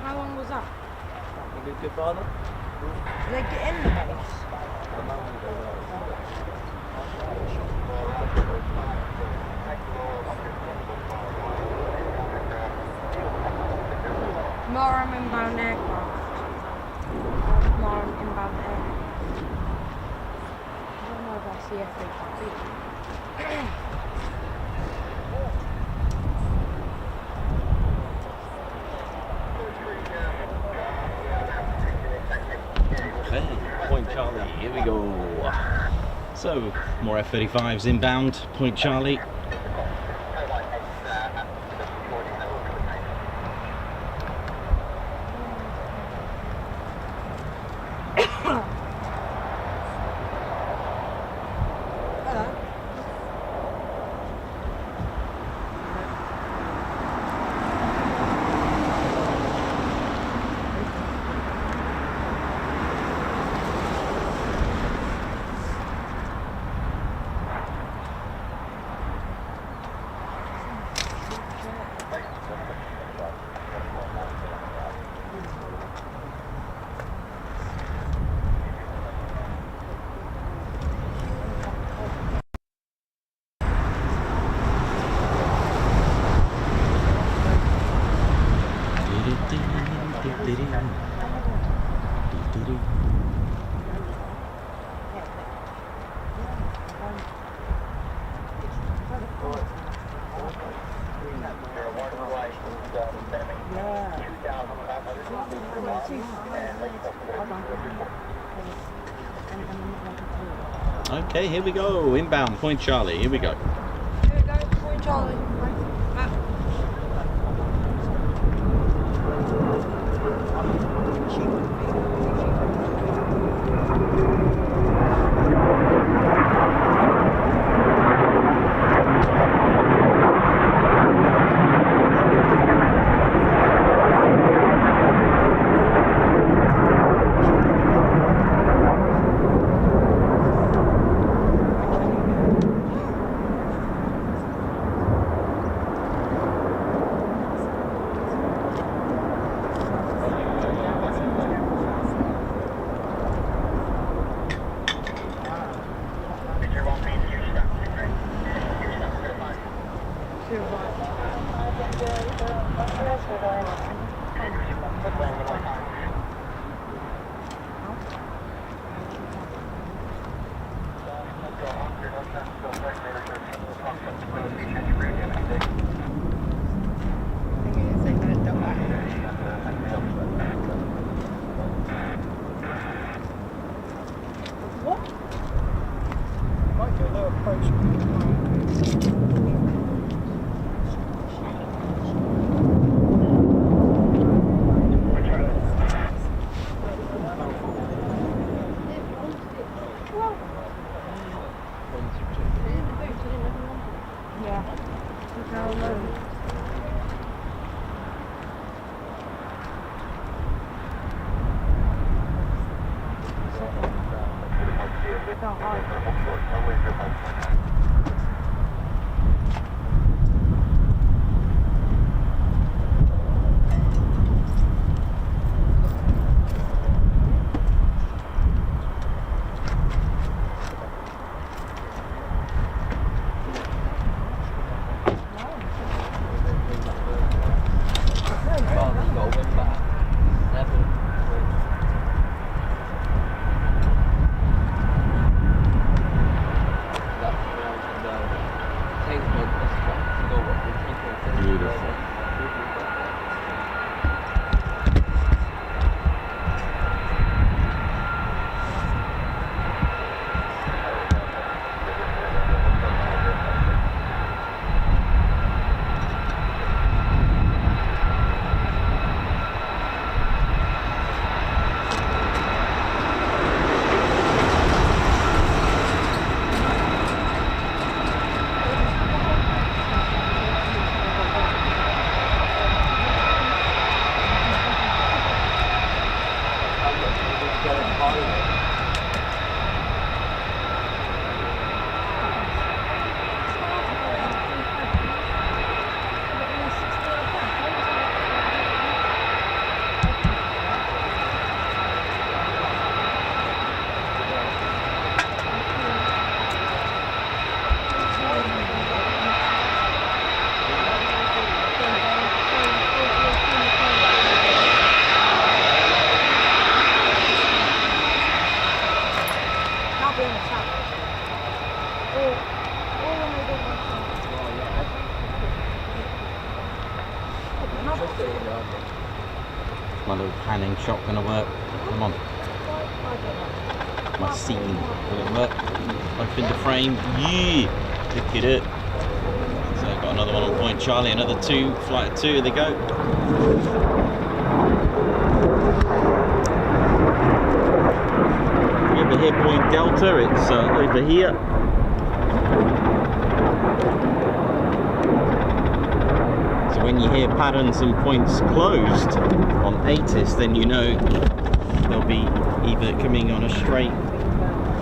How long was that? Good father? Did they get in the base? Tomorrow I'm inbound aircraft. Tomorrow I'm inbound air. I don't know if I see F-35. Okay, Point Charlie, here we go. So, more F-35s inbound, Point Charlie. Okay, here we go. Inbound, Point Charlie. Here we go. Here we go, Point Charlie. My little panning shot gonna work. Come on. My scene. Will it work? Open the frame. Yeah! Look at it. So I've got another one on Point Charlie, another two, flight of two, here they go. Over here, Point Delta, it's over here. So when you hear patterns and points closed on ATIS, then you know they'll be either coming on a straight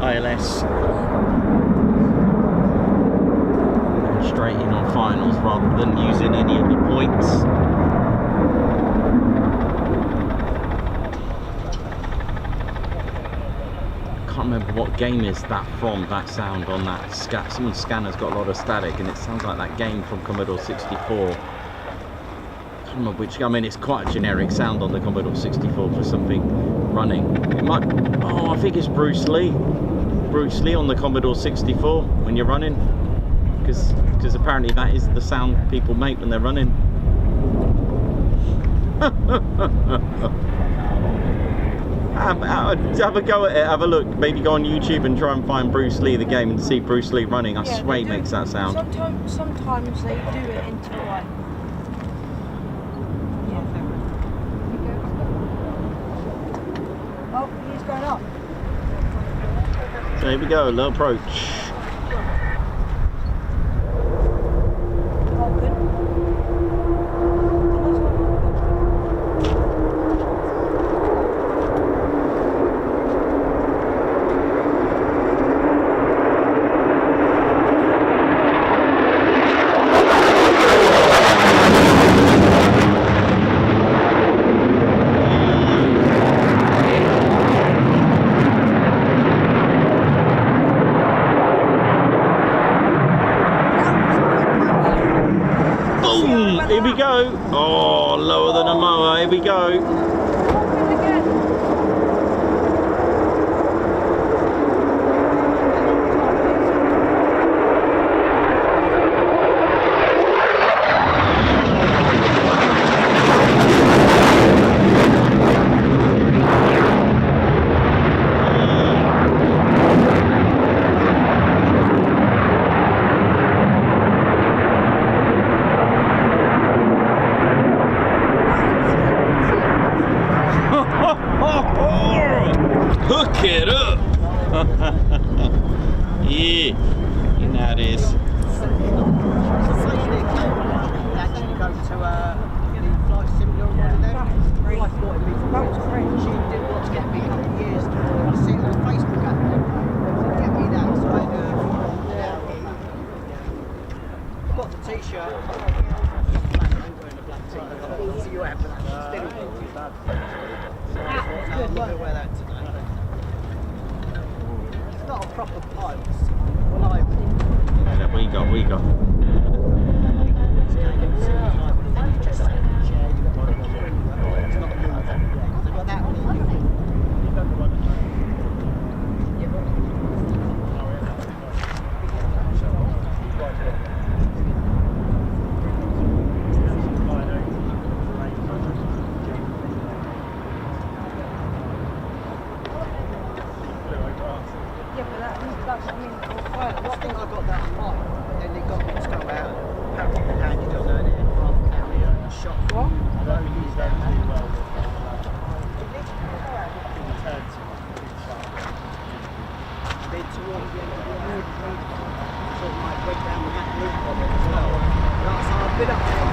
ILS and straight in on finals rather than using any of the points. I can't remember what game is that from, that sound on that someone's scanner's got a lot of static and it sounds like that game from Commodore 64. I don't know which, I mean it's quite a generic sound on the Commodore 64 for something running. It might, oh I think it's Bruce Lee on the Commodore 64 when you're running, because apparently that is the sound people make when they're running. Have a go at it, have a look, maybe go on YouTube and try and find Bruce Lee the game and see Bruce Lee running. I swear he makes that sound. Sometimes they do it into like. Oh, he's going up. There we go, low approach. Here we go. Oh, lower than a mower. Here we go. Yeah, you know how it is. Actually go to the flight simulator one of them. I thought it'd be she didn't want to get me for years. I see it on Facebook at them. Get me that. So I got the t-shirt. You have that. I'm not wear that today. It's not a proper pipe. Yeah, we got. Yeah, but that's what I mean. I think I got that pipe, but then they got me to go out. Apparently they handed on an aircraft carrier and a shot. What? I don't use that too well. Then towards the end of the year, sort of like went down with that loop on it as well. So I've been up there.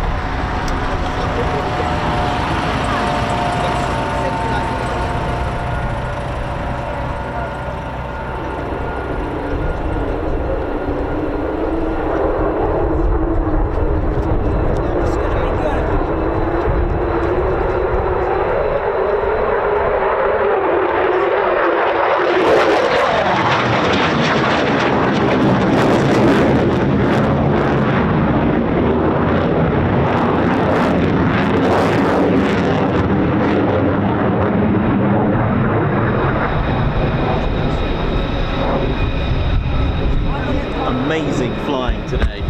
Amazing flying today,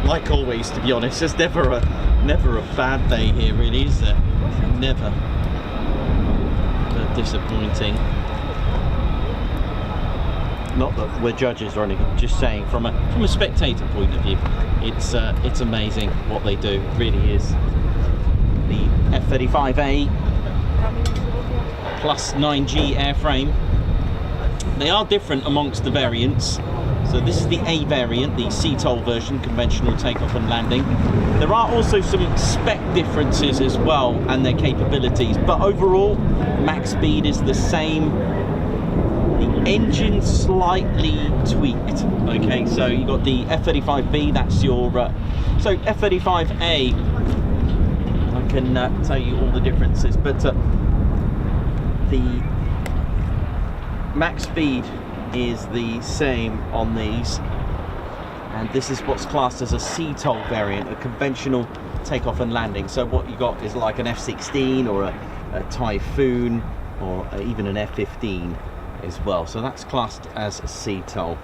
like always. To be honest, there's never a bad day here, really, is there? Never. But disappointing. Not that we're judges or anything, just saying from a spectator point of view, it's amazing what they do. It really is. The F-35A plus 9G airframe. They are different amongst the variants. So this is the A variant, the CTOL version, conventional takeoff and landing. There are also some spec differences as well and their capabilities, but overall max speed is the same. The engine slightly tweaked. Okay, so you got the F-35B, that's your so F-35A, I can tell you all the differences, but the max speed is the same on these, and this is what's classed as a CTOL variant, a conventional takeoff and landing. So what you got is like an F-16 or a Typhoon or even an F-15 as well. So that's classed as a CTOL.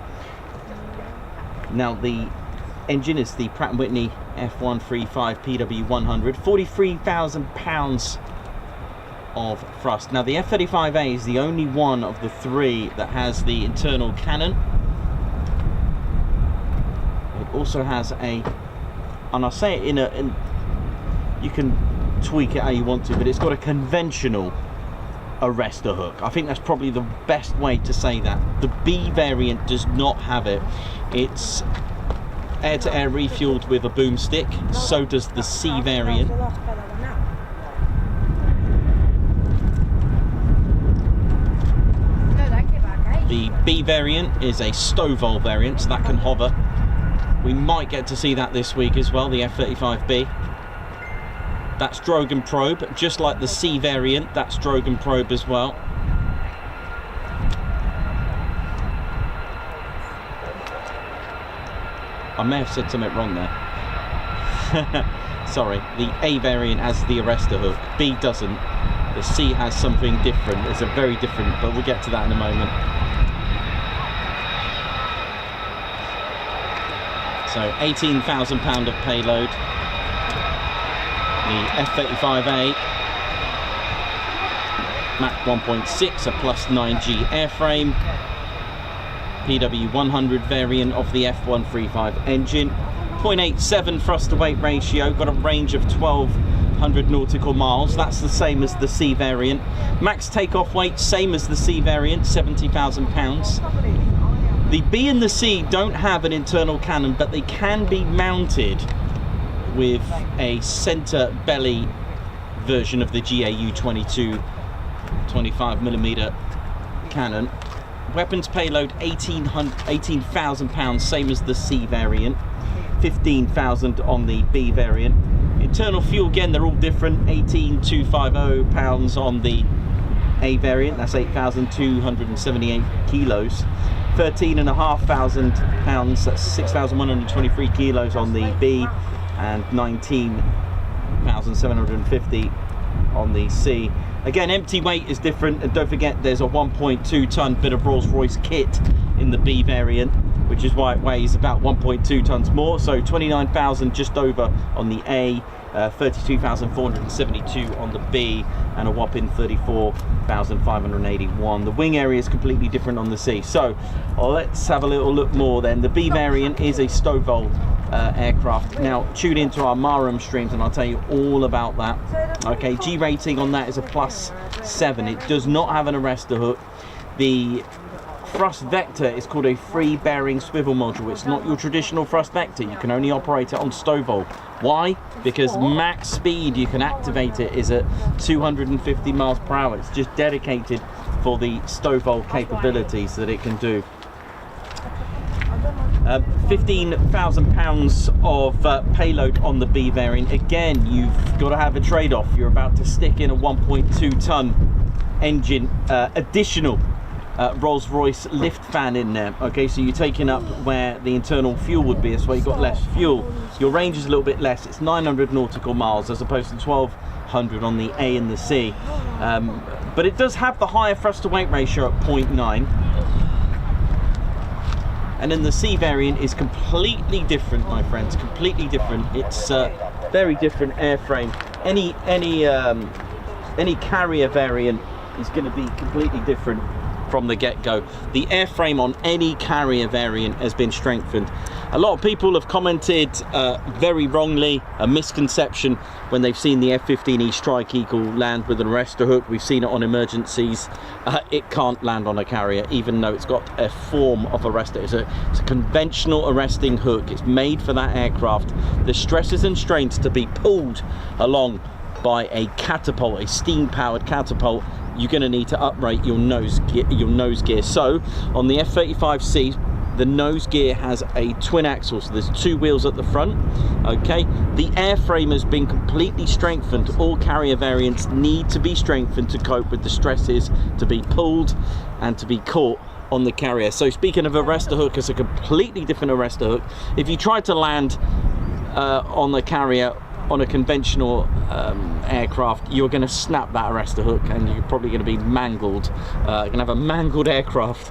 Now the engine is the Pratt & Whitney F-135 PW100, 43,000 pounds of thrust. Now the F-35A is the only one of the three that has the internal cannon. It also has a, and I'll say it in you can tweak it how you want to, but it's got a conventional arrestor hook. I think that's probably the best way to say that. The B variant does not have it. It's air-to-air refueled with a boomstick. So does the C variant. The B variant is a STOVL variant, so that can hover. We might get to see that this week as well, the F-35B. That's drogue and probe, just like the C variant, that's drogue and probe as well. I may have said something wrong there. Sorry, the A variant has the arrestor hook, B doesn't. The C has something different, it's a very different, but we'll get to that in a moment. So 18,000 pound of payload. The F-35A Mach 1.6, a plus 9G airframe. PW100 variant of the F-135 engine. 1.87 thrust to weight ratio, got a range of 1200 nautical miles. That's the same as the C variant. Max takeoff weight, same as the C variant, 70,000 pounds. The B and the C don't have an internal cannon, but they can be mounted with a center belly version of the GAU 22 25mm cannon. Weapons payload 18,000 pounds, same as the C variant. 15,000 on the B variant. Internal fuel, again, they're all different. 18,250 pounds on the A variant, that's 8,278 kilos. 13,500 pounds, that's 6,123 kilos on the B, and 19,750 on the C. Again, empty weight is different, and don't forget there's a 1.2 ton bit of Rolls-Royce kit in the B variant, which is why it weighs about 1.2 tons more. So 29,000 just over on the A, 32,472 on the B, and a whopping 34,581. The wing area is completely different on the C. So let's have a little look more then. The B variant is a Stovall aircraft. Now tune into our Marum streams and I'll tell you all about that. Okay, G rating on that is a +7. It does not have an arrestor hook. The thrust vector is called a free bearing swivel module. It's not your traditional thrust vector. You can only operate it on Stovall. Why? Because max speed you can activate it is at 250 miles per hour. It's just dedicated for the Stovall capabilities that it can do. 15,000 pounds of payload on the B variant. Again, you've got to have a trade-off. You're about to stick in a 1.2 ton engine, additional Rolls-Royce lift fan in there. Okay, so you're taking up where the internal fuel would be, that's why you've got less fuel. Your range is a little bit less. It's 900 nautical miles as opposed to 1,200 on the A and the C. But it does have the higher thrust to weight ratio at 0.9. And then the C variant is completely different, my friends, completely different. It's very different airframe. Any carrier variant is going to be completely different from the get-go. The airframe on any carrier variant has been strengthened. A lot of people have commented very wrongly, a misconception, when they've seen the F-15E Strike Eagle land with an arrestor hook. We've seen it on emergencies. It can't land on a carrier, even though it's got a form of arrestor. It's a conventional arresting hook. It's made for that aircraft. The stresses and strains to be pulled along by a catapult, a steam-powered catapult, you're going to need to uprate your nose gear. So on the F-35C, the nose gear has a twin axle, so there's two wheels at the front. Okay, the airframe has been completely strengthened. All carrier variants need to be strengthened to cope with the stresses to be pulled and to be caught on the carrier. So speaking of arrestor hook, it's a completely different arrestor hook. If you try to land on the carrier on a conventional aircraft, you're going to snap that arrestor hook and you're probably going to be mangled. You're going to have a mangled aircraft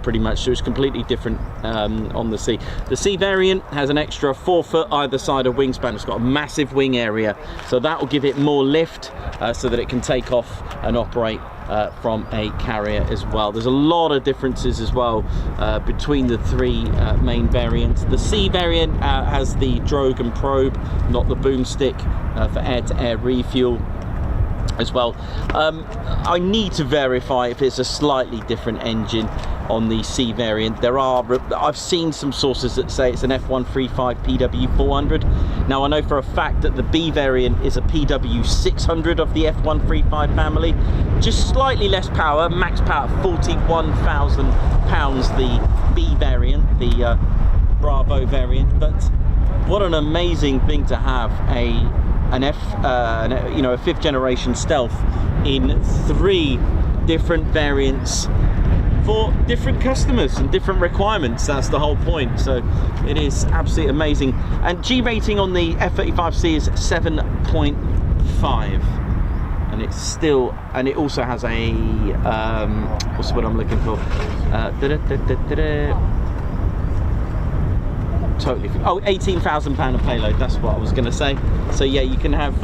pretty much. So it's completely different on the C. The C variant has an extra 4 foot either side of wingspan. It's got a massive wing area, so that will give it more lift so that it can take off and operate from a carrier as well. There's a lot of differences as well between the three main variants. The C variant has the drogue and probe, not the boomstick, for air-to-air refuel as well. I need to verify if it's a slightly different engine on the C variant. I've seen some sources that say it's an F-135 PW400. Now I know for a fact that the B variant is a PW600 of the F-135 family, just slightly less power, max power 41,000 pounds, the B variant, the Bravo variant. But what an amazing thing to have a 5th generation stealth in 3 different variants for different customers and different requirements. That's the whole point. So it is absolutely amazing. And G rating on the F-35C is 7.5, and it's still, and it also has a what's the word I'm looking for, totally, oh, 18,000 pound of payload, that's what I was going to say. So yeah, you can have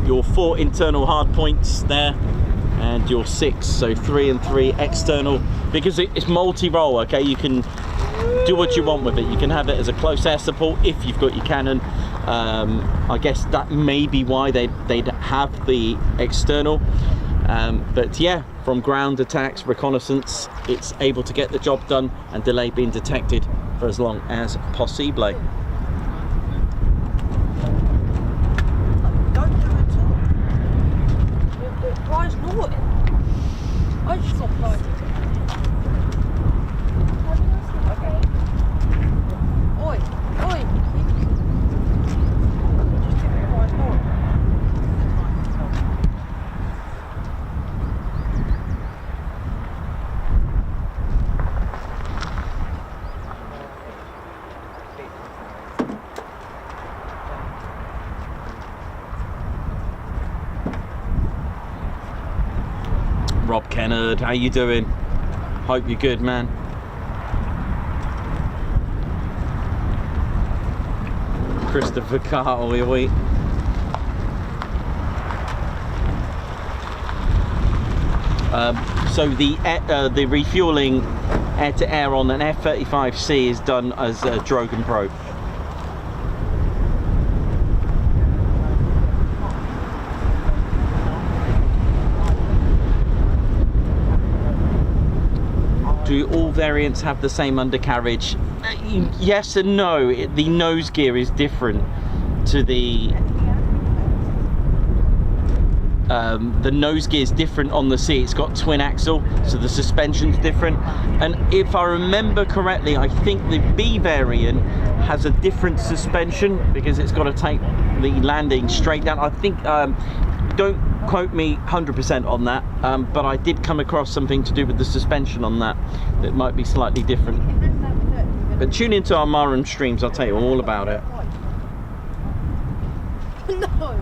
your 4 internal hard points there and your 6, so 3 and 3 external, because it's multi-role. Okay, you can do what you want with it. You can have it as a close air support if you've got your cannon. I guess that may be why they'd have the external. But yeah, from ground attacks, reconnaissance, it's able to get the job done and delay being detected for as long as possible. Don't do it all. It flies naughty. I just got flighted. Okay. Oi, oi. Just give me flies naughty. Rob Kennard, how you doing? Hope you're good, man. Christopher Carr, oi. So the refueling air to air on an F-35C is done as a Drogan probe. Do all variants have the same undercarriage? Yes and no. The nose gear is different to the nose gear is different on the C. It's got twin axle, so the suspension's different. And if I remember correctly, I think the B variant has a different suspension because it's got to take the landing straight down. I think, don't quote me 100% on that, but I did come across something to do with the suspension on that that might be slightly different. But tune into our Marum streams, I'll tell you all about it. No.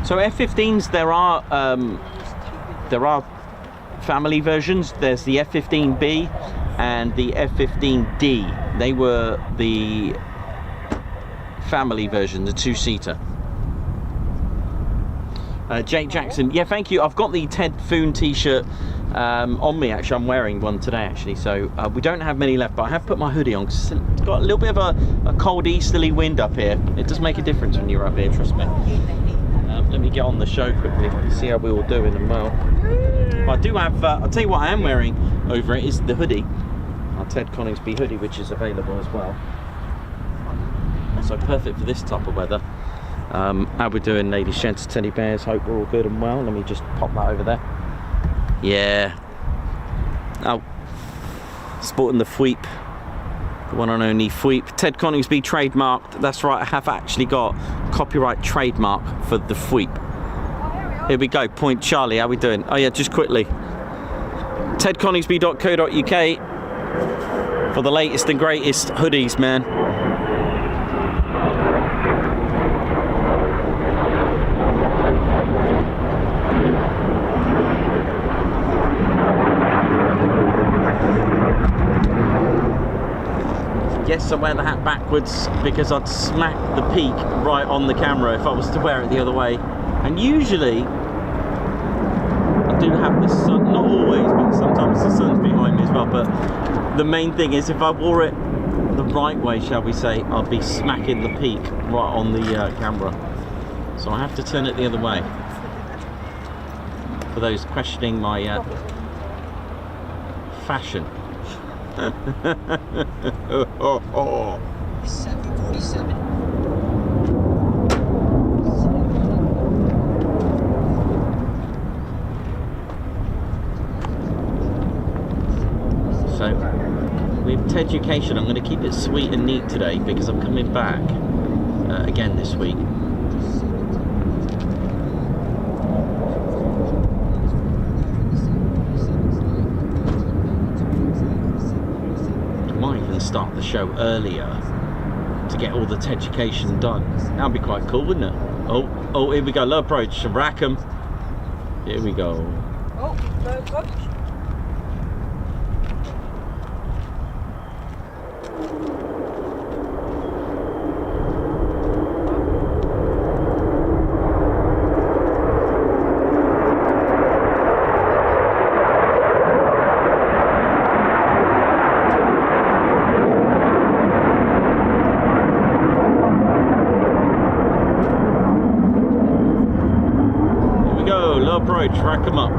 So F-15s, there are family versions. There's the F-15B and the F-15D. They were the family version, the two-seater. Jake Jackson, yeah, thank you. I've got the Ted Foon t-shirt on me, actually. I'm wearing one today, actually. So we don't have many left, but I have put my hoodie on because it's got a little bit of a cold easterly wind up here. It does make a difference when you're up here, trust me. Let me get on the show quickly, see how we're all doing and well. I do have, I'll tell you what I am wearing over it is the hoodie, our Ted Coningsby hoodie, which is available as well. So perfect for this type of weather. How we doing, ladies, gents, teddy bears? Hope we're all good and well. Let me just pop that over there. Yeah. Oh, sporting the Fweep, the one and only Fweep. Ted Coningsby trademarked. That's right, I have actually got copyright trademark for the Fweep. Here we go. Point Charlie, how we doing? Oh yeah, just quickly. tedconingsby.co.uk for the latest and greatest hoodies, man. Yes, I wear the hat backwards because I'd smack the peak right on the camera if I was to wear it the other way. And usually, I do have the sun, not always, but sometimes the sun's behind me as well. But the main thing is if I wore it the right way, shall we say, I'll be smacking the peak right on the camera. So I have to turn it the other way. For those questioning my fashion. 747. So with Teducation, I'm going to keep it sweet and neat today because I'm coming back again this week. Start the show earlier to get all the Teducation done. That'd be quite cool, wouldn't it? Oh, here we go. Low approach. Rackham. Here we go. Oh, low approach. approach, rack them up.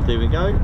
There we go.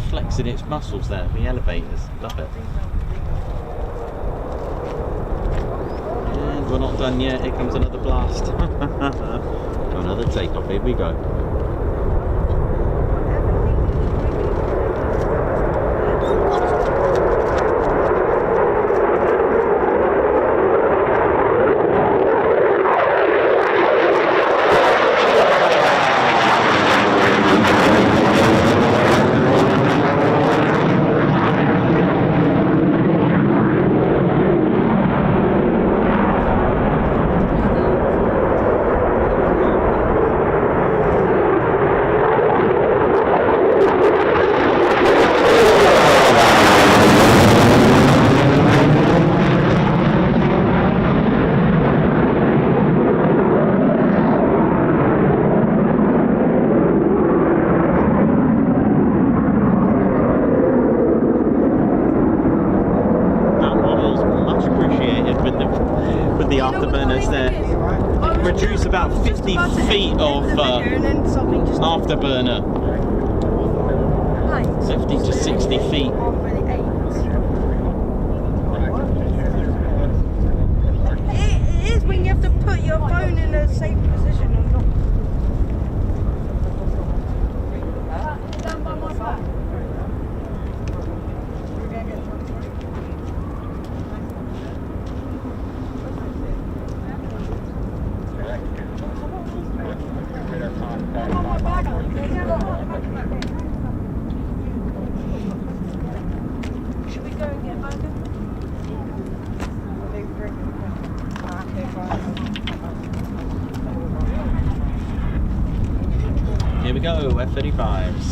Flexing its muscles there, the elevators, love it. And we're not done yet, here comes another blast. Another another takeoff. Here we go. Afterburners there. It produce about 50 feet of afterburner. 50 to 60 feet. It is when you have to put your phone in a safe position or not. Down by my back. Should we go and get Logan? Here we go, F-35s.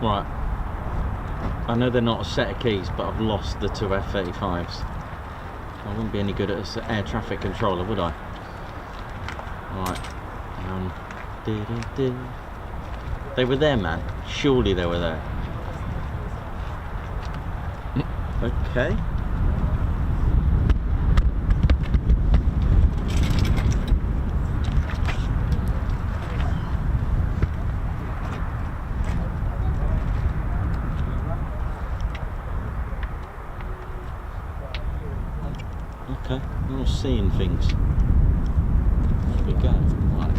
Right, I know they're not a set of keys, but I've lost the two F-35s. I wouldn't be any good as an air traffic controller, would I? Right, they were there, man. Surely they were there. Okay. Okay, I'm not seeing things. There we go. Right.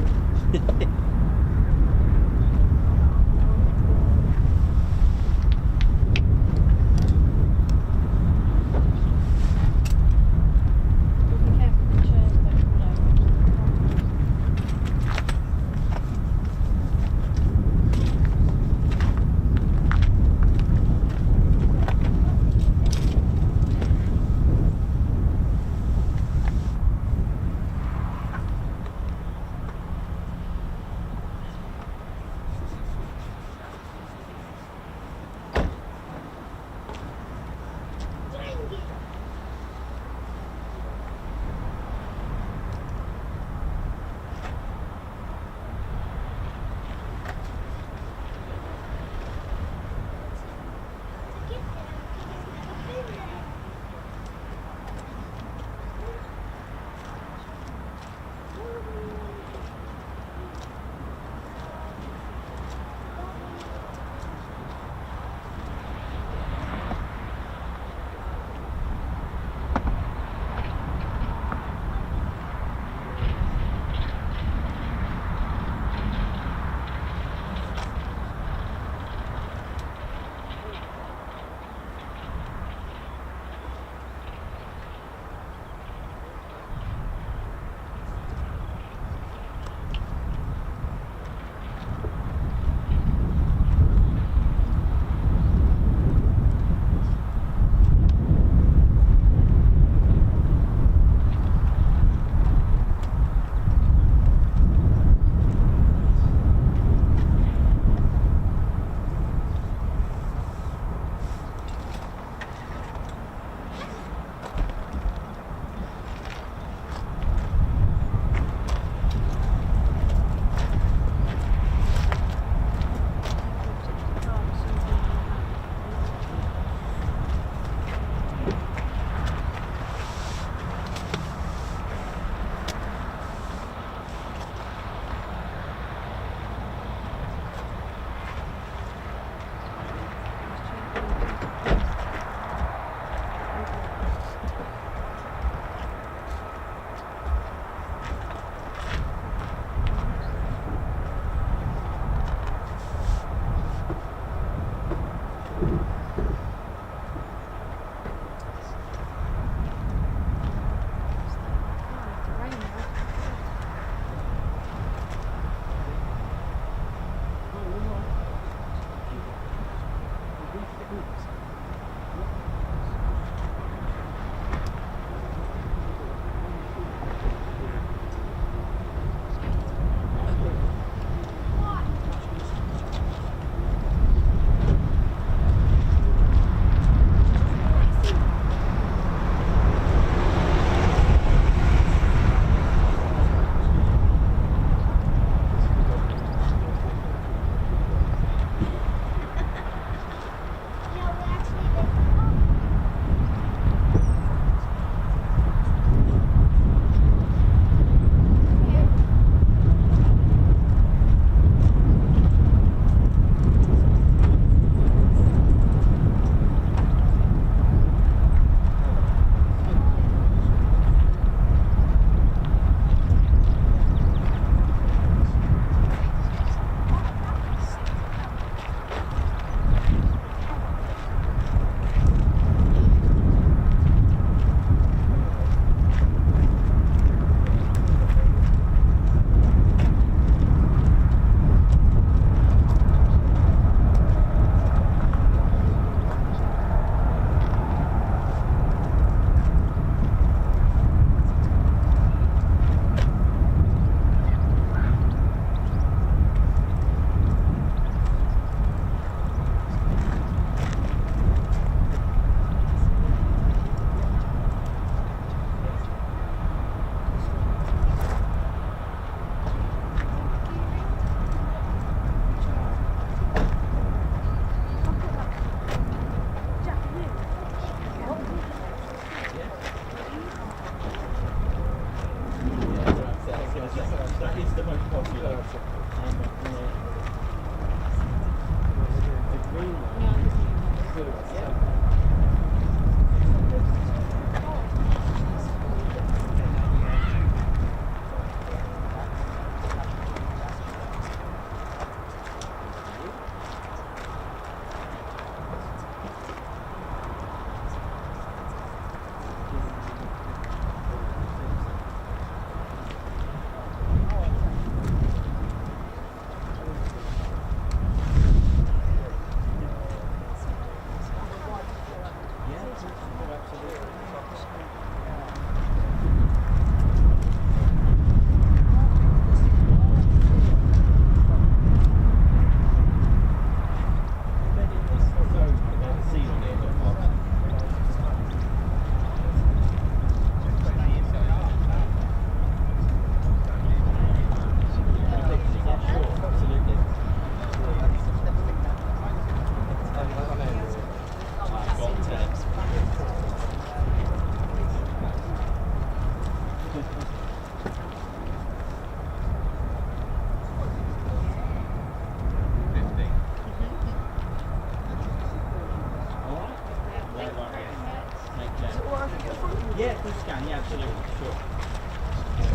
Yeah, of course you can. Yeah, absolutely. Sure.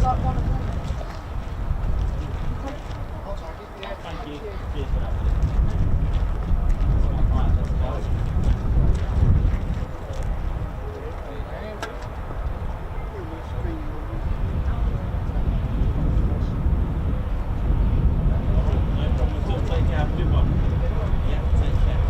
Like one of them. Thank you. Cheers for that. Right, let's go. No problem at all. Take care. Have a good one. Yeah, take care.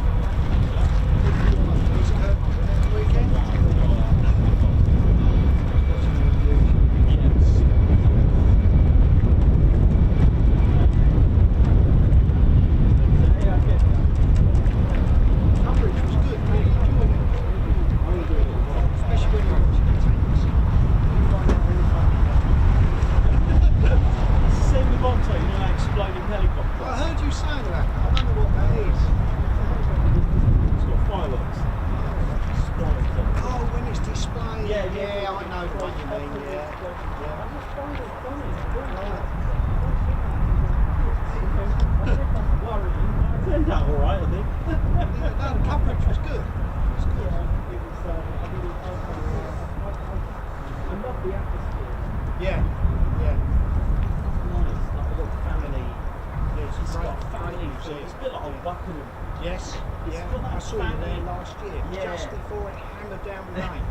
Yes, yeah, I saw you there last year, just before it hammered down with rain.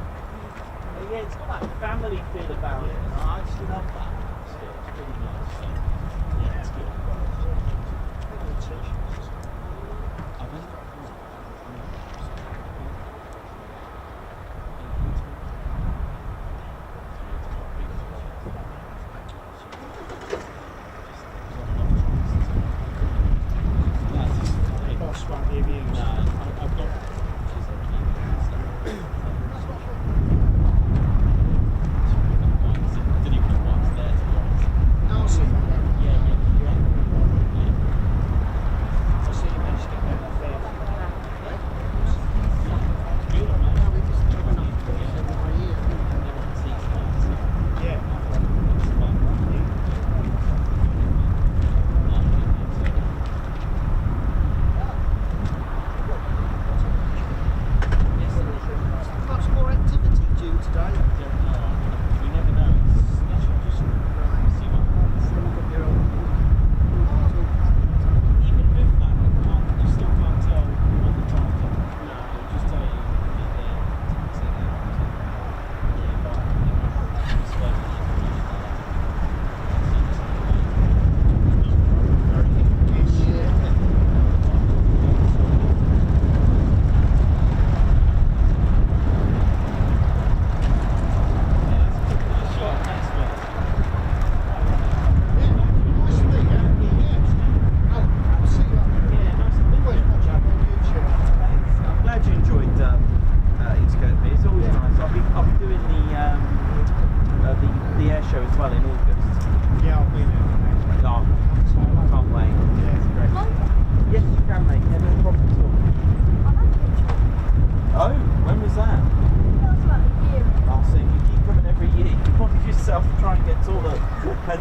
Yeah, it's got that family feel about it. And I just love that. It's pretty nice. So, yeah, it's good.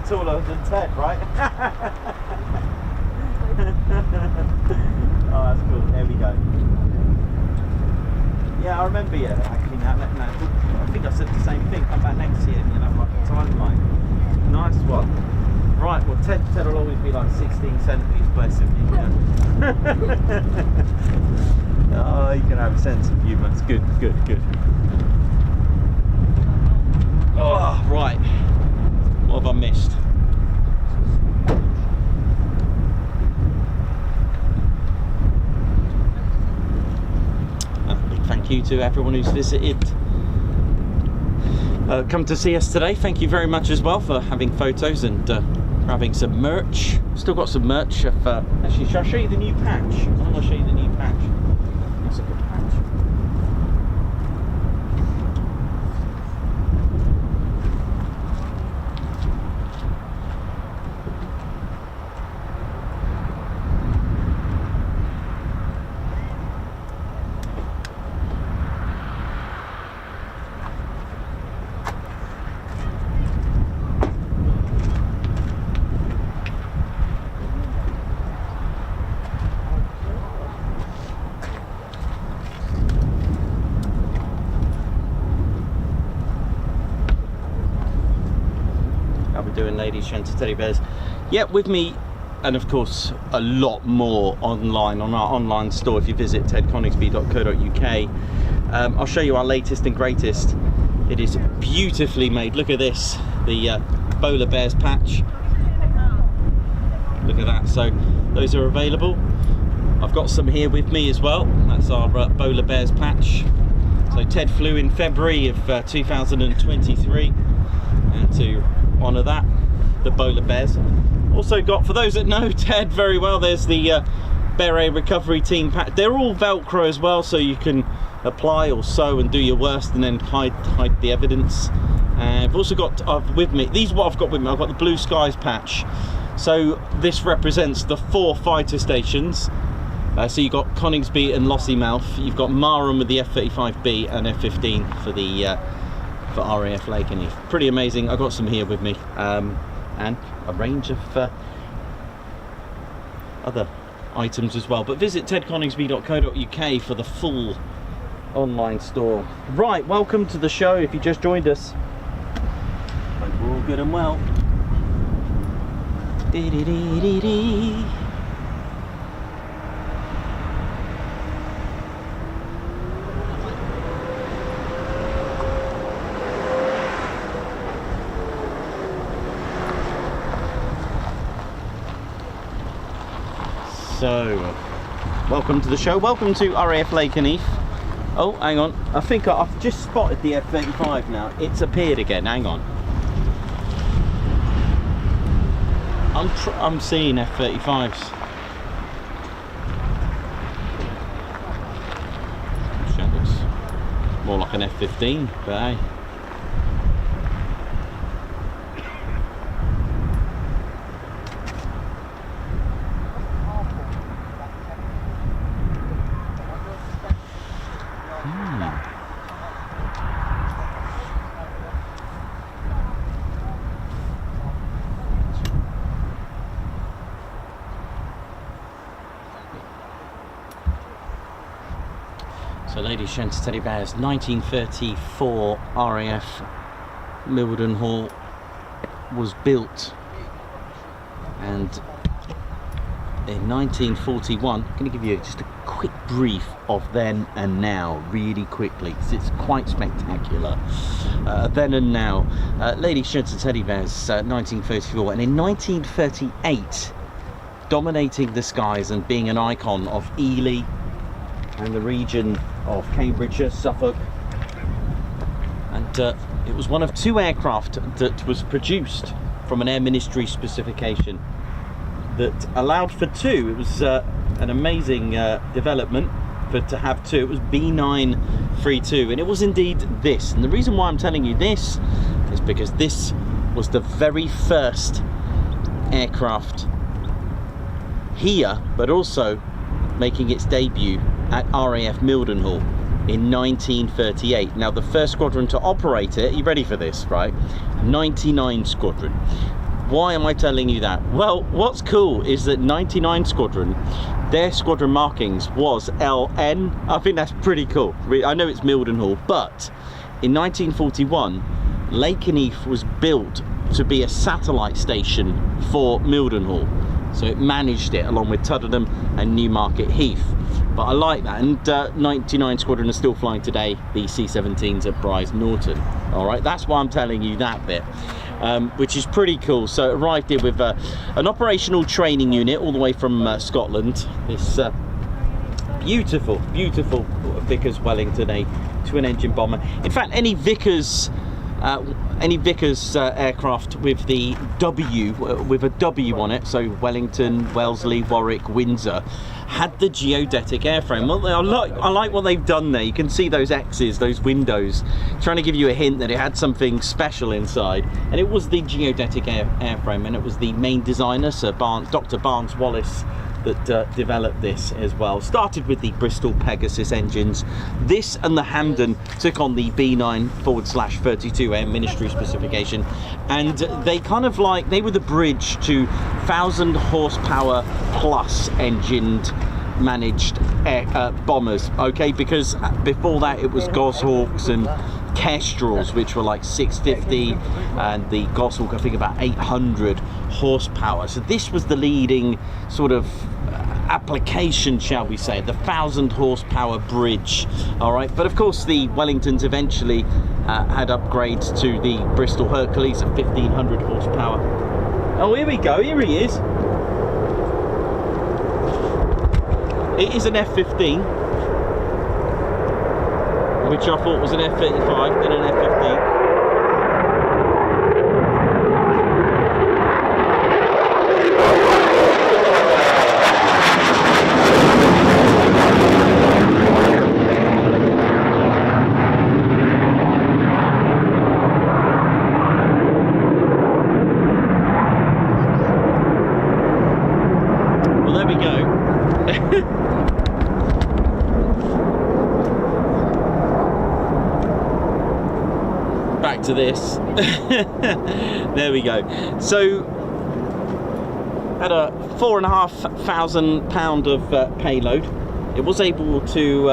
Taller than Ted, right? Oh, that's cool. There we go. Yeah, I remember you acting that. I think I said the same thing. Come back next year and you'll have like a timeline. Nice one. Right, well, Ted will always be like 16 centimetres, bless him. Yeah. Oh, you can have a sense of humour. It's good, good, good. Oh, right. What have I missed? A big thank you to everyone who's visited, come to see us today. Thank you very much as well for having photos and for having some merch. Still got some merch. Actually, shall I show you the new patch? I want to show you the new patch. It's a good patch. doing, ladies, gents, teddy bears? Yeah, with me, and of course a lot more online on our online store if you visit tedconingsby.co.uk. I'll show you our latest and greatest. It is beautifully made. Look at this, the Polar Bears patch. Look at that. So those are available. I've got some here with me as well. That's our Polar Bears patch. So Ted flew in February of 2023, and to honour that, the Polar Bears. Also got, for those that know Ted very well, there's the Beret Recovery Team patch. They're all Velcro as well, so you can apply or sew and do your worst and then hide the evidence. I've also got with me, these are what I've got with me. I've got the Blue Skies patch. So this represents the 4 fighter stations. So you've got Coningsby and Lossiemouth. You've got Marham with the F-35B and F-15 for the for RAF Lakenheath. Pretty amazing. I've got some here with me, and a range of other items as well. But visit tedconingsby.co.uk for the full online store. Right, welcome to the show if you just joined us. Hope we're all good and well. Dee-dee-dee-dee-dee. So, welcome to the show. Welcome to RAF Lakenheath. Oh, hang on. I think I've just spotted the F-35 now. It's appeared again. Hang on. I'm seeing F-35s. That looks more like an F-15, but hey. So ladies, gents, teddy bears, 1934 RAF Mildenhall was built, and in 1941, I'm going to give you just a quick brief of then and now, really quickly, because it's quite spectacular. Then and now, ladies, gents, teddy bears, 1934, and in 1938, dominating the skies and being an icon of Ely and the region of Cambridgeshire, Suffolk, and it was one of 2 aircraft that was produced from an Air Ministry specification that allowed for 2. It was an amazing development to have 2. It was B932, and it was indeed this. And the reason why I'm telling you this is because this was the very first aircraft here, but also making its debut at RAF Mildenhall in 1938. Now, the first squadron to operate it, are you ready for this, right? 99 Squadron. Why am I telling you that? Well, what's cool is that 99 Squadron, their squadron markings was LN. I think that's pretty cool. I know it's Mildenhall, but in 1941, Lakenheath was built to be a satellite station for Mildenhall. So it managed it along with Tuddenham and Newmarket Heath. But I like that, and 99 Squadron are still flying today, the C-17s at Bryce Norton. All right, that's why I'm telling you that bit, which is pretty cool. So it arrived here with an operational training unit all the way from Scotland. This beautiful, beautiful Vickers Wellington, a twin-engine bomber. In fact, any Vickers aircraft with the W, with a W on it, so Wellington, Wellesley, Warwick, Windsor, had the geodetic airframe. Well, I like what they've done there. You can see those X's, those windows, trying to give you a hint that it had something special inside. And it was the geodetic airframe, and it was the main designer, Sir Dr. Barnes Wallace, that developed this as well. Started with the Bristol Pegasus engines. This and the Hampden took on the B9/32 Air Ministry specification, and they kind of like, they were the bridge to 1,000 horsepower plus engined managed bombers, okay, because before that it was Goshawks and Kestrels, which were like 650, and the Goshawk, I think, about 800 horsepower. So this was the leading sort of application, shall we say, the 1,000 horsepower bridge. All right, but of course the Wellingtons eventually had upgrades to the Bristol Hercules of 1,500 horsepower. Oh, here we go, here he is. It is an F-15, which I thought was an F-35, then an F-15. Well, there we go. Back to this. There we go. So at a 4,500 pound of payload, it was able to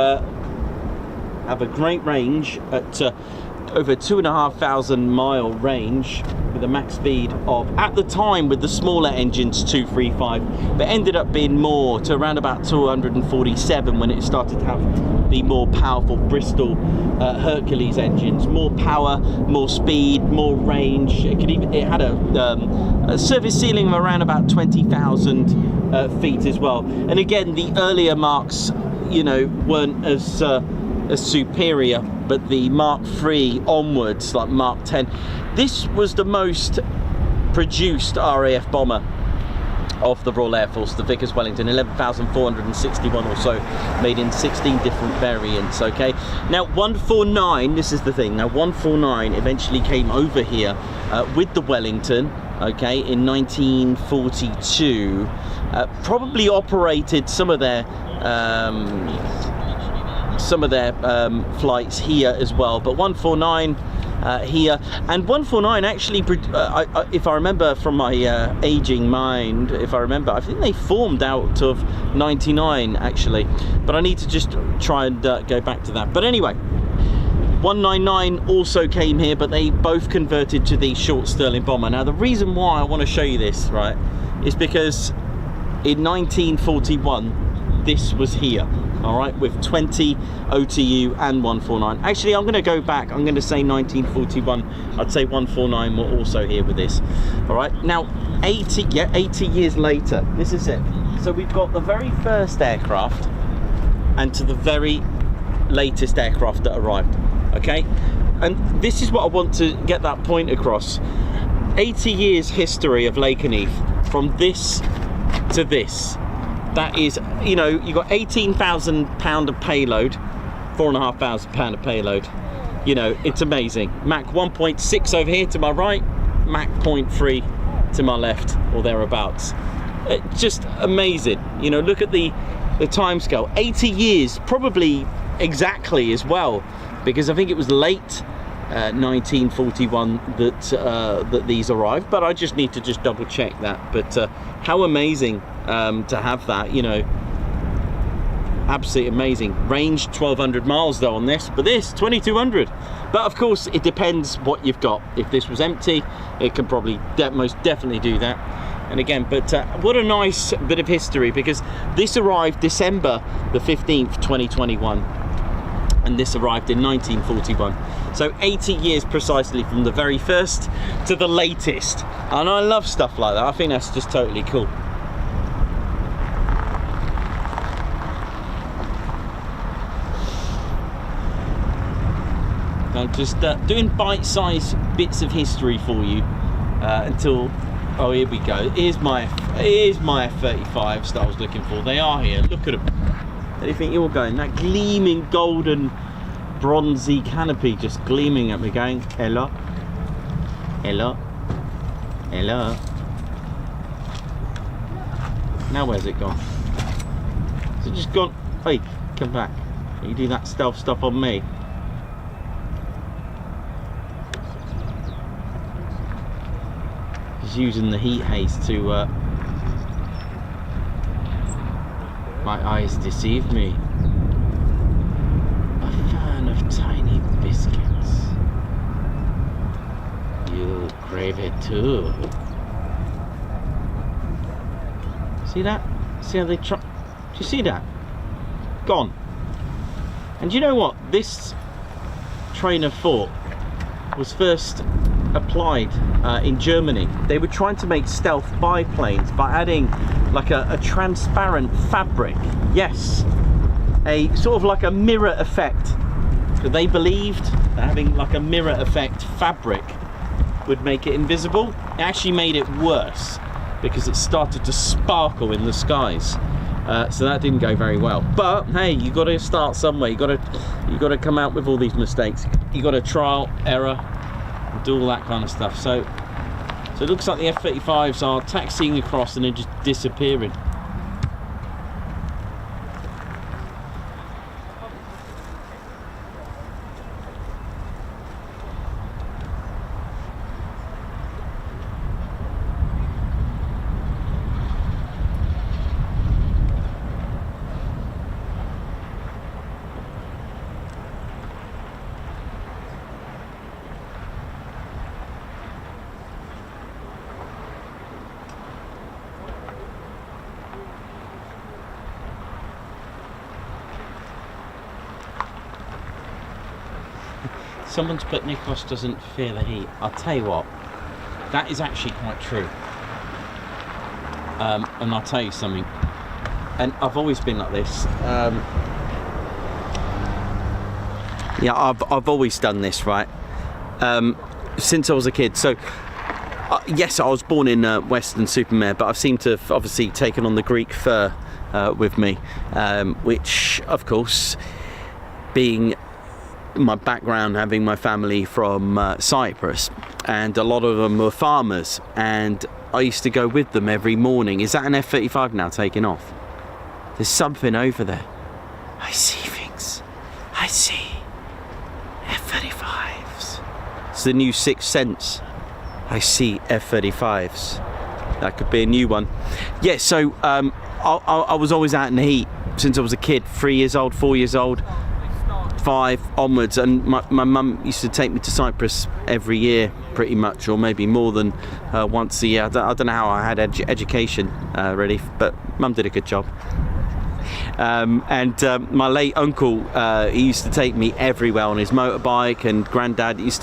have a great range at over 2,500 mile range with a max speed of, at the time with the smaller engines, 235, but ended up being more, to around about 247 when it started to have the more powerful Bristol Hercules engines. More power, more speed, more range. It had a service ceiling of around about 20,000 feet as well. And again, the earlier Marks, you know, weren't as superior, but the Mark III onwards, like Mark 10, this was the most produced RAF bomber of the Royal Air Force, the Vickers Wellington, 11,461 or so, made in 16 different variants. Okay, now 149, this is the thing, now 149 eventually came over here with the Wellington, okay, in 1942, probably operated some of their flights here as well, but 149 here, and 149 actually, if I remember from my aging mind, I think they formed out of 99 actually, but I need to just try and go back to that. But anyway, 199 also came here, but they both converted to the short Stirling bomber. Now the reason why I want to show you this, right, is because in 1941 this was here, all right, with 20 OTU and 149. Actually, I'm going to go back. I'm going to say 1941. I'd say 149 were also here with this. All right. Now, 80 years later, this is it. So we've got the very first aircraft and to the very latest aircraft that arrived. Okay. And this is what I want to get that point across. 80 years history of Lakenheath, from this to this. That is, you know, you got 18,000 pound of payload, 4,500 pound of payload. You know, it's amazing. Mach 1.6 over here to my right, Mach 0.3 to my left, or thereabouts. It's just amazing. You know, look at the time scale. 80 years, probably exactly as well, because I think it was late 1941 that these arrived, but I just need to just double check that. But how amazing to have that, you know, absolutely amazing. Range 1,200 miles though on this, but this 2,200. But of course it depends what you've got. If this was empty, it can probably most definitely do that. And again, but what a nice bit of history, because this arrived December the 15th 2021, and this arrived in 1941. So 80 years precisely from the very first to the latest. And I love stuff like that. I think that's just totally cool. I'm just doing bite-sized bits of history for you until, oh, here we go. Here's my F-35s that I was looking for. They are here. Look at them. Where do you think you're going? That gleaming golden bronzy canopy just gleaming at me, going, hello, hello, hello. Now where's it gone? Has it just gone? Hey, come back. You do that stealth stuff on me. Just using the heat haze to my eyes deceive me. A fan of tiny biscuits. it too. See that? See how they try? Do you see that? Gone. And you know what? This train of thought was first applied in Germany. They were trying to make stealth biplanes by adding like a transparent fabric. Yes, a sort of like a mirror effect. So they believed that having like a mirror effect fabric would make it invisible. It actually made it worse because it started to sparkle in the skies. So that didn't go very well. But hey, you got to start somewhere. You got to come out with all these mistakes. You got to trial, error, and do all that kind of stuff. So it looks like the F-35s are taxiing across and then just disappearing. Someone's put Nicholas doesn't fear the heat. I'll tell you what, that is actually quite true. And I'll tell you something, and I've always been like this. Yeah, I've always done this, right? Since I was a kid. So yes, I was born in Weston-super-Mare, but I've seemed to have obviously taken on the Greek fur with me, which of course, being my background, having my family from Cyprus, and a lot of them were farmers, and I used to go with them every morning. Is that an F-35 now taking off? There's something over there. I see things. I see F-35s. It's the new Sixth Sense. I see F-35s. That could be a new one. Yeah, so I was always out in the heat since I was a kid, 3 years old, 4 years old, 5 onwards, and my mum used to take me to Cyprus every year pretty much, or maybe more than once a year. I don't know how I had education really, but mum did a good job. And my late uncle, he used to take me everywhere on his motorbike, and granddad we used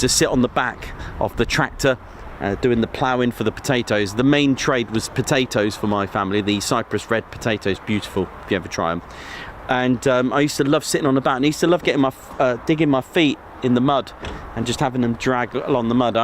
to sit on the back of the tractor doing the ploughing for the potatoes. The main trade was potatoes for my family, the Cyprus red potatoes, beautiful if you ever try them. And I used to love sitting on the back, and I used to love getting digging my feet in the mud and just having them drag along the mud.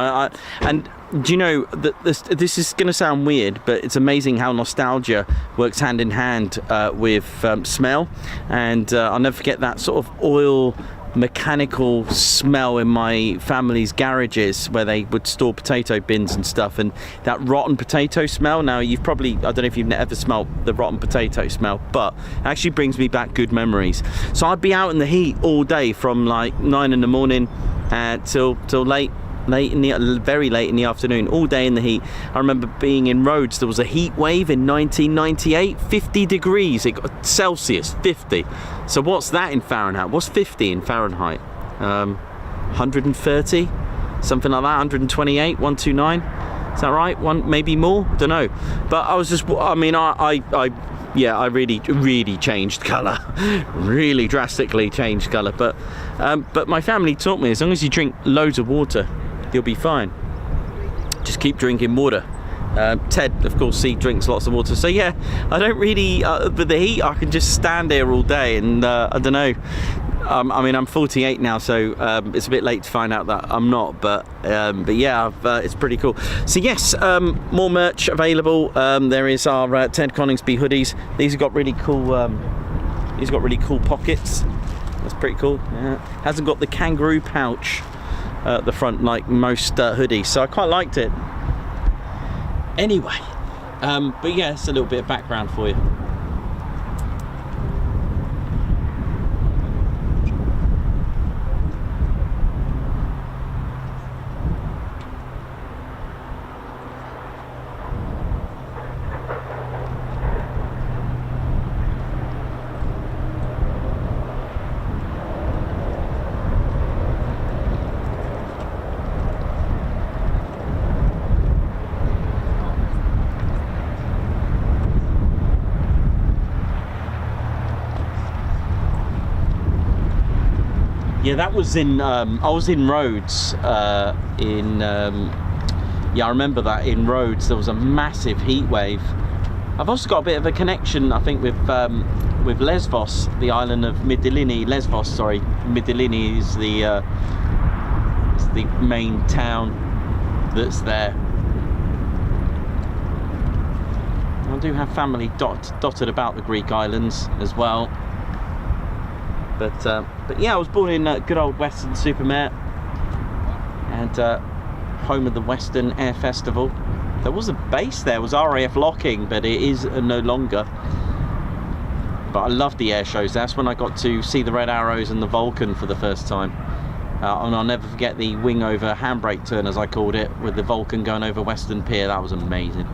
And do you know that this is going to sound weird, but it's amazing how nostalgia works hand in hand with smell. And I'll never forget that sort of oil mechanical smell in my family's garages where they would store potato bins and stuff, and that rotten potato smell. Now you've probably, I don't know if you've ever smelled the rotten potato smell, but it actually brings me back good memories. So I'd be out in the heat all day from like 9 in the morning till very late in the afternoon, all day in the heat. I remember being in Rhodes. There was a heat wave in 1998, 50 degrees. It got Celsius, 50. So what's that in Fahrenheit? What's 50 in Fahrenheit? 130, something like that. 128, 129. Is that right? One, maybe more. Don't know. But I was just, I mean, I really changed colour, really drastically changed colour. But my family taught me, as long as you drink loads of water, you'll be fine. Just keep drinking water. Ted, of course, he drinks lots of water. So yeah, I don't really, with the heat, I can just stand here all day, and I don't know. I mean, I'm 48 now, so it's a bit late to find out that I'm not. But yeah, it's pretty cool. So yes, more merch available. There is our Ted Coningsby hoodies. These have got really cool. These got really cool pockets. That's pretty cool. Yeah. Hasn't got the kangaroo pouch at the front like most hoodies, so I quite liked it. Anyway, but yeah, it's a little bit of background for you. Yeah, that was in, I was in Rhodes, yeah, I remember that in Rhodes, there was a massive heat wave. I've also got a bit of a connection, I think, with Lesvos, the island of Mytilene. Lesvos, sorry, Mytilene is the main town that's there. I do have family dotted about the Greek islands as well. But yeah, I was born in good old Weston-super-Mare, and home of the Western Air Festival. There was a base there, it was RAF Lakenheath, but it is no longer. But I loved the air shows. That's when I got to see the Red Arrows and the Vulcan for the first time. And I'll never forget the wing over handbrake turn, as I called it, with the Vulcan going over Western Pier. That was amazing.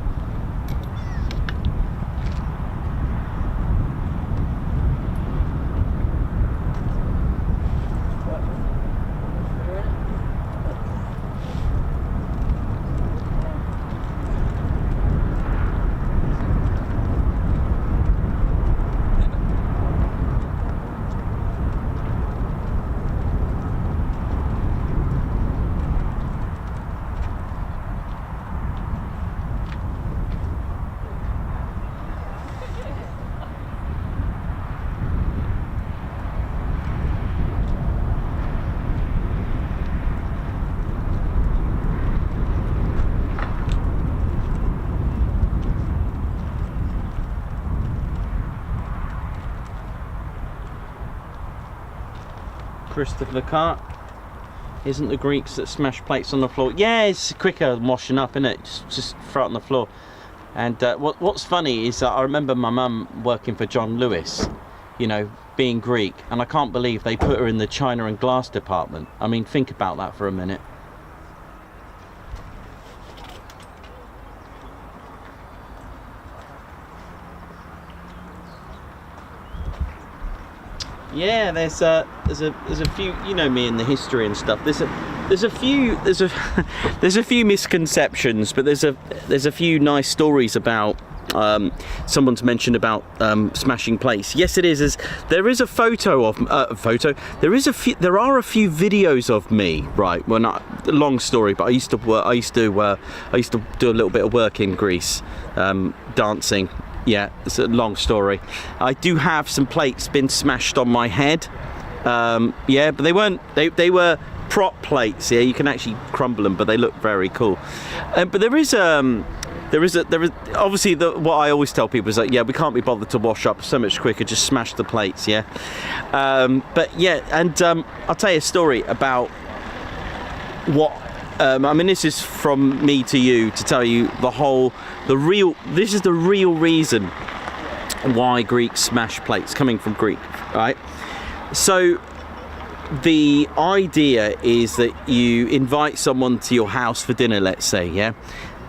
Christopher Cart. Isn't the Greeks that smash plates on the floor? Yeah, it's quicker than washing up, isn't it? Just throw it on the floor. And what's funny is that I remember my mum working for John Lewis, you know, being Greek, and I can't believe they put her in the china and glass department. I mean, think about that for a minute. Yeah, there's a few, you know me in the history and stuff. There's a few misconceptions, but there's a few nice stories about someone's mentioned about smashing plates. Yes, it is. There is a photo of There are a few videos of me. Right. Well, not a long story, but I used to do a little bit of work in Greece, dancing. Yeah, it's a long story. I do have some plates been smashed on my head. Yeah, but they weren't. They were prop plates. Yeah, you can actually crumble them, but they look very cool. But there is obviously what I always tell people is that, yeah, we can't be bothered to wash up so much quicker. Just smash the plates. Yeah. But yeah, and I'll tell you a story about what. I mean, this is from me to you to tell you this is the real reason why Greeks smash plates, coming from Greek, right? So the idea is that you invite someone to your house for dinner, let's say, yeah?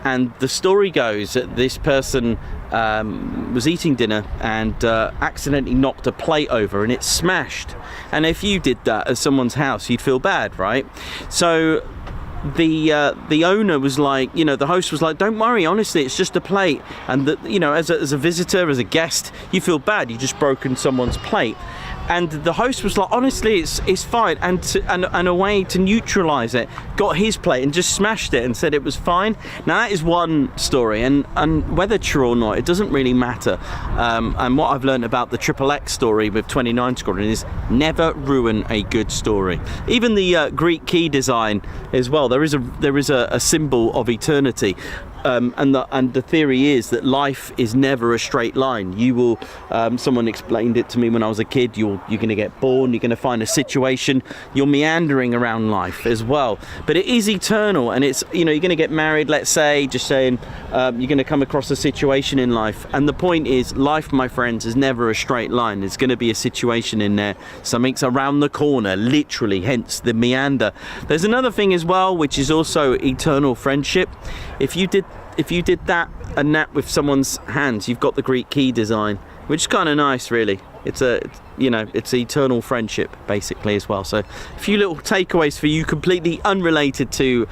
And the story goes that this person was eating dinner and accidentally knocked a plate over and it smashed. And if you did that at someone's house, you'd feel bad, right? So the owner was like, you know, the host was like, don't worry, honestly, it's just a plate. And that, you know, as a visitor, as a guest, you feel bad, you just broken someone's plate. And the host was like, honestly, it's fine. And a way to neutralize it, got his plate and just smashed it and said it was fine. Now that is one story, and whether true or not, it doesn't really matter. And what I've learned about the XXX story with 29 Squadron is never ruin a good story. Even the Greek key design as well, there is a symbol of eternity. And the theory is that life is never a straight line. You will, someone explained it to me when I was a kid, you're going to get born, you're going to find a situation, you're meandering around life as well. But it is eternal, and it's, you know, you're going to get married, let's say, just saying, you're going to come across a situation in life. And the point is, life, my friends, is never a straight line. There's going to be a situation in there. Something's around the corner, literally, hence the meander. There's another thing as well, which is also eternal friendship. If you did that and that with someone's hands, you've got the Greek key design, which is kind of nice, really. It's eternal friendship, basically, as well. So a few little takeaways for you, completely unrelated to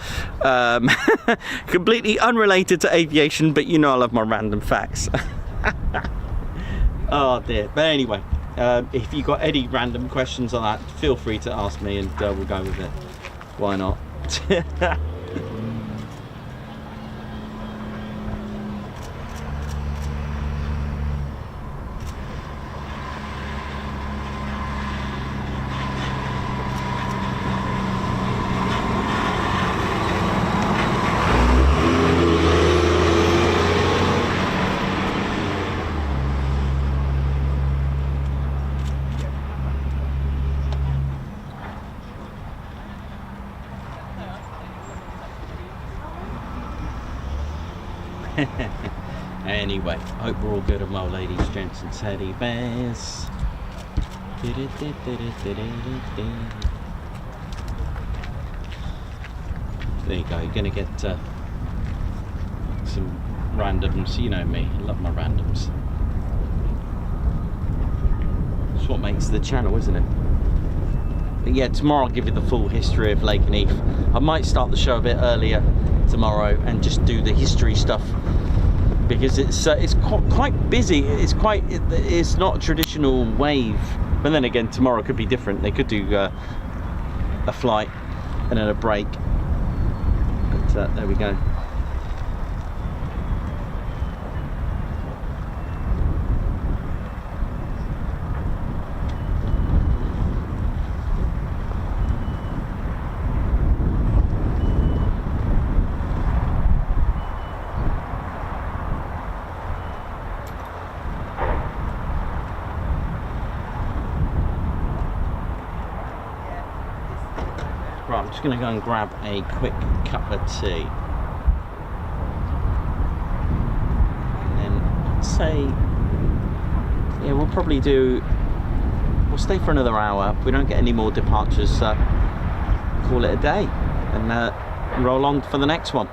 aviation, but you know I love my random facts. Oh dear. But anyway, If you got any random questions on that, feel free to ask me and we'll go with it. Why not? Anyway, hope we're all good and well, ladies, gents and teddy bears. There you go, you're gonna get some randoms. You know me, I love my randoms. It's what makes the channel, isn't it? But yeah, tomorrow I'll give you the full history of Lakenheath. I might start the show a bit earlier tomorrow and just do the history stuff, because it's quite busy. It's not a traditional wave, but then again tomorrow could be different. They could do a flight and then a break, but there we go. Right, I'm just going to go and grab a quick cup of tea. And then I'd say, yeah, we'll stay for another hour. If we don't get any more departures, call it a day and roll on for the next one.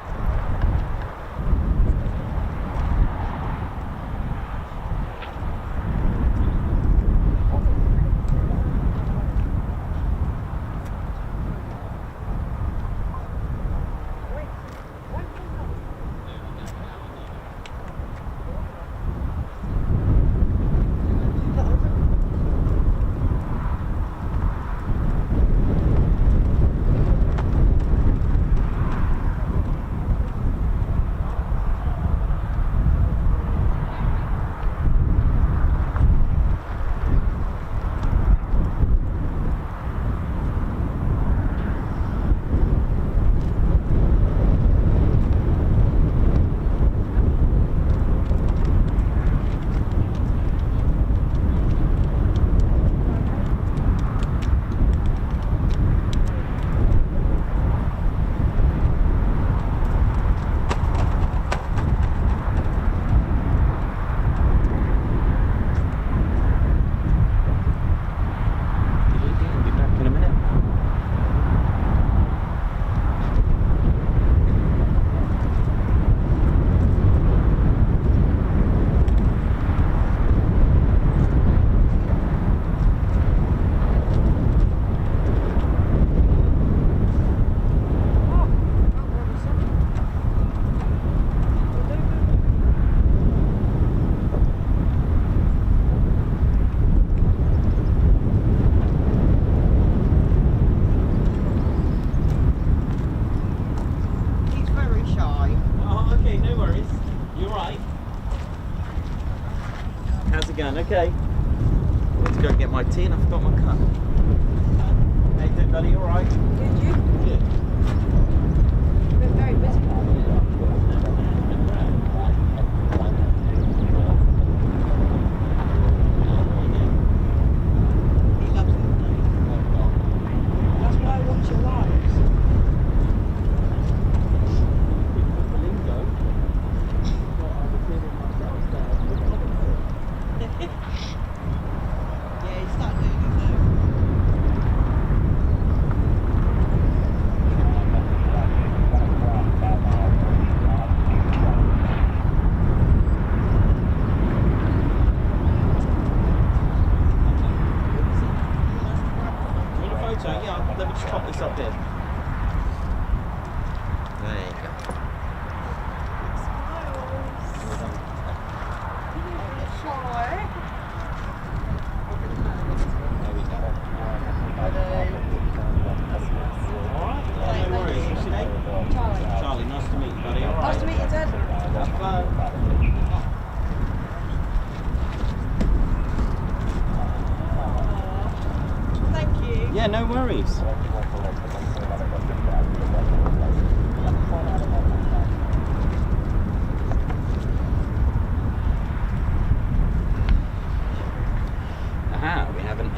Okay, let's go and get my tea, and I forgot my cup. How you doing, buddy? You all right? Did you? Good. You've been very busy. He loves it. That's why I watch your lives. Yeah, he started doing it now. You want a photo? Yeah, let me just pop this up here. There you go. Shy.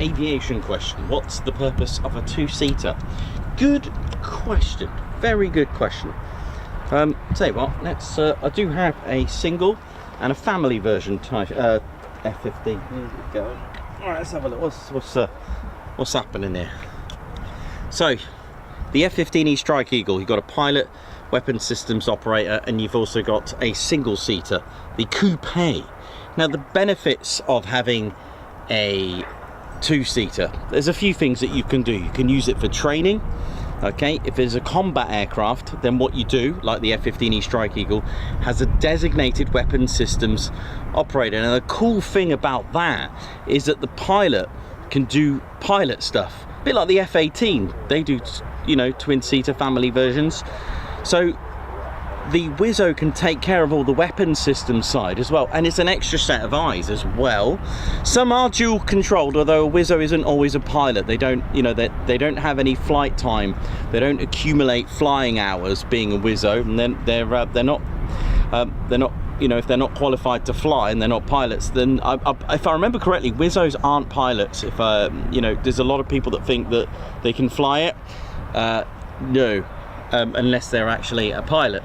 aviation question. What's the purpose of a two-seater? Good question. Very good question. Tell you what, let's. I do have a single and a family version type F-15. Here we go. All right, let's have a look. What's happening here? So, the F-15E Strike Eagle. You've got a pilot, weapons systems operator, and you've also got a single-seater, the coupe. Now, the benefits of having a two-seater, there's a few things that you can do. You can use it for training. Okay, if it's a combat aircraft, then what you do, like the F-15E Strike Eagle, has a designated weapons systems operator. Now, the cool thing about that is that the pilot can do pilot stuff, a bit like the F-18. They do, you know, twin-seater family versions. So the Wizzo can take care of all the weapons system side as well, and it's an extra set of eyes as well. Some are dual controlled, although a Wizzo isn't always a pilot. They don't, you know, they don't have any flight time. They don't accumulate flying hours being a Wizzo, and then they're not, you know, if they're not qualified to fly and they're not pilots, then if I remember correctly, Wizzos aren't pilots. If you know, there's a lot of people that think that they can fly it. No, unless they're actually a pilot,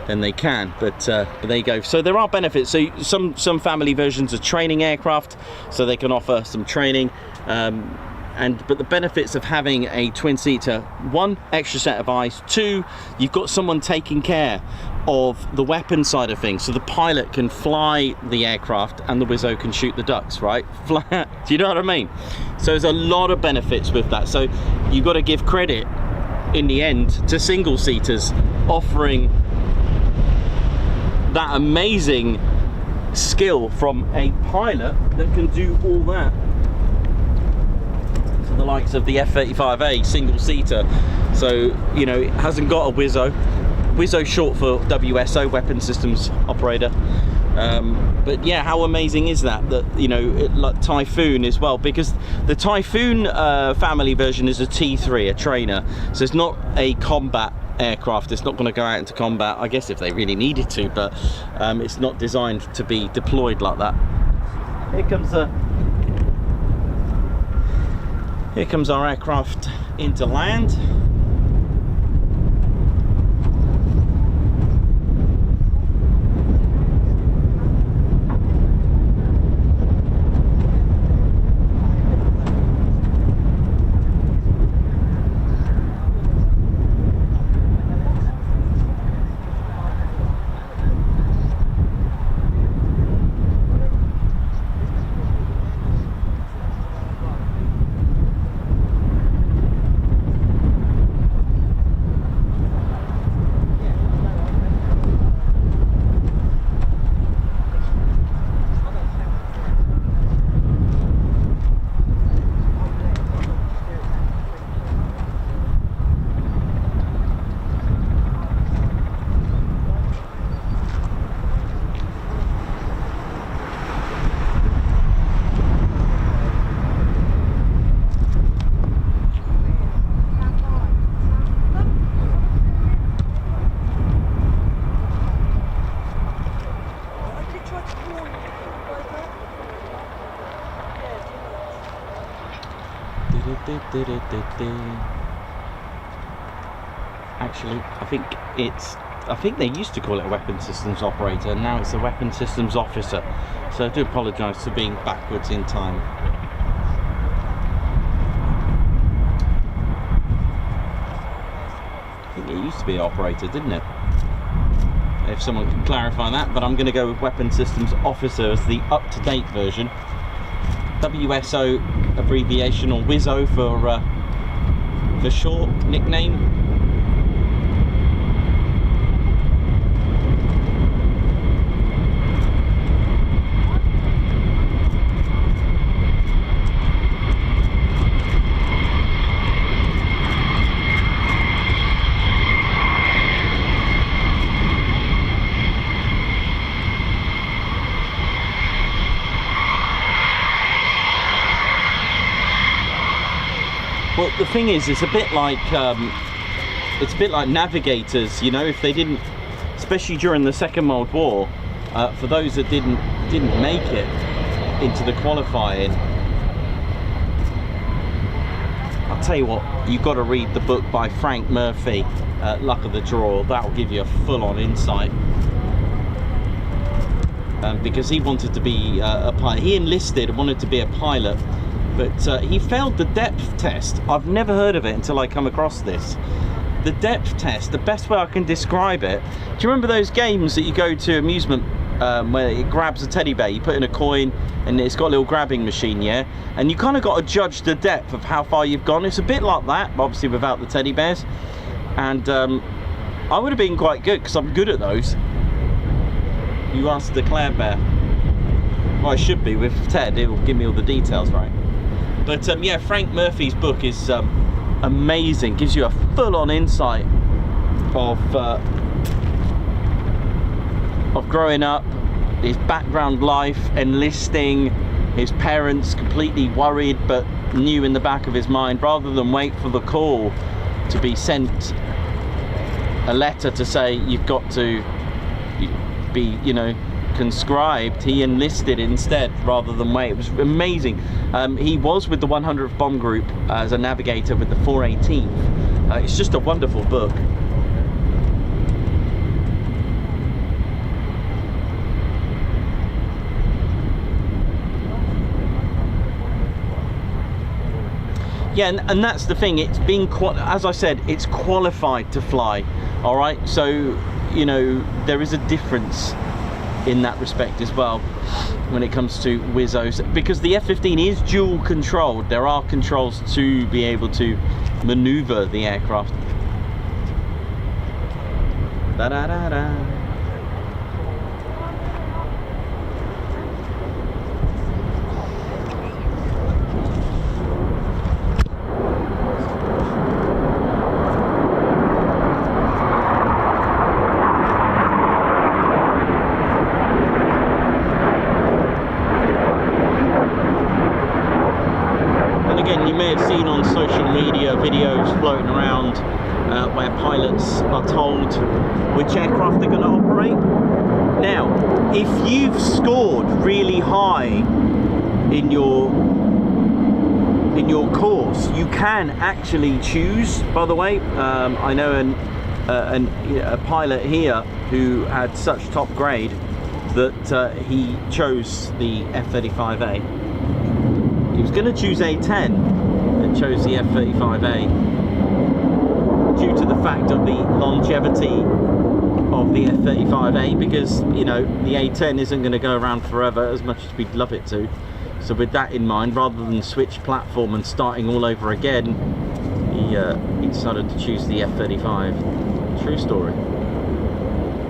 then they can. But there you go. So there are benefits. So some family versions are training aircraft, so they can offer some training. But the benefits of having a twin-seater: one, extra set of eyes; two, you've got someone taking care of the weapon side of things, so the pilot can fly the aircraft and the Wizzo can shoot the ducks, right? Do you know what I mean? So there's a lot of benefits with that. So you've got to give credit in the end to single-seaters offering that amazing skill from a pilot that can do all that. To the likes of the F-35A single-seater. So, you know, it hasn't got a Wizzo. Wizzo short for WSO, Weapon Systems Operator. But yeah, how amazing is that? That, you know, like Typhoon as well, because the Typhoon family version is a T3, a trainer. So it's not a combat aircraft. It's not going to go out into combat, I guess, if they really needed to, but it's not designed to be deployed like that. Here comes our aircraft into land. Actually, I think they used to call it a weapon systems operator, and now it's a weapon systems officer. So I do apologise for being backwards in time. I think it used to be an operator, didn't it? If someone can clarify that, but I'm going to go with weapon systems officer as the up-to-date version. WSO abbreviation, or Wizzo for short nickname. Well, the thing is, it's a bit like navigators, you know. If they didn't, especially during the Second World War, for those that didn't make it into the qualifying, I'll tell you what, you've got to read the book by Frank Murphy, Luck of the Draw. That'll give you a full-on insight. Because he wanted to be a pilot. He enlisted and wanted to be a pilot, but he failed the depth test. I've never heard of it until I come across this. The depth test, the best way I can describe it, do you remember those games that you go to amusement where it grabs a teddy bear, you put in a coin and it's got a little grabbing machine, yeah? And you kind of got to judge the depth of how far you've gone. It's a bit like that, but obviously without the teddy bears. And I would have been quite good because I'm good at those. You asked the Declare Bear. Well, I should be with Ted, it will give me all the details, right? But yeah, Frank Murphy's book is amazing. Gives you a full-on insight of growing up, his background life, enlisting, his parents completely worried but knew in the back of his mind, rather than wait for the call to be sent a letter to say you've got to be, you know, conscribed, he enlisted instead rather than wait. It was amazing. He was with the 100th Bomb Group as a navigator with the 418th. It's just a wonderful book. Yeah, and that's the thing, it's being, as I said, it's qualified to fly, all right? So, you know, there is a difference in that respect as well when it comes to WISOs, because the F-15 is dual controlled. There are controls to be able to maneuver the aircraft. Da-da-da-da. Videos floating around where pilots are told which aircraft they're going to operate. Now, if you've scored really high in your course, you can actually choose. By the way, I know a pilot here who had such top grade that he chose the F-35A. He was going to choose A-10, chose the F-35A due to the fact of the longevity of the F-35A, because, you know, the A-10 isn't going to go around forever as much as we'd love it to. So with that in mind, rather than switch platform and starting all over again, he decided to choose the F-35. True story.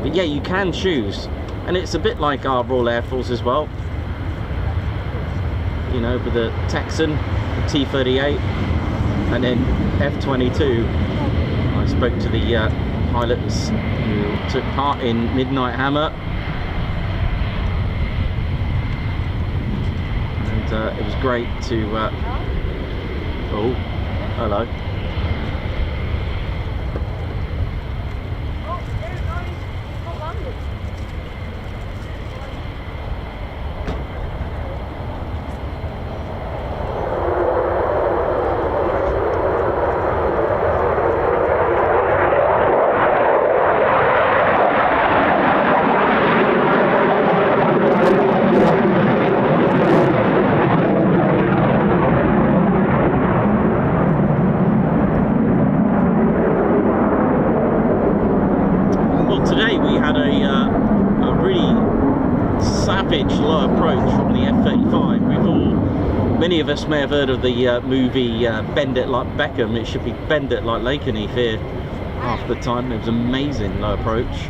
But yeah, you can choose, and it's a bit like our Royal Air Force as well, you know, with the Texan, T-38, and then F-22. I spoke to the pilots who took part in Midnight Hammer, and it was great to oh, hello. Many of us may have heard of the movie Bend It Like Beckham. It should be Bend It Like Lakenheath here half the time. It was amazing low approach.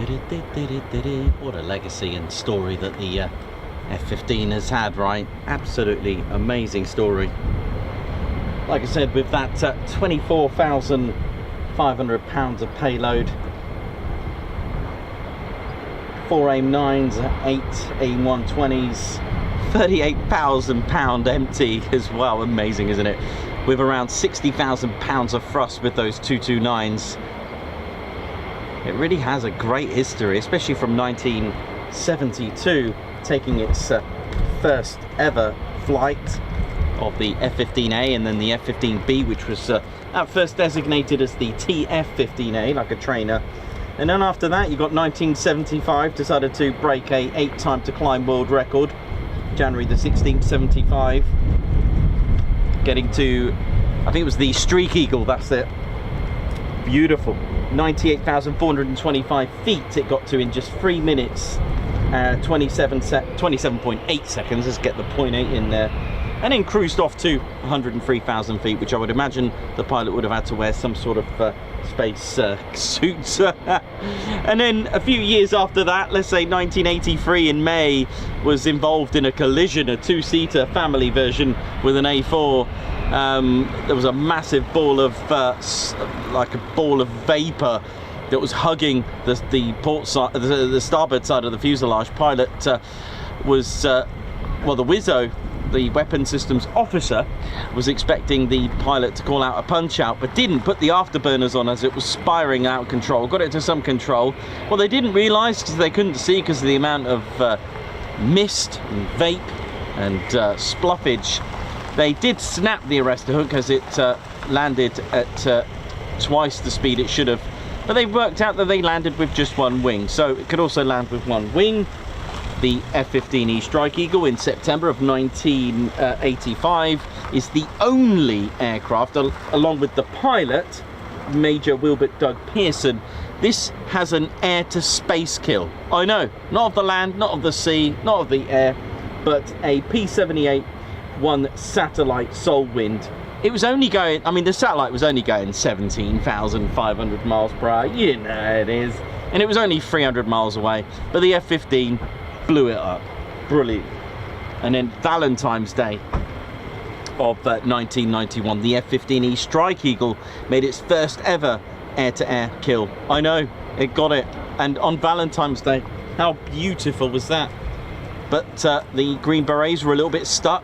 What a legacy and story that the F-15 has had, right? Absolutely amazing story. Like I said, with that 24,500 pounds of payload, 4 AIM-9s, 8 AIM-120s, 38,000 pound empty as well. Amazing, isn't it? With around 60,000 pounds of thrust with those 229s. It really has a great history, especially from 1972, taking its first ever flight of the F-15A and then the F-15B, which was at first designated as the TF-15A, like a trainer. And then after that, you got 1975, decided to break a 8 time to climb world record, January the 16th, 75, getting to, I think it was the Streak Eagle, that's it. Beautiful. 98,425 feet it got to in just 3 minutes, 27.8 seconds. Let's get the 0.8 in there. And then cruised off to 103,000 feet, which I would imagine the pilot would have had to wear some sort of space suits. And then a few years after that, let's say 1983 in May, was involved in a collision, a 2-seater family version with an A4. There was a massive ball of, like a ball of vapor that was hugging the port side, the starboard side of the fuselage. Pilot was, well, the Wizzo, the weapon systems officer, was expecting the pilot to call out a punch out, but didn't, put the afterburners on as it was spiraling out of control, got it to some control. Well, they didn't realise, because they couldn't see because of the amount of mist and vape and spluffage. They did snap the arrestor hook as it landed at twice the speed it should have, but they worked out that they landed with just one wing, so it could also land with one wing. The F-15E Strike Eagle in September of 1985 is the only aircraft, along with the pilot, Major Wilbert Doug Pearson. This has an air-to-space kill. I know, not of the land, not of the sea, not of the air, but a P-78 one satellite Sol Wind. It was only going, I mean, the satellite was only going 17,500 miles per hour. You know it is. And it was only 300 miles away. But the F-15 blew it up. Brilliant. And then Valentine's Day of 1991, the F-15E Strike Eagle made its first ever air-to-air kill. I know, it got it. And on Valentine's Day, how beautiful was that? But the Green Berets were a little bit stuck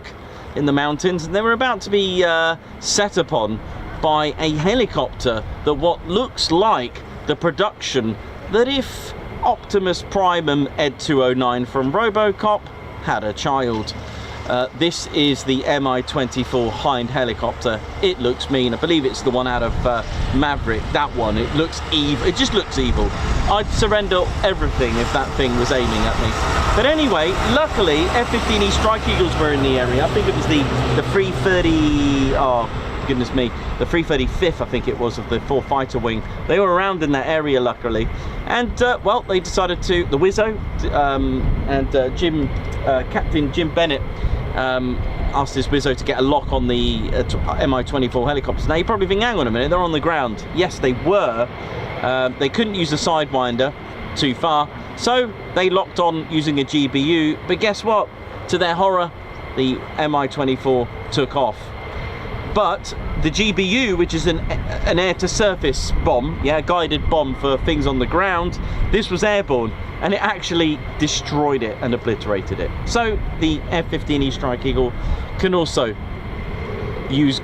in the mountains, and they were about to be set upon by a helicopter that what looks like the production that if Optimus Prime and Ed 209 from RoboCop had a child. This is the Mi-24 Hind helicopter. It looks mean. I believe it's the one out of Maverick. That one, it looks evil. It just looks evil. I'd surrender everything if that thing was aiming at me. But anyway, luckily F-15E Strike Eagles were in the area. I think it was the 330, oh goodness me, the 335th I think it was, of the 4 fighter wing. They were around in that area luckily, and well, they decided to, the Wizzo and Captain Jim Bennett asked his Wizzo to get a lock on the Mi-24 helicopters. Now you probably think, hang on a minute, they're on the ground. Yes, they were. They couldn't use the Sidewinder too far, so they locked on using a GBU, but guess what? To their horror, the Mi-24 took off. But the GBU, which is an air-to-surface bomb, yeah, guided bomb for things on the ground, this was airborne, and it actually destroyed it and obliterated it. So the F-15E Strike Eagle can also use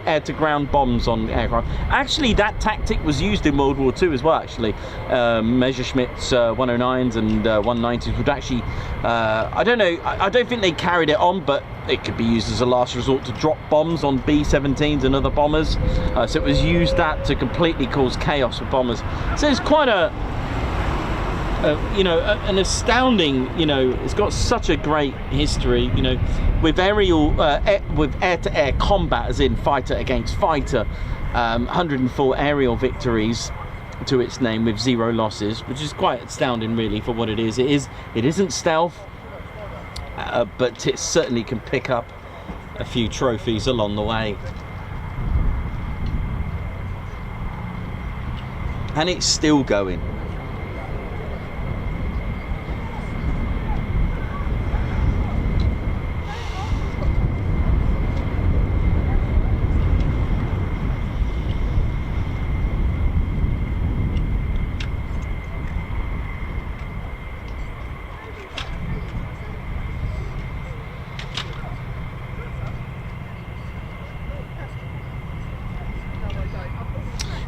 air-to-ground bombs on aircraft. Actually, that tactic was used in World War II as well, actually. Messerschmitt's 109s and 190s would actually, I don't know, I don't think they carried it on, but it could be used as a last resort to drop bombs on B-17s and other bombers. So it was used that to completely cause chaos with bombers. So it's quite a you know, an astounding, you know, it's got such a great history, you know, with aerial, with air-to-air combat, as in fighter against fighter, 104 aerial victories to its name with 0 losses, which is quite astounding really for what it is. It isn't stealth, but it certainly can pick up a few trophies along the way. And it's still going.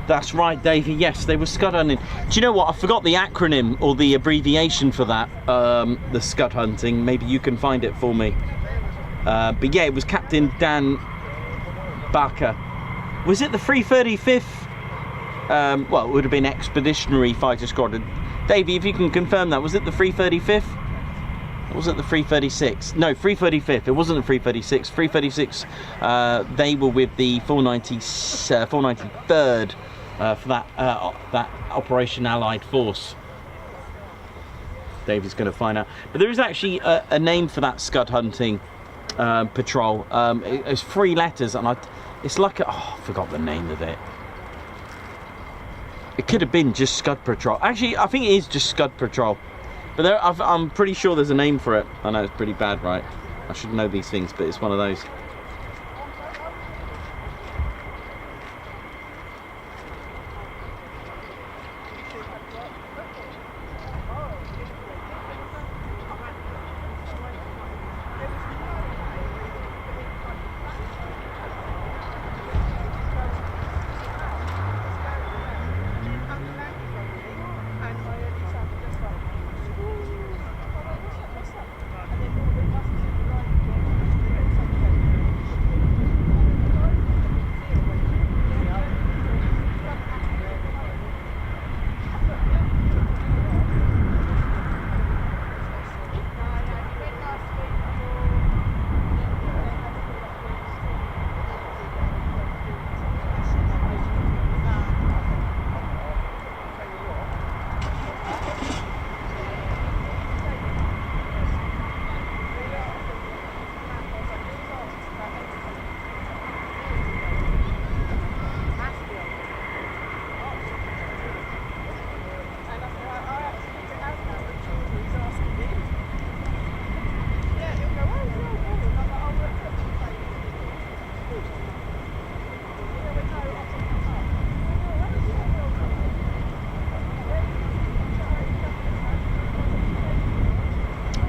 That's right, Davey. Yes, they were scud hunting. Do you know what? I forgot the acronym or the abbreviation for that, the scud hunting. Maybe you can find it for me. But yeah, it was Captain Dan Barker. Was it the 335th? Well, it would have been Expeditionary Fighter Squadron. Davey, if you can confirm that, was it the 335th? Or was it the 336? No, 335th. It wasn't the 336. 336, they were with the 493rd for that Operation Allied Force. Davey's going to find out. But there is actually a name for that scud hunting patrol. It's 3 letters, and it's like I forgot the name of it. It could have been just Scud Patrol. Actually, I think it is just Scud Patrol. But I'm pretty sure there's a name for it. I know it's pretty bad, right? I should know these things, but it's one of those.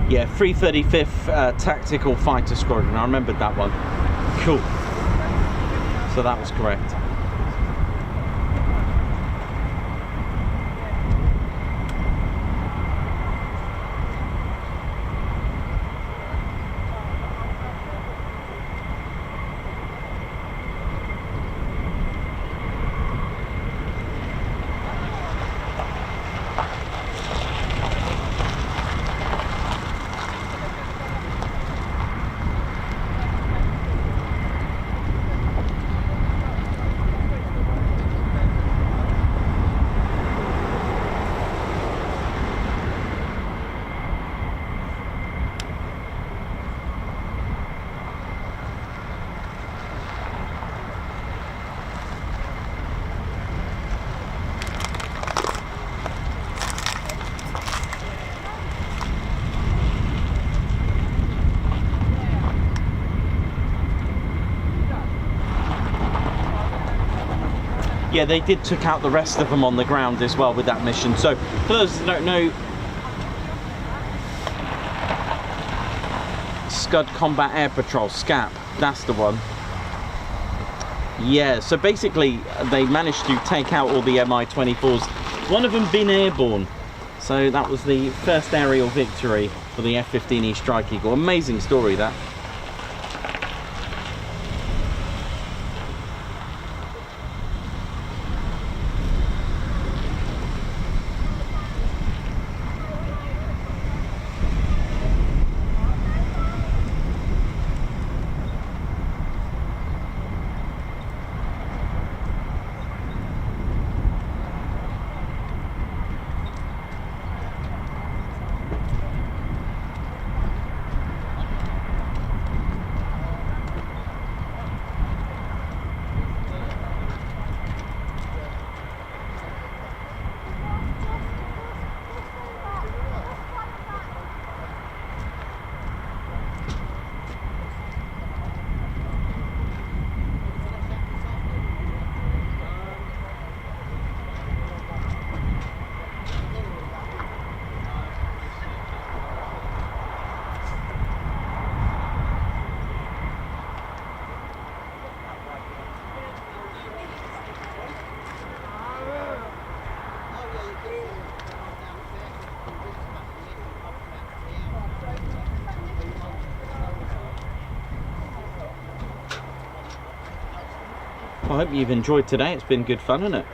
Yeah, 335th Tactical Fighter Squadron. I remembered that one. Cool. So that was correct. Yeah, they did took out the rest of them on the ground as well with that mission. So for those that don't know, Scud Combat Air Patrol, SCAP, that's the one. Yeah, so basically they managed to take out all the Mi-24s. One of them been airborne. So that was the first aerial victory for the F-15E Strike Eagle. Amazing story, that. I hope you've enjoyed today. It's been good fun, hasn't it?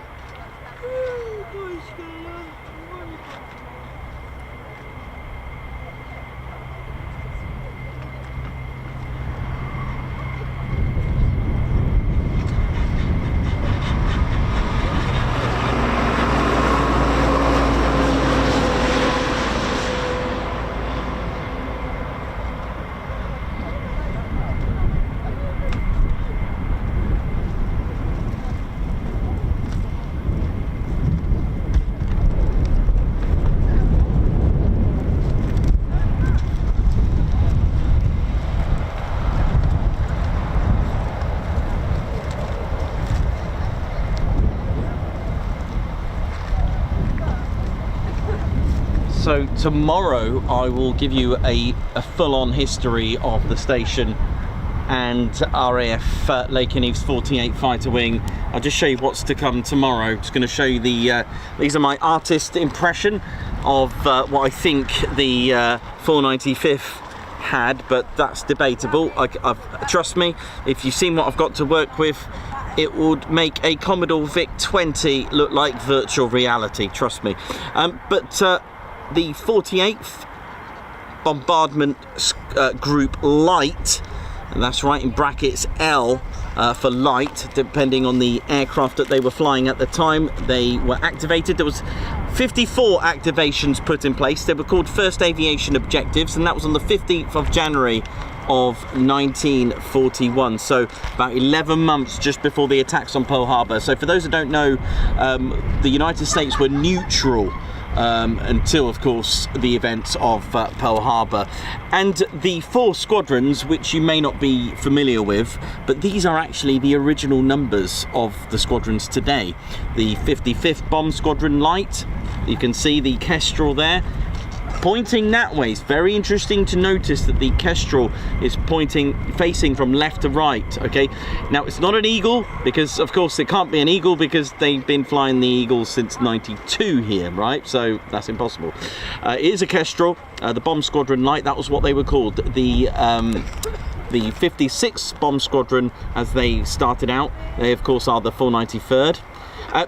So tomorrow I will give you a full-on history of the station and RAF Lakenheath's 48 Fighter Wing. I'll just show you what's to come tomorrow. Just going to show you the these are my artist impression of what I think the 495th had, but that's debatable. Trust me, if you've seen what I've got to work with, it would make a Commodore VIC-20 look like virtual reality, trust me. The 48th Bombardment Group Light, and that's right in brackets L for light, depending on the aircraft that they were flying at the time. They were activated. There was 54 activations put in place. They were called First Aviation Objectives, and that was on the 15th of January of 1941, so about 11 months just before the attacks on Pearl Harbor. So for those who don't know, the United States were neutral until, of course, the events of Pearl Harbor. And the 4 squadrons, which you may not be familiar with, but these are actually the original numbers of the squadrons today. The 55th Bomb Squadron Light, you can see the Kestrel there, pointing that way. It's very interesting to notice that the Kestrel is facing from left to right. Okay, now it's not an Eagle, because of course it can't be an Eagle because they've been flying the Eagle since '92 here, right? So that's impossible. It is a Kestrel, the Bomb Squadron Light. That was what they were called. The 56th Bomb Squadron, as they started out, they of course are the 493rd.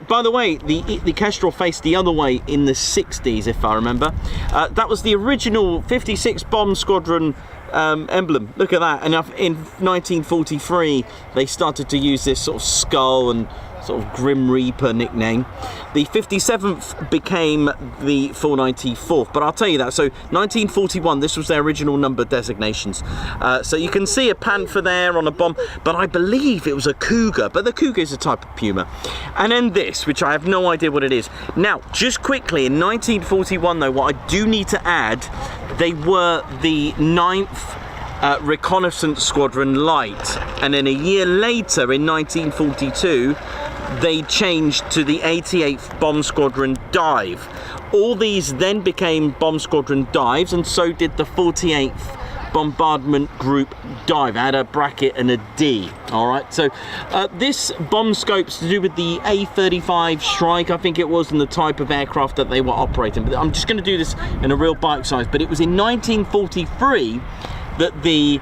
By the way, the Kestrel faced the other way in the 60s, if I remember. That was the original 56 Bomb Squadron emblem. Look at that. And in 1943, they started to use this sort of skull and sort of Grim Reaper nickname. The 57th became the 494th, but I'll tell you that. So 1941, this was their original number designations. So you can see a Panther there on a bomb, but I believe it was a Cougar, but the Cougar is a type of Puma. And then this, which I have no idea what it is. Now, just quickly, in 1941 though, what I do need to add, they were the 9th Reconnaissance Squadron Light, and then a year later in 1942 they changed to the 88th Bomb Squadron Dive. All these then became Bomb Squadron Dives, and so did the 48th Bombardment Group Dive. I had a bracket and a D. Alright, so this bomb scope's to do with the A-35 Strike, I think it was, and the type of aircraft that they were operating. But I'm just going to do this in a real bite size, but it was in 1943 that the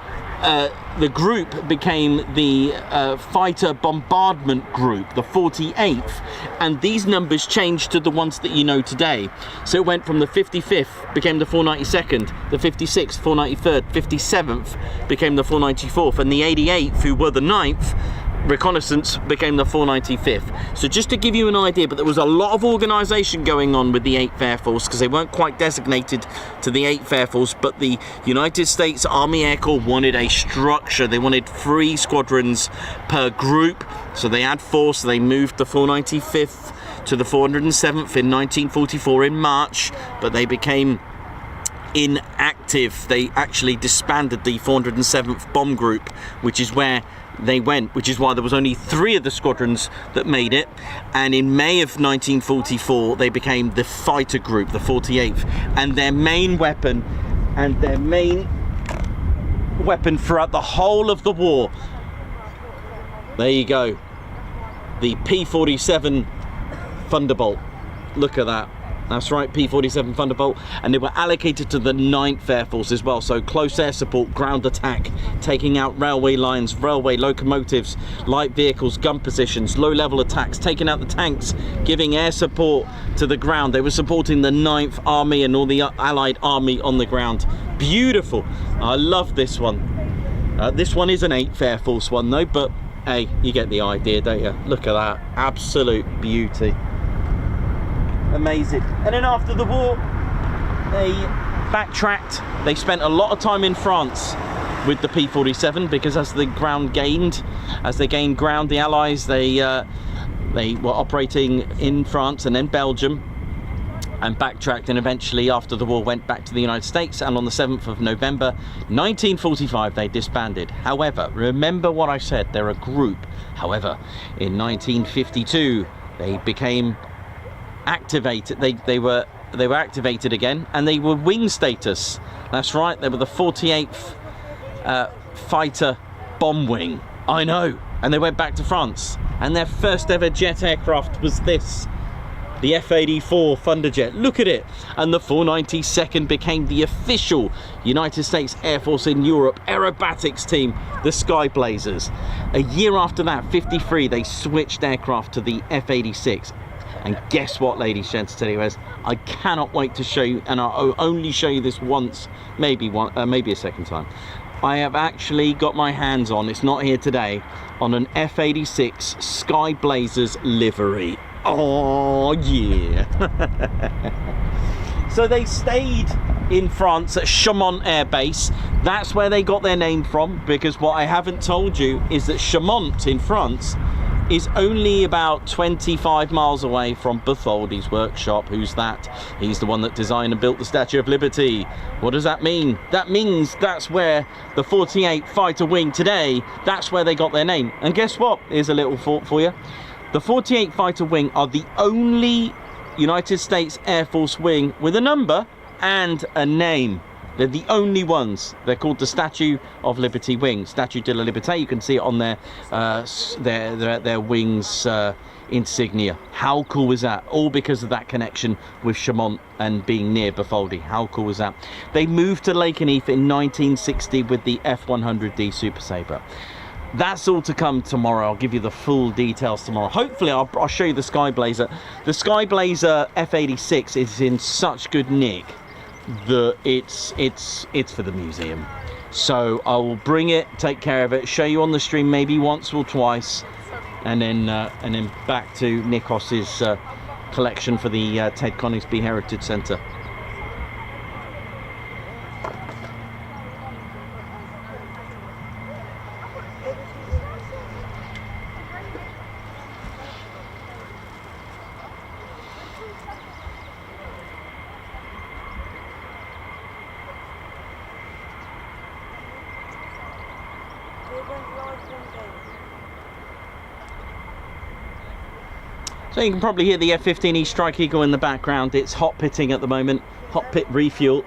group became the Fighter Bombardment Group, the 48th, and these numbers changed to the ones that you know today. So it went from the 55th, became the 492nd, the 56th, 493rd, 57th became the 494th, and the 88th, who were the 9th, Reconnaissance, became the 495th. So just to give you an idea, but there was a lot of organisation going on with the 8th Air Force, because they weren't quite designated to the 8th Air Force, but the United States Army Air Corps wanted a structure. They wanted 3 squadrons per group, so they had 4, so they moved the 495th to the 407th in 1944 in March, but they became inactive. They actually disbanded the 407th Bomb Group, which is where they went, which is why there was only 3 of the squadrons that made it. And in May of 1944 they became the Fighter Group, the 48th, and their main weapon throughout the whole of the war, there you go, the P-47 Thunderbolt. Look at that. That's right, P-47 Thunderbolt, and they were allocated to the 9th Air Force as well. So close air support, ground attack, taking out railway lines, railway locomotives, light vehicles, gun positions, low-level attacks, taking out the tanks, giving air support to the ground. They were supporting the 9th Army and all the Allied Army on the ground. Beautiful. I love this one. This one is an 8th Air Force one though, but hey, you get the idea, don't you? Look at that, absolute beauty. Amazing. And then after the war, they backtracked. They spent a lot of time in France with the P-47 because as they gained ground, the Allies, they were operating in France and then Belgium, and backtracked, and eventually after the war went back to the United States, and on the 7th of November 1945 they disbanded. However, remember what I said, they're a group. However, in 1952 they became activated. They were activated again, and they were wing status. That's right, they were the 48th fighter bomb wing. I know. And they went back to France, and their first ever jet aircraft was this, the F-84 Thunderjet. Look at it. And the 492nd became the official United States Air Force in Europe aerobatics team, the Sky Blazers. A year after that, 53, they switched aircraft to the F-86. And guess what, ladies, gents, anyway, I cannot wait to show you, and I'll only show you this once, maybe a second time. I have actually got my hands on, it's not here today, on an F-86 Sky Blazers livery. Oh yeah. So they stayed in France at Chaumont Air Base. That's where they got their name from, because what I haven't told you is that Chaumont in France is only about 25 miles away from Bartholdi's workshop. Who's that? He's the one that designed and built the Statue of Liberty. What does that mean? That means that's where the 48 Fighter Wing today, that's where they got their name. And guess what? Here's a little thought for you. The 48 Fighter Wing are the only United States Air Force wing with a number and a name. They're the only ones. They're called the Statue of Liberty Wing, Statue de la Liberté. You can see it on their wings insignia. How cool is that? All because of that connection with Chaumont and being near Bartholdi. How cool is that? They moved to Lakenheath in 1960 with the F-100D Super Sabre. That's all to come tomorrow. I'll give you the full details tomorrow. Hopefully I'll show you the Sky Blazer. The Sky Blazer F-86 is in such good nick that it's for the museum. So I will bring it, take care of it, show you on the stream maybe once or twice, and then back to Nikos's collection for the Ted Coningsby Heritage Centre. So you can probably hear the F-15E Strike Eagle in the background. It's hot pitting at the moment, hot pit refuel.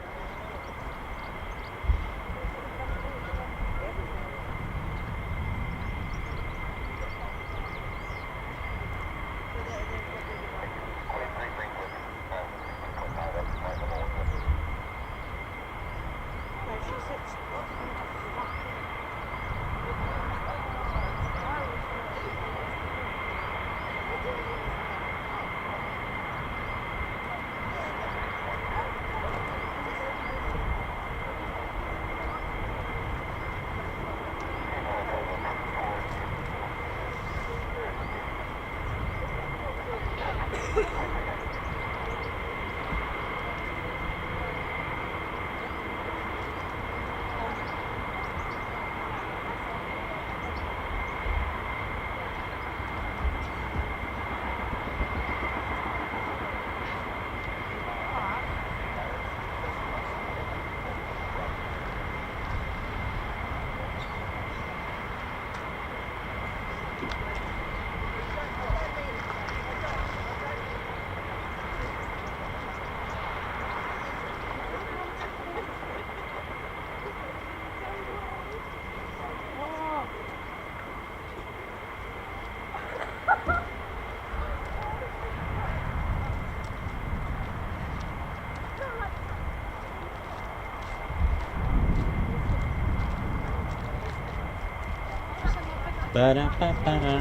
Ba-da-ba-ba-da.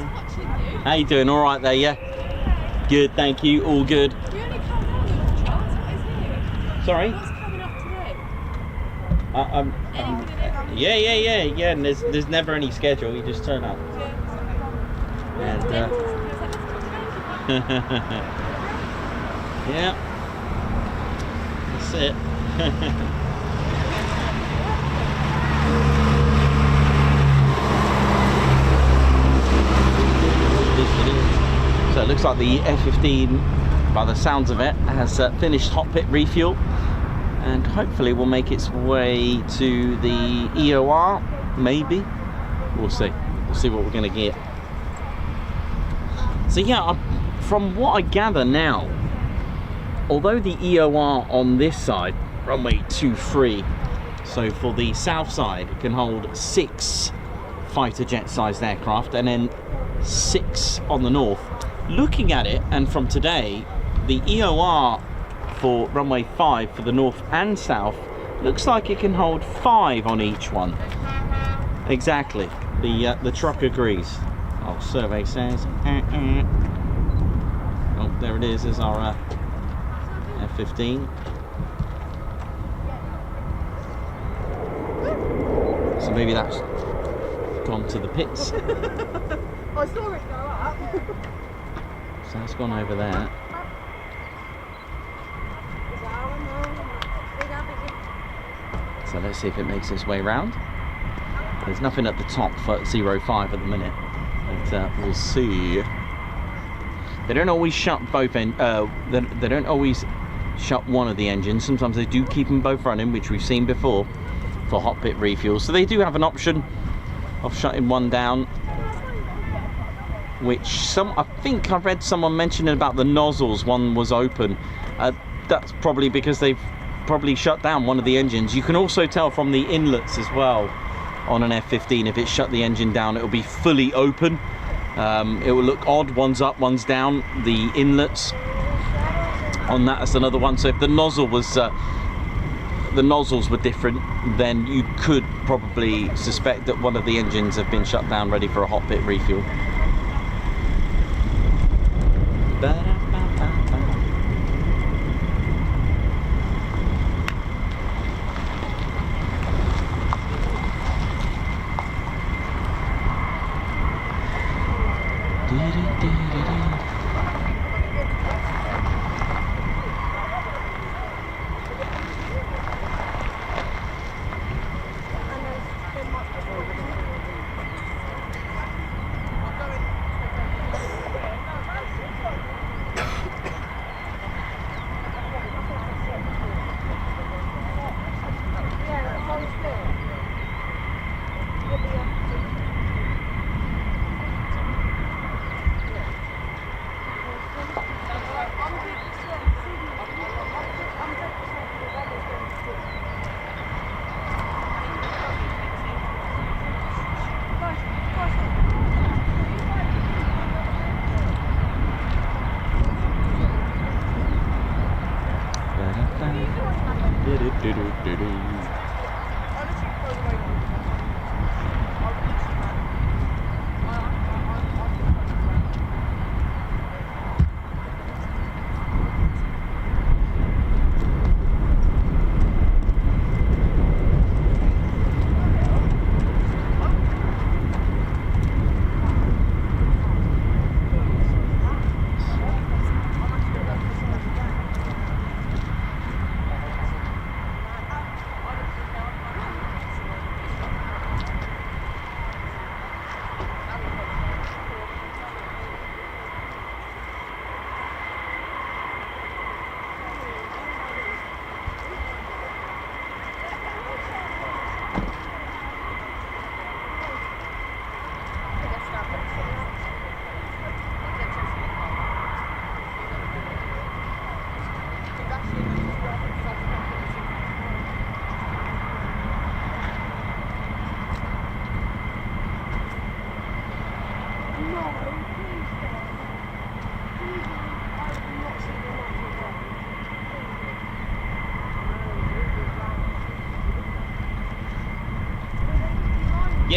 How you doing? All right there, yeah? Good, thank you. All good. You only come down with the chance. What is new? Sorry? What's coming up today? Yeah. And there's never any schedule. You just turn up. And yeah, that's it. So it looks like the F-15, by the sounds of it, has finished hot pit refuel, and hopefully will make its way to the EOR. Maybe, we'll see. We'll see what we're going to get. So yeah, from what I gather now, although the EOR on this side, runway 23, so for the south side, it can hold 6 fighter jet sized aircraft and then 6 on the north. Looking at it, and from today, the EOR for runway 5 for the north and south looks like it can hold 5 on each one. Exactly. The truck agrees. Oh, survey says. Oh, there it is. There's our F-15. So maybe that's gone to the pits. I saw it go up. So that's gone over there. So let's see if it makes its way round. There's nothing at the top for 05 at the minute, but we'll see. They don't always shut both they don't always shut one of the engines. Sometimes they do keep them both running, which we've seen before for hot pit refuel. So they do have an option of shutting one down, which I think I've read someone mentioning about the nozzles. One was open. That's probably because they've probably shut down one of the engines. You can also tell from the inlets as well on an F-15, if it shut the engine down, it will be fully open. It will look odd, one's up, one's down. The inlets on that is another one. So if the nozzle was the nozzles were different, then you could probably suspect that one of the engines have been shut down, ready for a hot pit refuel.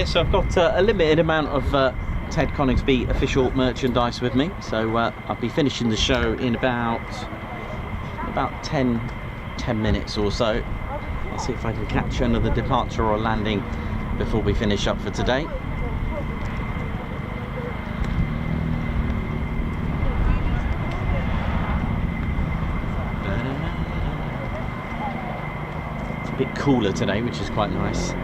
Yeah, so I've got a limited amount of Ted Coningsby official merchandise with me, so I'll be finishing the show in about 10 minutes or so. Let's see if I can catch another departure or landing before we finish up for today. It's a bit cooler today, which is quite nice.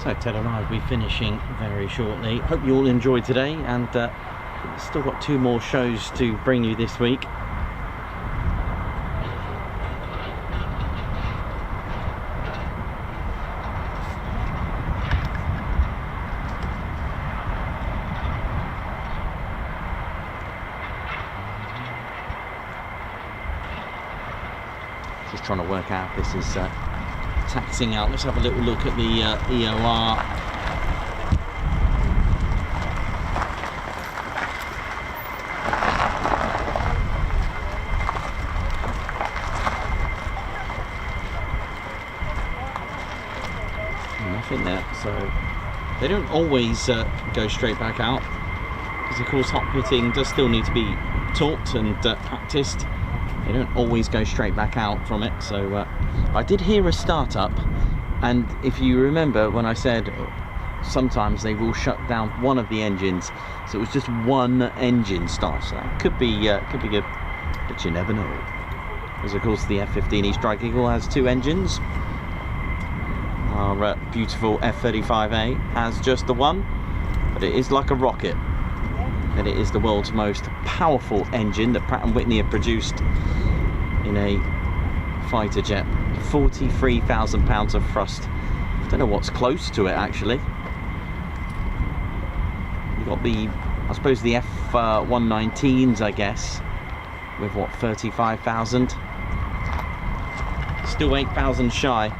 So Ted and I will be finishing very shortly. Hope you all enjoyed today, and still got 2 more shows to bring you this week. Just trying to work out if this is taxing out. Let's have a little look at the EOR. Nothing there, so they don't always go straight back out, because of course hot pitting does still need to be taught and practiced. They don't always go straight back out from it. So I did hear a startup, and if you remember when I said sometimes they will shut down one of the engines, so it was just one engine start. So that could be good, but you never know. Because of course the F-15E Strike Eagle has 2 engines. Our beautiful F-35A has just the one, but it is like a rocket. And it is the world's most powerful engine that Pratt & Whitney have produced in a fighter jet. 43,000 pounds of thrust. Don't know what's close to it actually. You've got the, I suppose the F-119s, I guess, with what, 35,000? Still 8,000 shy.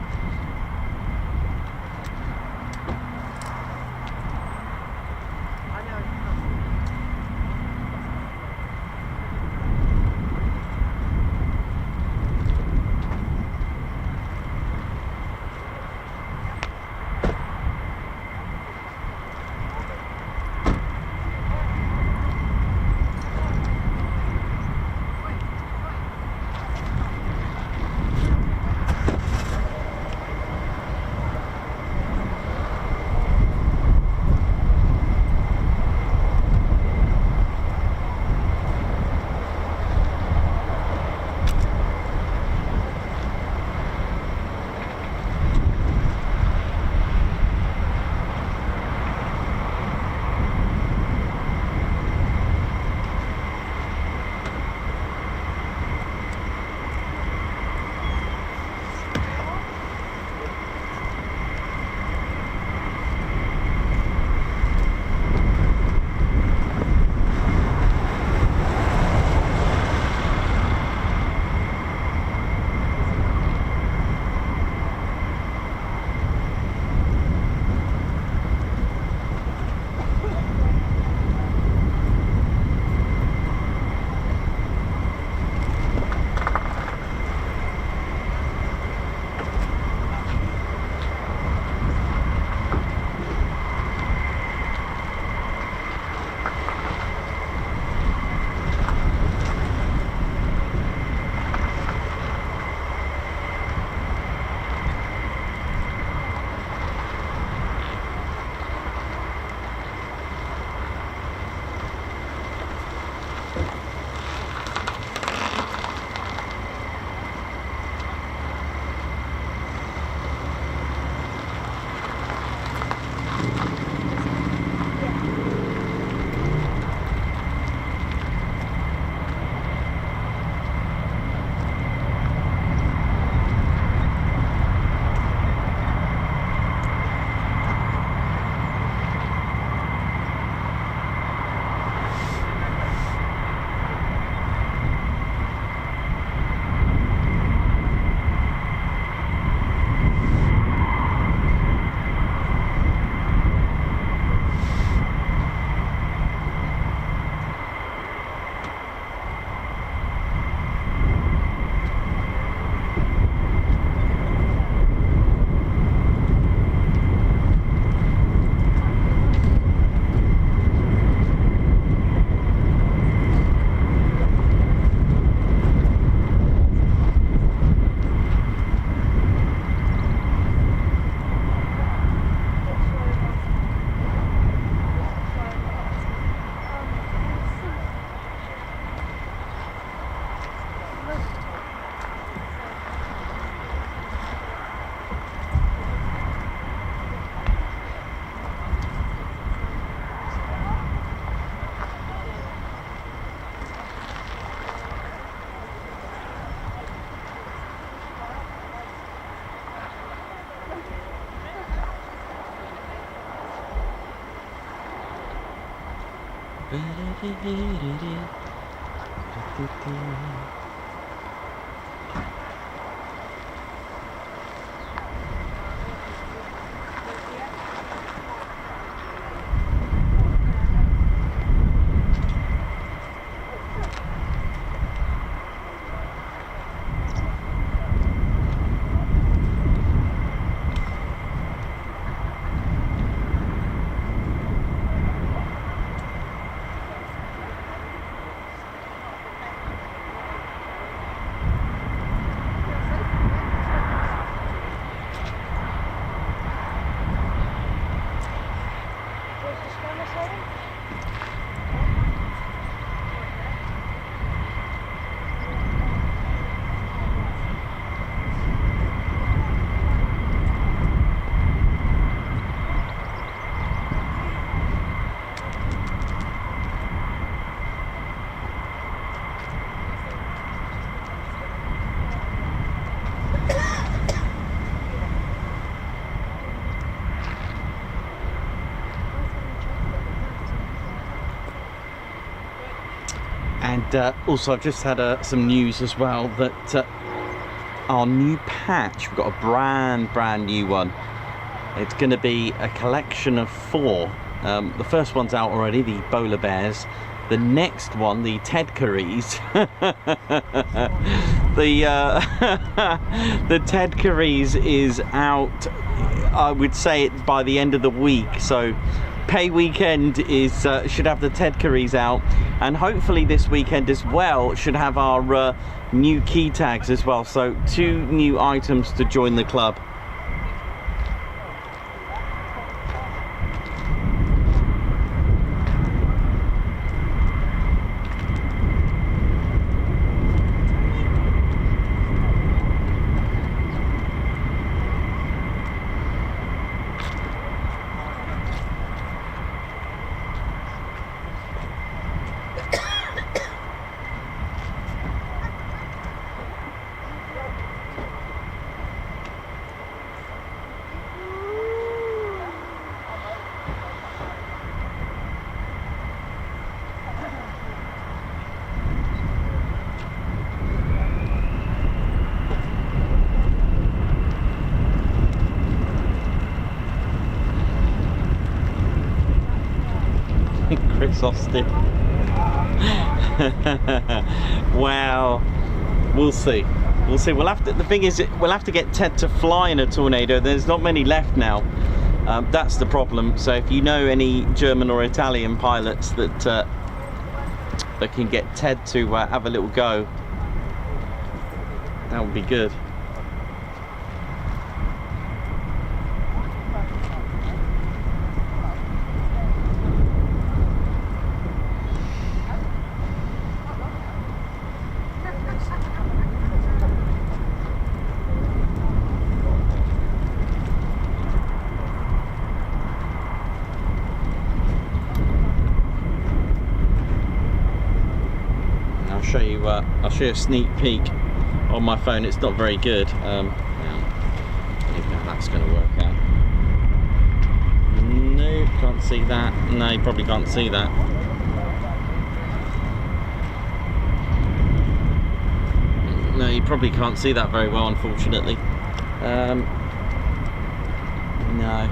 And also I've just had some news as well that our new patch, we've got a brand new one. It's going to be a collection of 4. The first one's out already, the Bowler Bears. The next one, the Tedcaries, the Tedcaries is out, I would say, it by the end of the week. So pay weekend is should have the Tedcaries out, and hopefully this weekend as well should have our new key tags as well. So 2 new items to join the club. Chris Austin. Wow, we'll see. We'll see. We'll have to. The thing is, we'll have to get Ted to fly in a Tornado. There's not many left now. That's the problem. So if you know any German or Italian pilots that that can get Ted to have a little go, that would be good. I'll show you a sneak peek on my phone. It's not very good. I don't even know how that's going to work out. No, can't see that. No, you probably can't see that. No, you probably can't see that very well, unfortunately. No.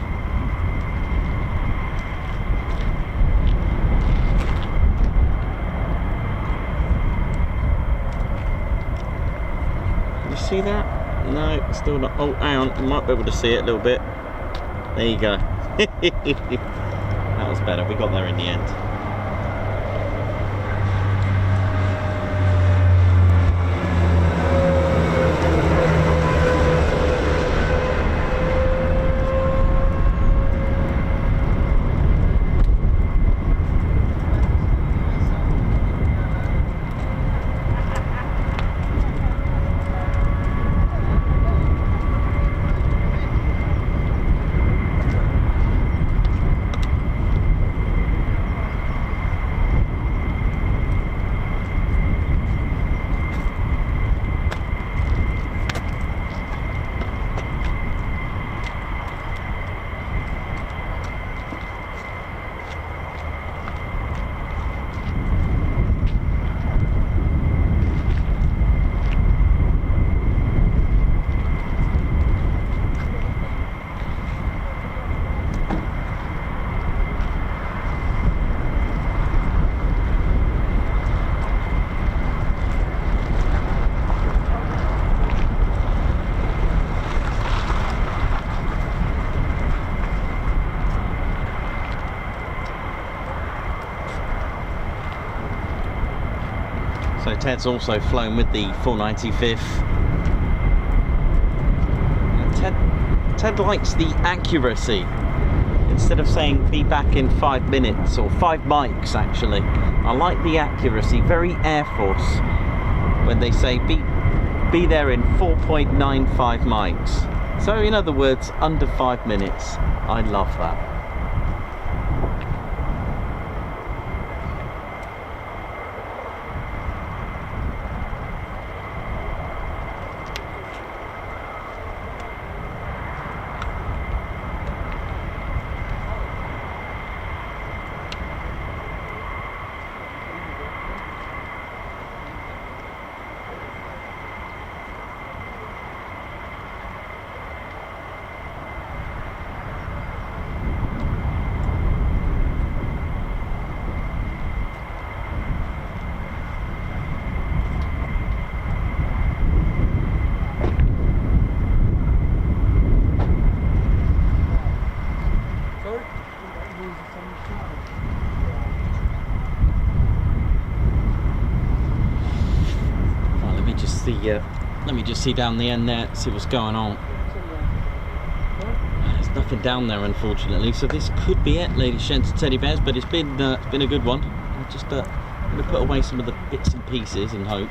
See that? No, still not. Oh, hang on, you might be able to see it a little bit. There you go. That was better. We got there in the end. So Ted's also flown with the 495th. And Ted likes the accuracy. Instead of saying be back in 5 minutes, or 5 mics actually, I like the accuracy, very Air Force, when they say be there in 4.95 mics. So in other words, under 5 minutes. I love that. Let me just see down the end there, see what's going on. There's nothing down there, unfortunately, so this could be it, ladies, gents, and teddy bears. But it's been a good one. I'm just going to put away some of the bits and pieces and hope.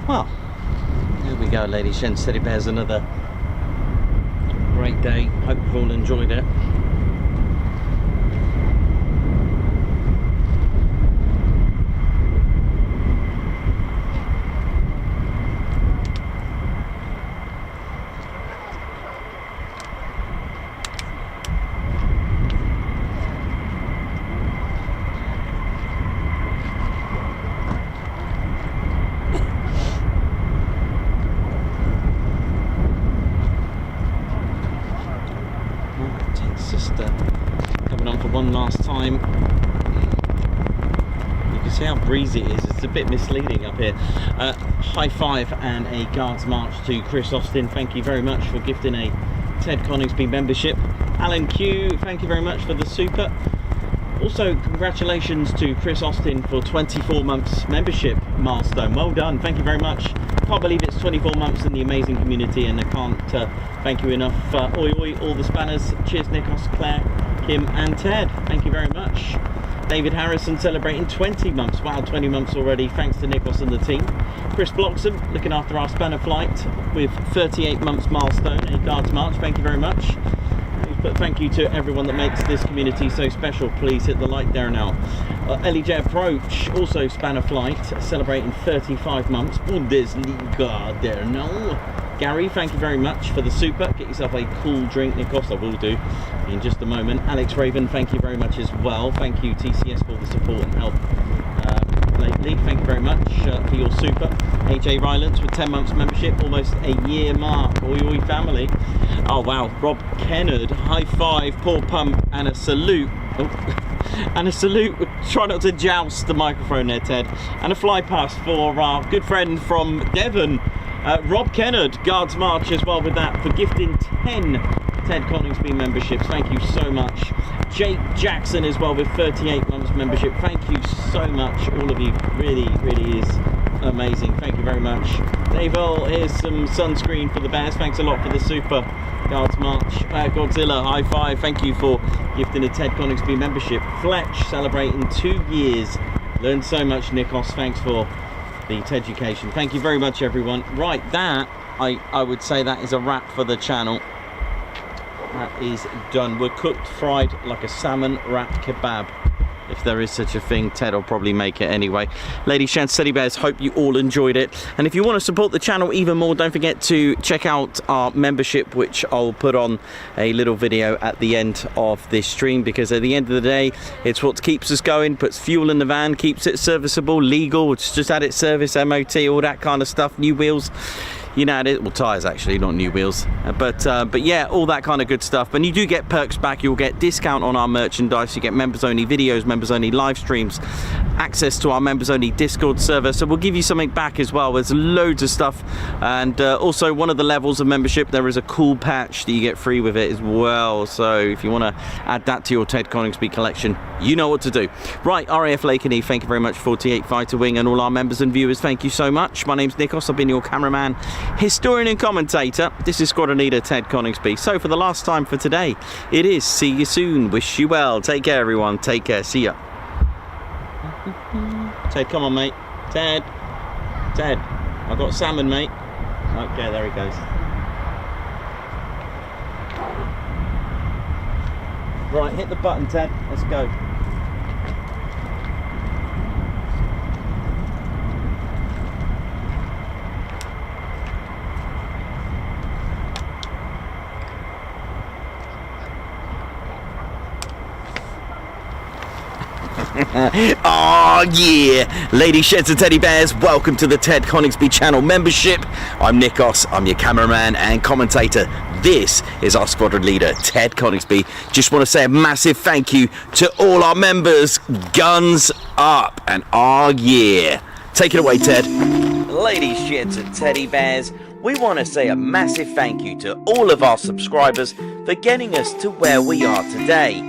Well, there we go, ladies, gents, teddy bears. Another great day. Hope you've all enjoyed it. breezy it is. It's a bit misleading up here. High five and a guards march to Chris Austin. Thank you very much for gifting a Ted Coningsby membership. Alan Q, thank you very much for the super. Also, congratulations to Chris Austin for 24 months membership milestone. Well done, thank you very much. Can't believe it's 24 months in the amazing community, and I can't thank you enough. Oi oi, all the spanners. Cheers, Nikos, Claire, Kim and Ted. Thank you very much. David Harrison celebrating 20 months. Wow, 20 months already. Thanks to Nikos and the team. Chris Bloxham looking after our spanner flight with 38 months milestone in Guards March. Thank you very much. But thank you to everyone that makes this community so special. Please hit the like there now. LEJ Approach, also spanner flight, celebrating 35 months. Bundesliga there now. Gary, thank you very much for the super. Get yourself a cool drink, Nikos. I will do in just a moment. Alex Raven, thank you very much as well. Thank you TCS for the support and help lately. Thank you very much for your super. AJ Rylance with 10 months membership, almost a year mark. Oi oi family. Oh wow, Rob Kennard, high five, paw pump and a salute. Oh. And a salute. Try not to joust the microphone there, Ted. And a fly past for our good friend from Devon, Rob Kennard, Guards March as well with that, for gifting 10 Ted Coningsby memberships. Thank you so much. Jake Jackson as well with 38 months membership. Thank you so much, all of you. Really, really is amazing. Thank you very much. Dave Earl, here's some sunscreen for the bears. Thanks a lot for the super. Guards March. Godzilla, high five. Thank you for gifting a Ted Coningsby membership. Fletch celebrating 2 years. Learned so much, Nikos. Thanks for the Teducation. Thank you very much, everyone. Right, that I would say that is a wrap for the channel. That is done. We're cooked, fried like a salmon wrapped kebab. If there is such a thing, Ted will probably make it anyway. Ladies, gents, teddy bears, hope you all enjoyed it. And if you want to support the channel even more, don't forget to check out our membership, which I'll put on a little video at the end of this stream, because at the end of the day, it's what keeps us going, puts fuel in the van, keeps it serviceable, legal, it's just had its service, MOT, all that kind of stuff, new wheels. You know, well, tyres actually, not new wheels, but yeah, all that kind of good stuff. But you do get perks back. You'll get discount on our merchandise. You get members only videos, members only live streams, access to our members only Discord server. So we'll give you something back as well. There's loads of stuff, and also one of the levels of membership, there is a cool patch that you get free with it as well. So if you want to add that to your Ted Coningsby collection, you know what to do. Right, RAF Lakenheath, thank you very much. 48 Fighter Wing, and all our members and viewers, thank you so much. My name's Nikos. I've been your cameraman, historian and commentator. This is Squadron Leader Ted Coningsby. So for the last time for today, it is see you soon, wish you well, take care everyone, take care, see ya. Ted, come on mate. Ted, I've got salmon mate. Okay, there he goes. Right, hit the button Ted, let's go. Oh yeah, ladies, sheds and teddy bears, welcome to the Ted Coningsby channel membership. I'm Nikos, I'm your cameraman and commentator. This is our squadron leader, Ted Coningsby. Just want to say a massive thank you to all our members. Guns up, and oh yeah. Take it away, Ted. Ladies, sheds and teddy bears, we want to say a massive thank you to all of our subscribers for getting us to where we are today.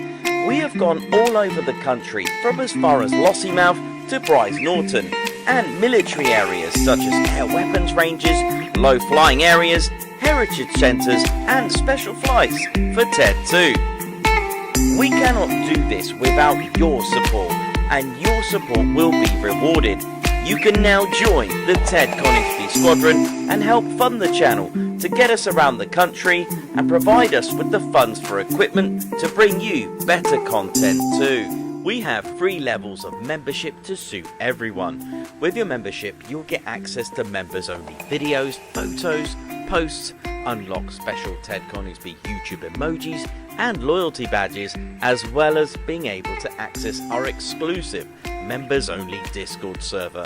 We have gone all over the country, from as far as Lossiemouth to Bryce Norton, and military areas such as air weapons ranges, low flying areas, heritage centres and special flights for TED 2. We cannot do this without your support, and your support will be rewarded. You can now join the Ted Coningsby Squadron and help fund the channel to get us around the country and provide us with the funds for equipment to bring you better content too. We have 3 levels of membership to suit everyone. With your membership, you'll get access to members only videos, photos, posts, unlock special Ted Coningsby YouTube emojis and loyalty badges, as well as being able to access our exclusive members only Discord server.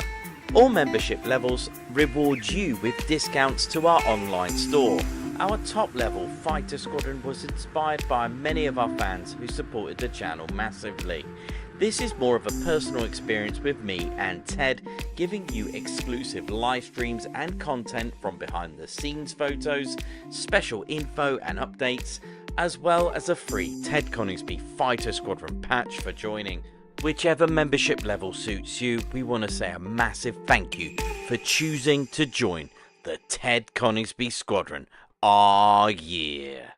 All membership levels reward you with discounts to our online store. Our top level Fighter Squadron was inspired by many of our fans who supported the channel massively. This is more of a personal experience with me and Ted, giving you exclusive live streams and content from behind the scenes photos, special info and updates, as well as a free Ted Coningsby Fighter Squadron patch for joining. Whichever membership level suits you, we want to say a massive thank you for choosing to join the Ted Coningsby Squadron. Ah, yeah.